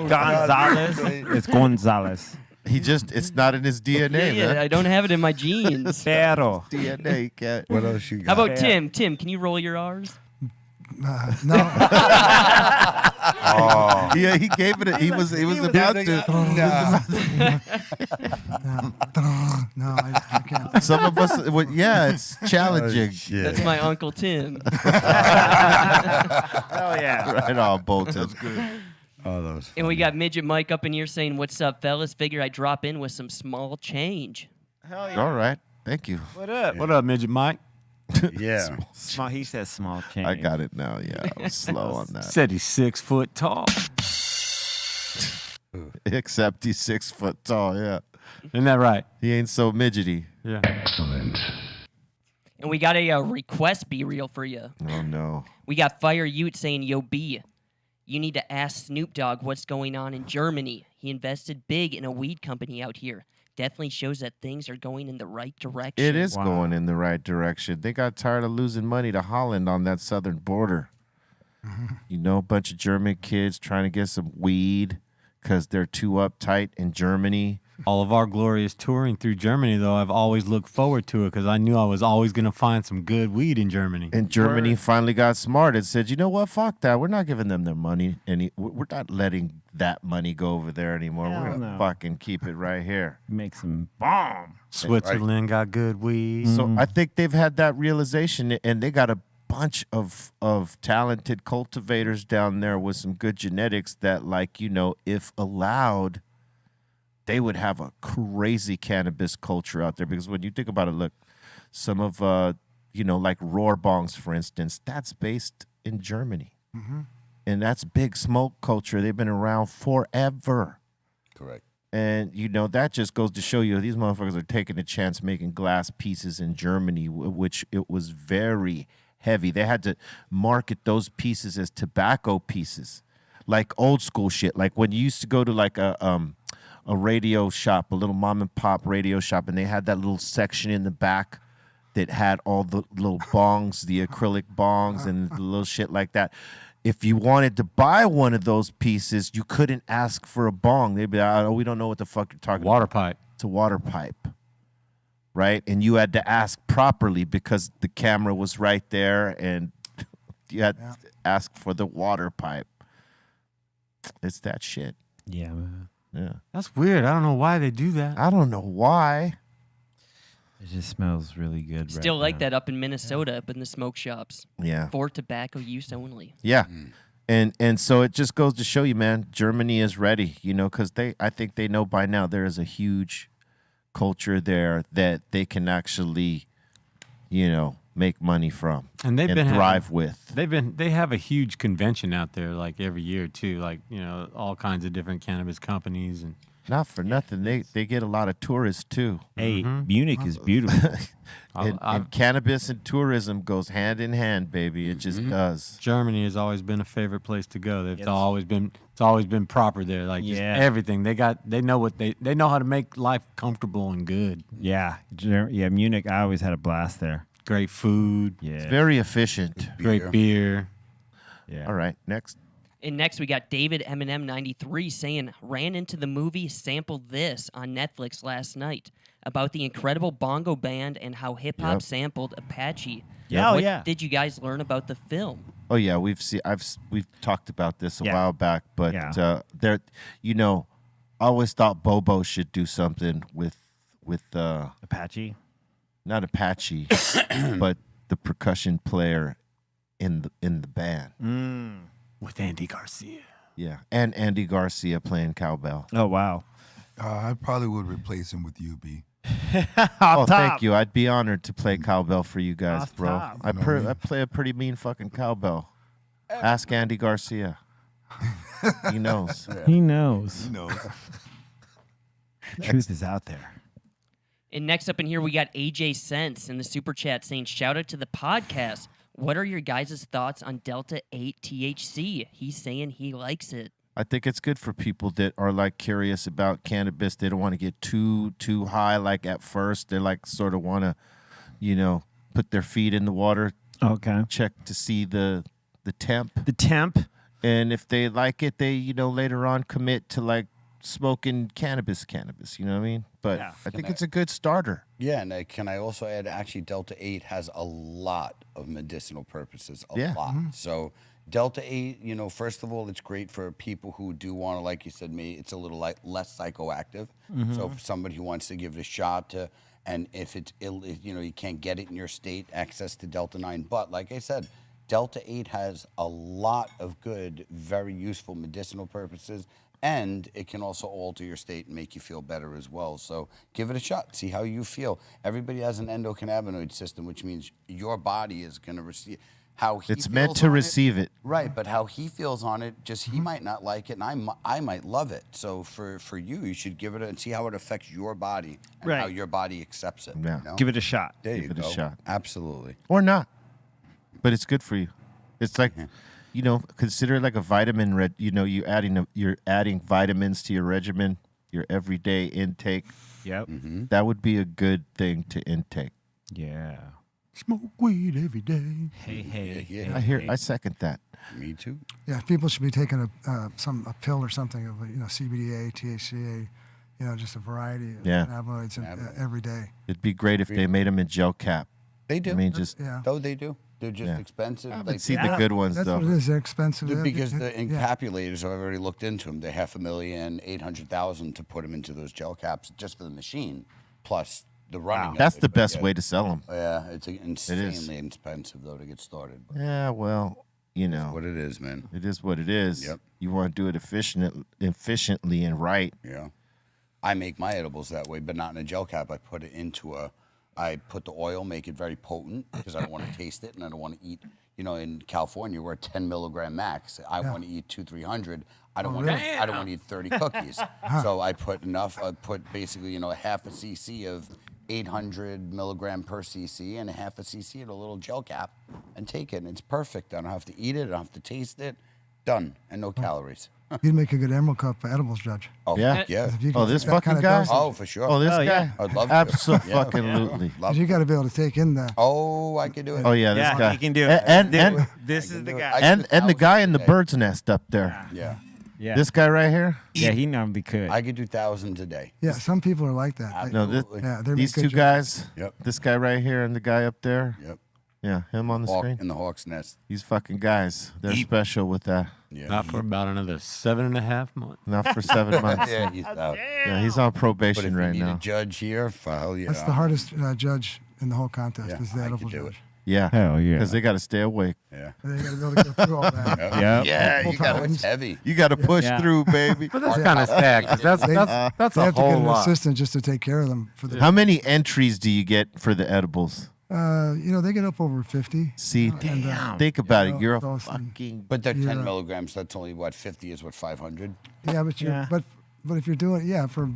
Gonzalez. It's Gonzalez. It's not in his DNA, Yeah, man. I don't have it in my genes. Pero. DNA, you can't. What else you How got? about Tim? Tim, can you roll your R's? No. Oh. Yeah, he gave it. He was about to. No, I can't. Some of us, it's challenging. That's my Uncle Tim. Hell yeah. Right on, Bolton. That's good. Oh, that was And we got Midget Mike up in here saying, "What's up, fellas? Figure I'd drop in with some small change." Hell yeah. All right. Thank you. What up? What up, Midget Mike? Yeah. Small, he said small change. I got it now. Yeah, I was slow on that. Said he's 6 foot tall. Except he's 6 foot tall. Yeah, Isn't that right? he ain't so midgety. Yeah. Excellent. And we got a request be real for you. Oh no. We got Fire Ute saying, "Yo, B, you need to ask Snoop Dogg what's going on in Germany. He invested big in a weed company out here. Definitely shows that things are going in the right direction." It is Wow. going in the right direction. They got tired of losing money to Holland on that southern border. You know, a bunch of German kids trying to get some weed because they're too uptight in Germany. All of our glorious touring through Germany, though, I've always looked forward to it because I knew I was always going to find some good weed in Germany. And Germany finally got smart and said, you know what, fuck that. We're not giving them their money. We're not letting that money go over there anymore. Hell We're going to no. fucking keep it right here. Make some bomb. Switzerland got good weed. So I think they've had that realization, and they got a bunch of talented cultivators down there with some good genetics that, like, you know, if allowed, they would have a crazy cannabis culture out there. Because when you think about it, look, some of, you know, like roar bongs, for instance, that's based in Germany. And that's big smoke culture. They've been around forever. Correct. And, you know, that just goes to show you these motherfuckers are taking a chance making glass pieces in Germany, which it was very heavy. They had to market those pieces as tobacco pieces, like old school shit. Like when you used to go to like a radio shop, a little mom and pop radio shop, and they had that little section in the back that had all the little bongs, the acrylic bongs and the little shit like that. If you wanted to buy one of those pieces, you couldn't ask for a bong. They'd be like, oh, we don't know what the fuck you're talking Water about. pipe. It's a water pipe, right? And you had to ask properly because the camera was right there and you had to ask for the water pipe. It's that shit. Yeah, man. Yeah. That's weird. I don't know why they do that. I don't know why. It just smells really good. Still right like now. that up in Minnesota, up in the smoke shops. Yeah. For tobacco use only. Yeah. And so it just goes to show you, man, Germany is ready, you know, because I think they know by now there is a huge culture there that they can actually, you know, make money from And they've been thrive with. They have a huge convention out there like every year too, like, you know, all kinds of different cannabis companies and Not for nothing. They get a lot of tourists too. Hey, Munich is beautiful. And cannabis and tourism goes hand in hand, baby. It just does. Germany has always been a favorite place to go. It's Yes. always been proper there. Like just Yeah. everything. They know what they know how to make life comfortable and good. Yeah, yeah. Munich, I always had a blast there. Great food. Yeah, It's very efficient. Great beer. yeah. All right, next. And next we got David Eminem93 saying, ran into the movie Sample This on Netflix last night about the incredible bongo band and how hip-hop Yep. sampled Apache. Yeah, What did you guys learn about the film? Oh yeah, we've talked about this a while back, but there, I always thought Bobo should do something with Apache, not Apache, but the percussion player in the band with Andy Garcia. Yeah, and Andy Garcia playing cowbell. Oh wow. I probably would replace him with UB. Thank you. I'd be honored to play cowbell for you guys, Off bro. top. I play a pretty mean fucking cowbell. Ask Andy Garcia. He knows. He knows. He knows. The truth is out there. And next up in here, we got AJ Sense in the super chat saying, shout out to the podcast. What are your guys' thoughts on Delta 8 THC? He's saying he likes it. I think it's good for people that are like curious about cannabis. They don't want to get too high like at first. They like sort of want to, put their feet in the water. Okay. Check to see the temp. The temp. And if they like it, they, later on commit to like smoking cannabis, you know what I mean? But I think it's a good starter. Yeah, and can I also add, actually, Delta 8 has a lot of medicinal purposes, a lot. So Delta 8, first of all, it's great for people who do want to, like you said, it's a little less psychoactive. So for somebody who wants to give it a shot and if it's you can't get it in your state, access to Delta 9. But like I said, Delta 8 has a lot of good, very useful medicinal purposes, and it can also alter your state and make you feel better as well. So give it a shot. See how you feel. Everybody has an endocannabinoid system, which means your body is going to receive how he It's feels meant to on receive it. Right, but how he feels on it, just he might not like it, and I might love it. So for you should give it and see how it affects your body and how your body accepts it. Yeah. Give it a shot. There you Give it go. a shot. Absolutely. Or not. But it's good for you. It's like, consider it like a vitamin. You're adding vitamins to your regimen, your everyday intake. Yep. That would be a good thing to intake. Yeah. Smoke weed every day. Hey. I second that. Me too. Yeah, people should be taking a pill or something of CBDA, THCA, just a variety of cannabinoids every day. It'd be great if they made them in gel cap. They do. I mean, Though they do. They're just expensive. I haven't seen the good ones, That's though. what it is. They're expensive. Because the encapulators, I've already looked into them. They're $500,800 to put them into those gel caps just for the machine, plus the running. Of That's it. the But best way to sell them. Yeah, it's insanely expensive though to get started. But Yeah, well, it's what it is, man. It is what it is. Yep. You want to do it efficiently and right. Yeah, I make my edibles that way, but not in a gel cap. I put it into I put the oil, make it very potent because I don't want to taste it and I don't want to eat. In California, we're at 10 milligram max. I want to eat 200-300. I don't want to. I don't want to eat 30 cookies. So I put enough. I put basically, a half a cc of 800 milligram per cc and a half a cc in a little gel cap, and take it. And it's perfect. I don't have to eat it. I don't have to taste it. Done, and no calories. You'd make a good Emerald Cup edibles judge. Oh Yeah? yeah. If you Oh, get this that fucking kind of guy? dosage. Oh, for sure. Oh, this Oh, guy? yeah. I'd love to. Absolutely. Because you got to be able to take in the. Oh, I could do it. Oh, yeah, this guy. he can do it. And This is the do it. guy. I and could do the guy in the 1,000 a day. bird's nest up there. Yeah. Yeah. This guy right here? Yeah, he normally could. I could do thousands a day. Yeah, some people are like that. No, this, Yeah, they're these good two judges. guys, Yep. this guy right here and the guy up there. Yep. Yeah, him on the Hawk screen. in the hawk's nest. These fucking guys. They're special with that. Yeah. Not for about another 7.5 months. Not for 7 months. Yeah, he's out. Yeah, he's on But if probation you right need now. a judge here, hell yeah. That's the hardest judge in the whole contest. Yeah, is the I edible could do judge. Yeah. Hell yeah. Because they got to stay awake. Yeah. They got to be able to go through all that. Yeah. Yeah, Multiple you got times. It's heavy. You got to push Yeah. through, baby. But that's kind of sad because that's They a have to get whole an lot. assistant just to take care of them for the. How many entries do you get for the edibles? They get up over 50. See, And, think about it. You're a those and- fucking. But they're 10 Yeah. milligrams. That's only what 50 is. What 500? Yeah, but you Yeah. but if you're doing for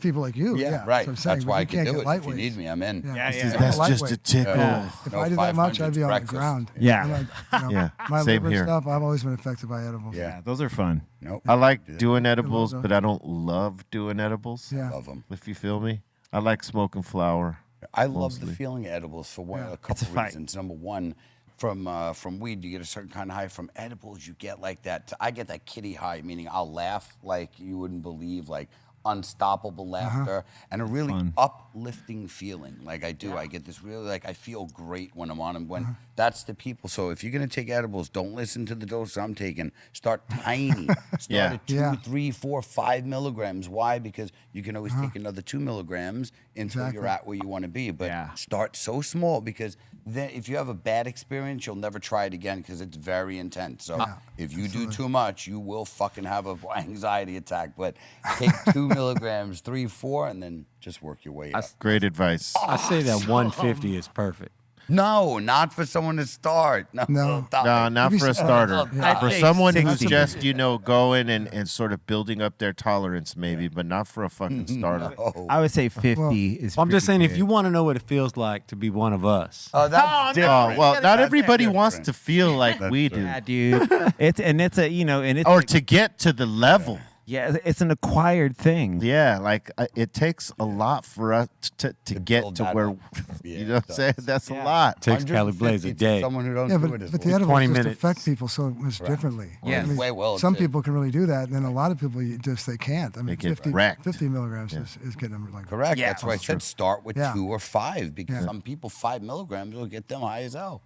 people like you, Yeah, that's right. what I'm saying, That's but why you I can can't do get it. If you lightweights. need me, I'm in. Yeah, This yeah. is- I'm that's a just a lightweight. tickle. Yeah. If No, I did that much, 500 I'd be on breakfast. the ground. Yeah. I'm like, Yeah, my same liver here. stuff, I've always been affected by edibles. Yeah. Those are fun. Nope. I like doing edibles, though. but I don't love doing edibles. Yeah. Love them. If you feel me, I like smoking flower. I love the Mostly. feeling of edibles for a It's couple a fight. reasons. Number one, From weed, you get a certain kind of high. From edibles, you get like that. I get that kitty high, meaning I'll laugh like you wouldn't believe, like unstoppable laughter, and a really uplifting feeling. Like I do, I get this really like I feel great when I'm on them. When that's the people. So if you're gonna take edibles, don't listen to the dose I'm taking. Start tiny. Start at 2, 3, 4, 5 milligrams. Why? Because you can always take another 2 milligrams until you're at where you want to be. But start so small, because then if you have a bad experience, you'll never try it again, because it's very intense. So if you do too much, you will fucking have an anxiety attack. But take 2 milligrams, 3, 4, and then just work your way up. Great advice. I say that 150 is perfect. No, not for someone to start. No, not for a starter. For someone who's just, going and sort of building up their tolerance, maybe, but not for a fucking starter. I would say 50 is. I'm just saying, pretty if you want to know what it feels like to be one of us. Oh, that's different. Well, not everybody wants to feel like we do. Yeah, dude. It's or to get to the level. Yeah, it's an acquired thing. Yeah, like it takes a lot for us to get to where, you know what I'm saying? That's a lot. Takes Cali Blaze a day. Someone who don't Yeah, do but it the edibles just affect people so much differently. Yeah. Way well, some too. people can really do that, and then a lot of people they can't. I mean, get 50 wrecked. 50 milligrams is getting them like Correct. That's why I said start with Yeah. 2 or 5, because some people 5 milligrams will get them high as hell.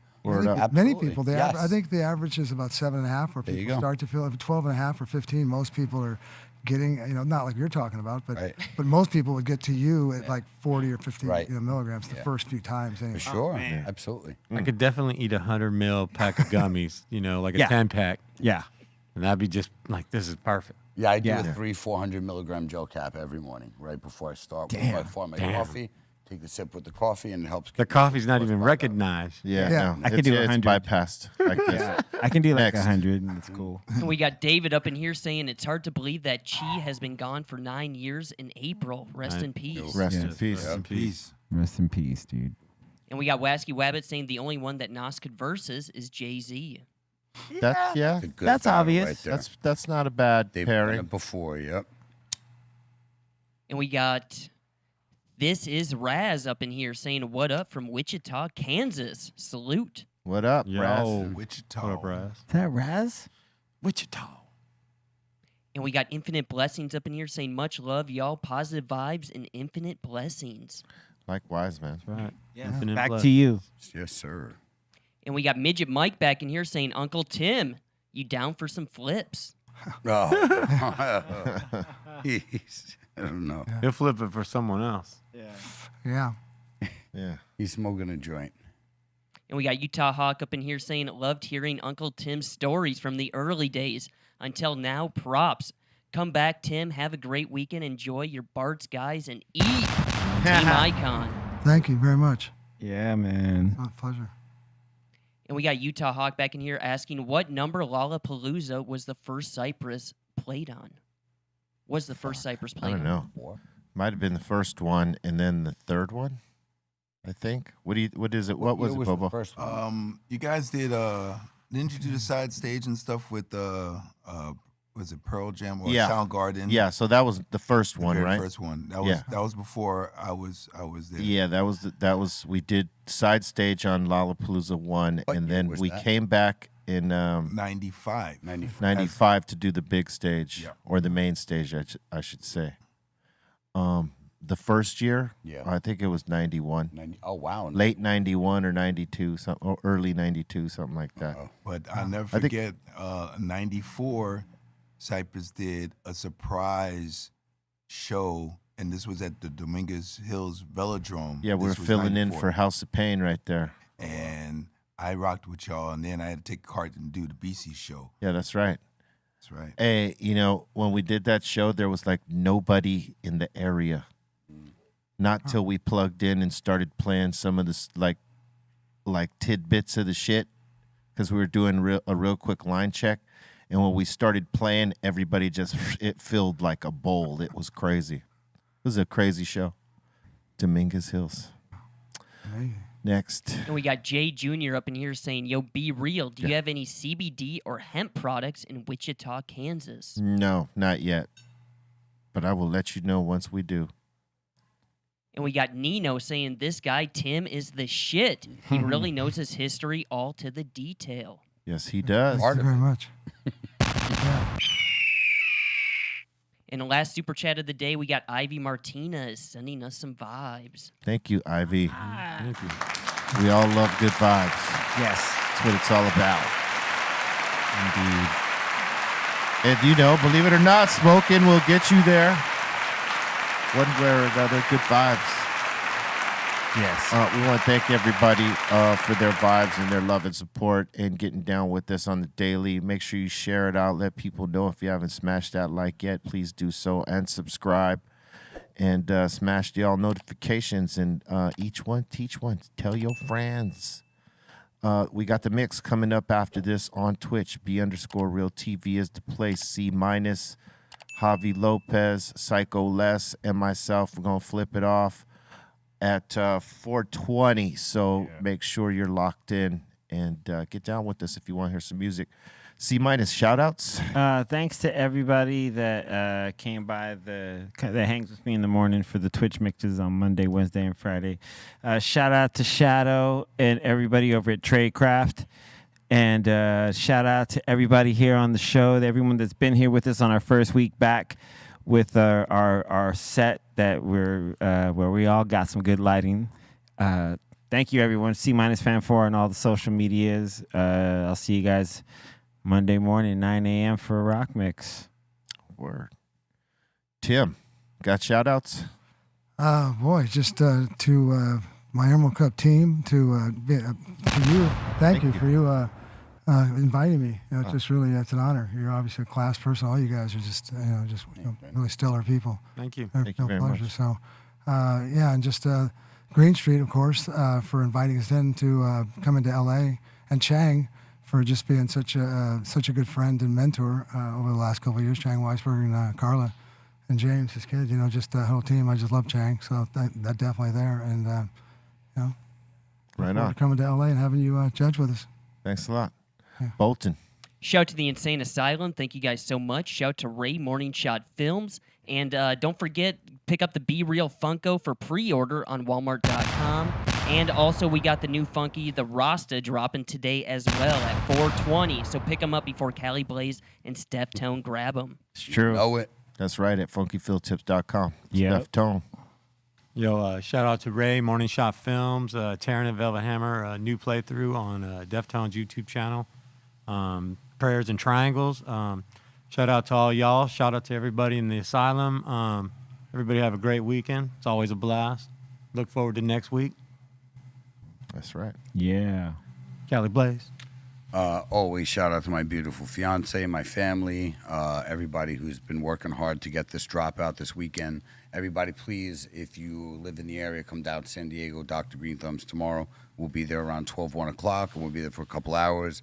Many people, Yes. I think the average is about 7.5, where There you people go. start to feel 12.5 or 15. Most people are getting, not like you're talking about, but most people would get to you at like 40 or 50 milligrams the first few times. Anyway. For sure. Absolutely. I could definitely eat 100 mil pack of gummies, like a 10 pack. Yeah. And that'd be just like, this is perfect. Yeah, I do a 400 milligram gel cap every morning, right before I start. Before I make coffee, take the sip with the coffee, and it helps. The coffee's not even recognized. Yeah, Yeah. no, I can do it's 100. bypassed like this. I can do like Next. 100, and it's cool. And we got David up in here saying it's hard to believe that Chi has been gone for 9 years in April. Rest in peace. Rest in Yes. peace. Rest in peace. Rest in peace, dude. And we got Wasky Wabbit saying the only one that Nas could versus is Jay-Z. That's It's a good That's battle obvious. Right there. that's not a bad They've done pairing. it before. Yep. And we got This Is Raz up in here saying, what up from Wichita, Kansas. Salute. What up, Raz? Wichita. What up, Raz? Is that Raz? Wichita. And we got Infinite Blessings up in here saying, much love, y'all. Positive vibes and infinite blessings. Likewise, man. That's right. Yeah. Back to you. Yes, sir. And we got Midget Mike back in here saying, Uncle Tim, you down for some flips? Oh. I don't know. He'll flip it for someone else. Yeah. Yeah. He's smoking a joint. And we got Utah Hawk up in here saying, loved hearing Uncle Tim's stories from the early days. Until now, props. Come back, Tim. Have a great weekend. Enjoy your Bart's guys and eat. Team Icon. Thank you very much. Yeah, man. My pleasure. And we got Utah Hawk back in here asking, what number Lollapalooza was the first Cypress played on? Was the first Cypress I played don't on? know. Might have been the first one and then the third one, I think. What is it? What was it, Bobo? The first one? You guys did didn't you do the side stage and stuff with was it Pearl Jam or Soundgarden? Yeah, so that was the first The one, very right? First one. That was before I was there. Yeah, that was we did side stage on Lollapalooza 1 What and year then was we that? came back in 95. 95 to do the big stage or the main stage, I should say. The first year, I think it was 91. Oh, wow. Late 91 or 92, or early 92, something like that. But I'll never forget, 94, Cypress did a surprise show, and this was at the Dominguez Hills Velodrome. Yeah, we were This was filling 94. in for House of Pain right there. And I rocked with y'all, and then I had to take a cart and do the BC show. Yeah, that's right. That's right. Hey, when we did that show, there was like nobody in the area. Not till we plugged in and started playing some of this like tidbits of the shit, because we were doing a real quick line check, and when we started playing, everybody it filled like a bowl. It was crazy. It was a crazy show. Dominguez Hills. Amazing. Next. And we got Jay Jr. up in here saying, yo, be real. Do you have any CBD or hemp products in Wichita, Kansas? No, not yet. But I will let you know once we do. And we got Nino saying this guy, Tim, is the shit. He really knows his history all to the detail. Yes, he does. Thank you very much. And the last super chat of the day, we got Ivy Martinez sending us some vibes. Thank you, Ivy. Thank you. We all love good vibes. Yes. That's what it's all about. Indeed. And you know, believe it or not, smoking will get you there. One way or another, good vibes. Yes. We want to thank everybody for their vibes and their love and support and getting down with us on the daily. Make sure you share it out. Let people know if you haven't smashed that like yet. Please do so and subscribe and smash the all notifications and each one teach one. Tell your friends. We got the mix coming up after this on Twitch. B_RealTV is the place. C-, Javi Lopez, Psycho Les, and myself. We're going to flip it off at 4:20. So make sure you're locked in and get down with us if you want to hear some music. C-, shout outs. Thanks to everybody that came by that hangs with me in the morning for the Twitch mixes on Monday, Wednesday, and Friday. Shout out to Shadow and everybody over at Tradecraft. And shout out to everybody here on the show, everyone that's been here with us on our first week back with our set that where we all got some good lighting. Thank you, everyone. C- Fan4 on all the social medias. I'll see you guys Monday morning, 9 a.m. for a rock mix. Word. Tim, got shout outs? Boy, just to my Emerald Cup team, to you. Thank you for inviting me. You know, it's just really, it's an honor. You're obviously a class person. All you guys are just, really stellar people. Thank you. Thank you very pleasure. much. So, and just Green Street, of course, for inviting us in to come into LA, and Chang for just being such a good friend and mentor over the last couple of years. Chang Weisberg and Carla and James, his kid. Just the whole team. I just love Chang, so that definitely there. And right look forward on. to coming to LA and having you judge with us. Thanks a lot. Bolton. Shout to the Insane Asylum. Thank you guys so much. Shout to Ray Morning Shot Films. And don't forget, pick up the Be Real Funko for pre-order on Walmart.com. And also, we got the new Funky, the Rasta, dropping today as well at 4:20. So pick them up before Cali Blaze and Steph Tone grab them. It's true. Know it. That's right, at funkyfieldtips.com. Yep. Steph Tone. Yo, shout out to Ray, Morning Shot Films, Taryn and Velvet Hammer, new playthrough on Deftones YouTube channel. Prayers and Triangles. Shout out to all y'all. Shout out to everybody in the asylum. Everybody have a great weekend. It's always a blast. Look forward to next week. That's right. Yeah. Cali Blaze. Always shout out to my beautiful fiance, my family, everybody who's been working hard to get this drop out this weekend. Everybody, please, if you live in the area, come down to San Diego, Dr. Greenthumb's tomorrow. We'll be there around 12, 1 o'clock, and we'll be there for a couple hours.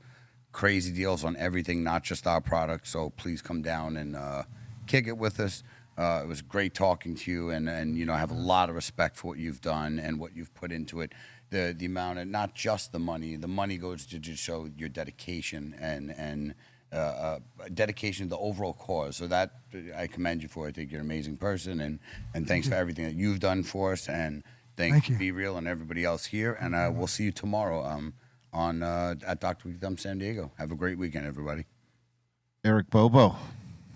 Crazy deals on everything, not just our product. So please come down and kick it with us. It was great talking to you, and I have a lot of respect for what you've done and what you've put into it. The amount of, not just the money goes to just show your dedication and dedication to the overall cause. So that I commend you for. I think you're an amazing person, and thanks for everything that you've done for us, and thank you, Be Real, and everybody else here. And we'll see you tomorrow at Dr. Greenthumb's San Diego. Have a great weekend, everybody. Eric Bobo.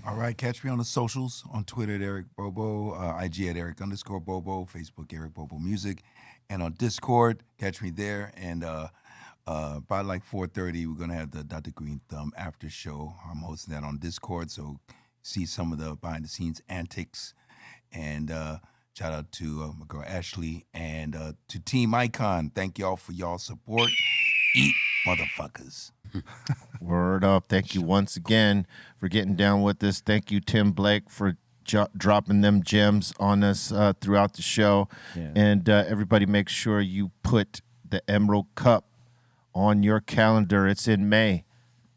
All right, catch me on the socials, on Twitter at Eric Bobo, IG at Eric_Bobo, Facebook Eric Bobo Music, and on Discord, catch me there. And by like 4:30, we're going to have the Dr. Greenthumb after show. I'm hosting that on Discord, so see some of the behind-the-scenes antics. And shout out to my girl Ashley and to Team Icon. Thank y'all for y'all support. Eat, motherfuckers. Word up. Thank you once again for getting down with us. Thank you, Tim Blake, for dropping them gems on us throughout the show. Yeah. And everybody make sure you put the Emerald Cup on your calendar. It's in May.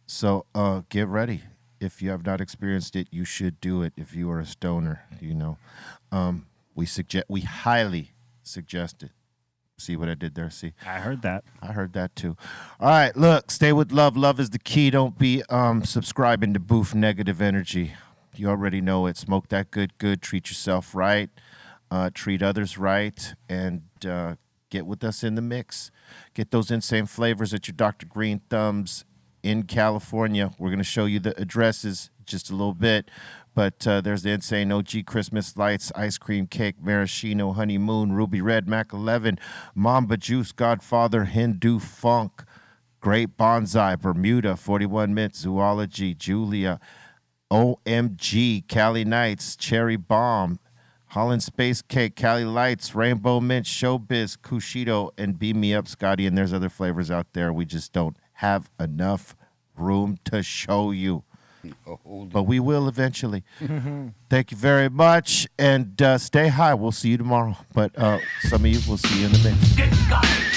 So get ready. If you have not experienced it, you should do it if you are a stoner, we highly suggest it. See what I did there? See? I heard that. I heard that too. All right, look, stay with love. Love is the key. Don't be subscribing to Boof Negative Energy. You already know it. Smoke that good. Treat yourself right. treat others right, and get with us in the mix. Get those insane flavors at your Dr. Greenthumbs in California. We're going to show you the addresses just a little bit, but there's the insane OG Christmas lights, ice cream cake, maraschino, honeymoon, ruby red, Mac 11, Mamba Juice, Godfather, Hindu Funk, Great Bonsai, Bermuda, 41 Mint, Zoology, Julia, OMG, Cali Nights, Cherry Bomb, Holland Space Cake, Cali Lights, Rainbow Mint, Showbiz, Cushido, and Beam Me Up, Scotty. And there's other flavors out there. We just don't have enough room to show you. But we will eventually. Thank you very much. And stay high. We'll see you tomorrow. But some of you, we'll see you in the mix.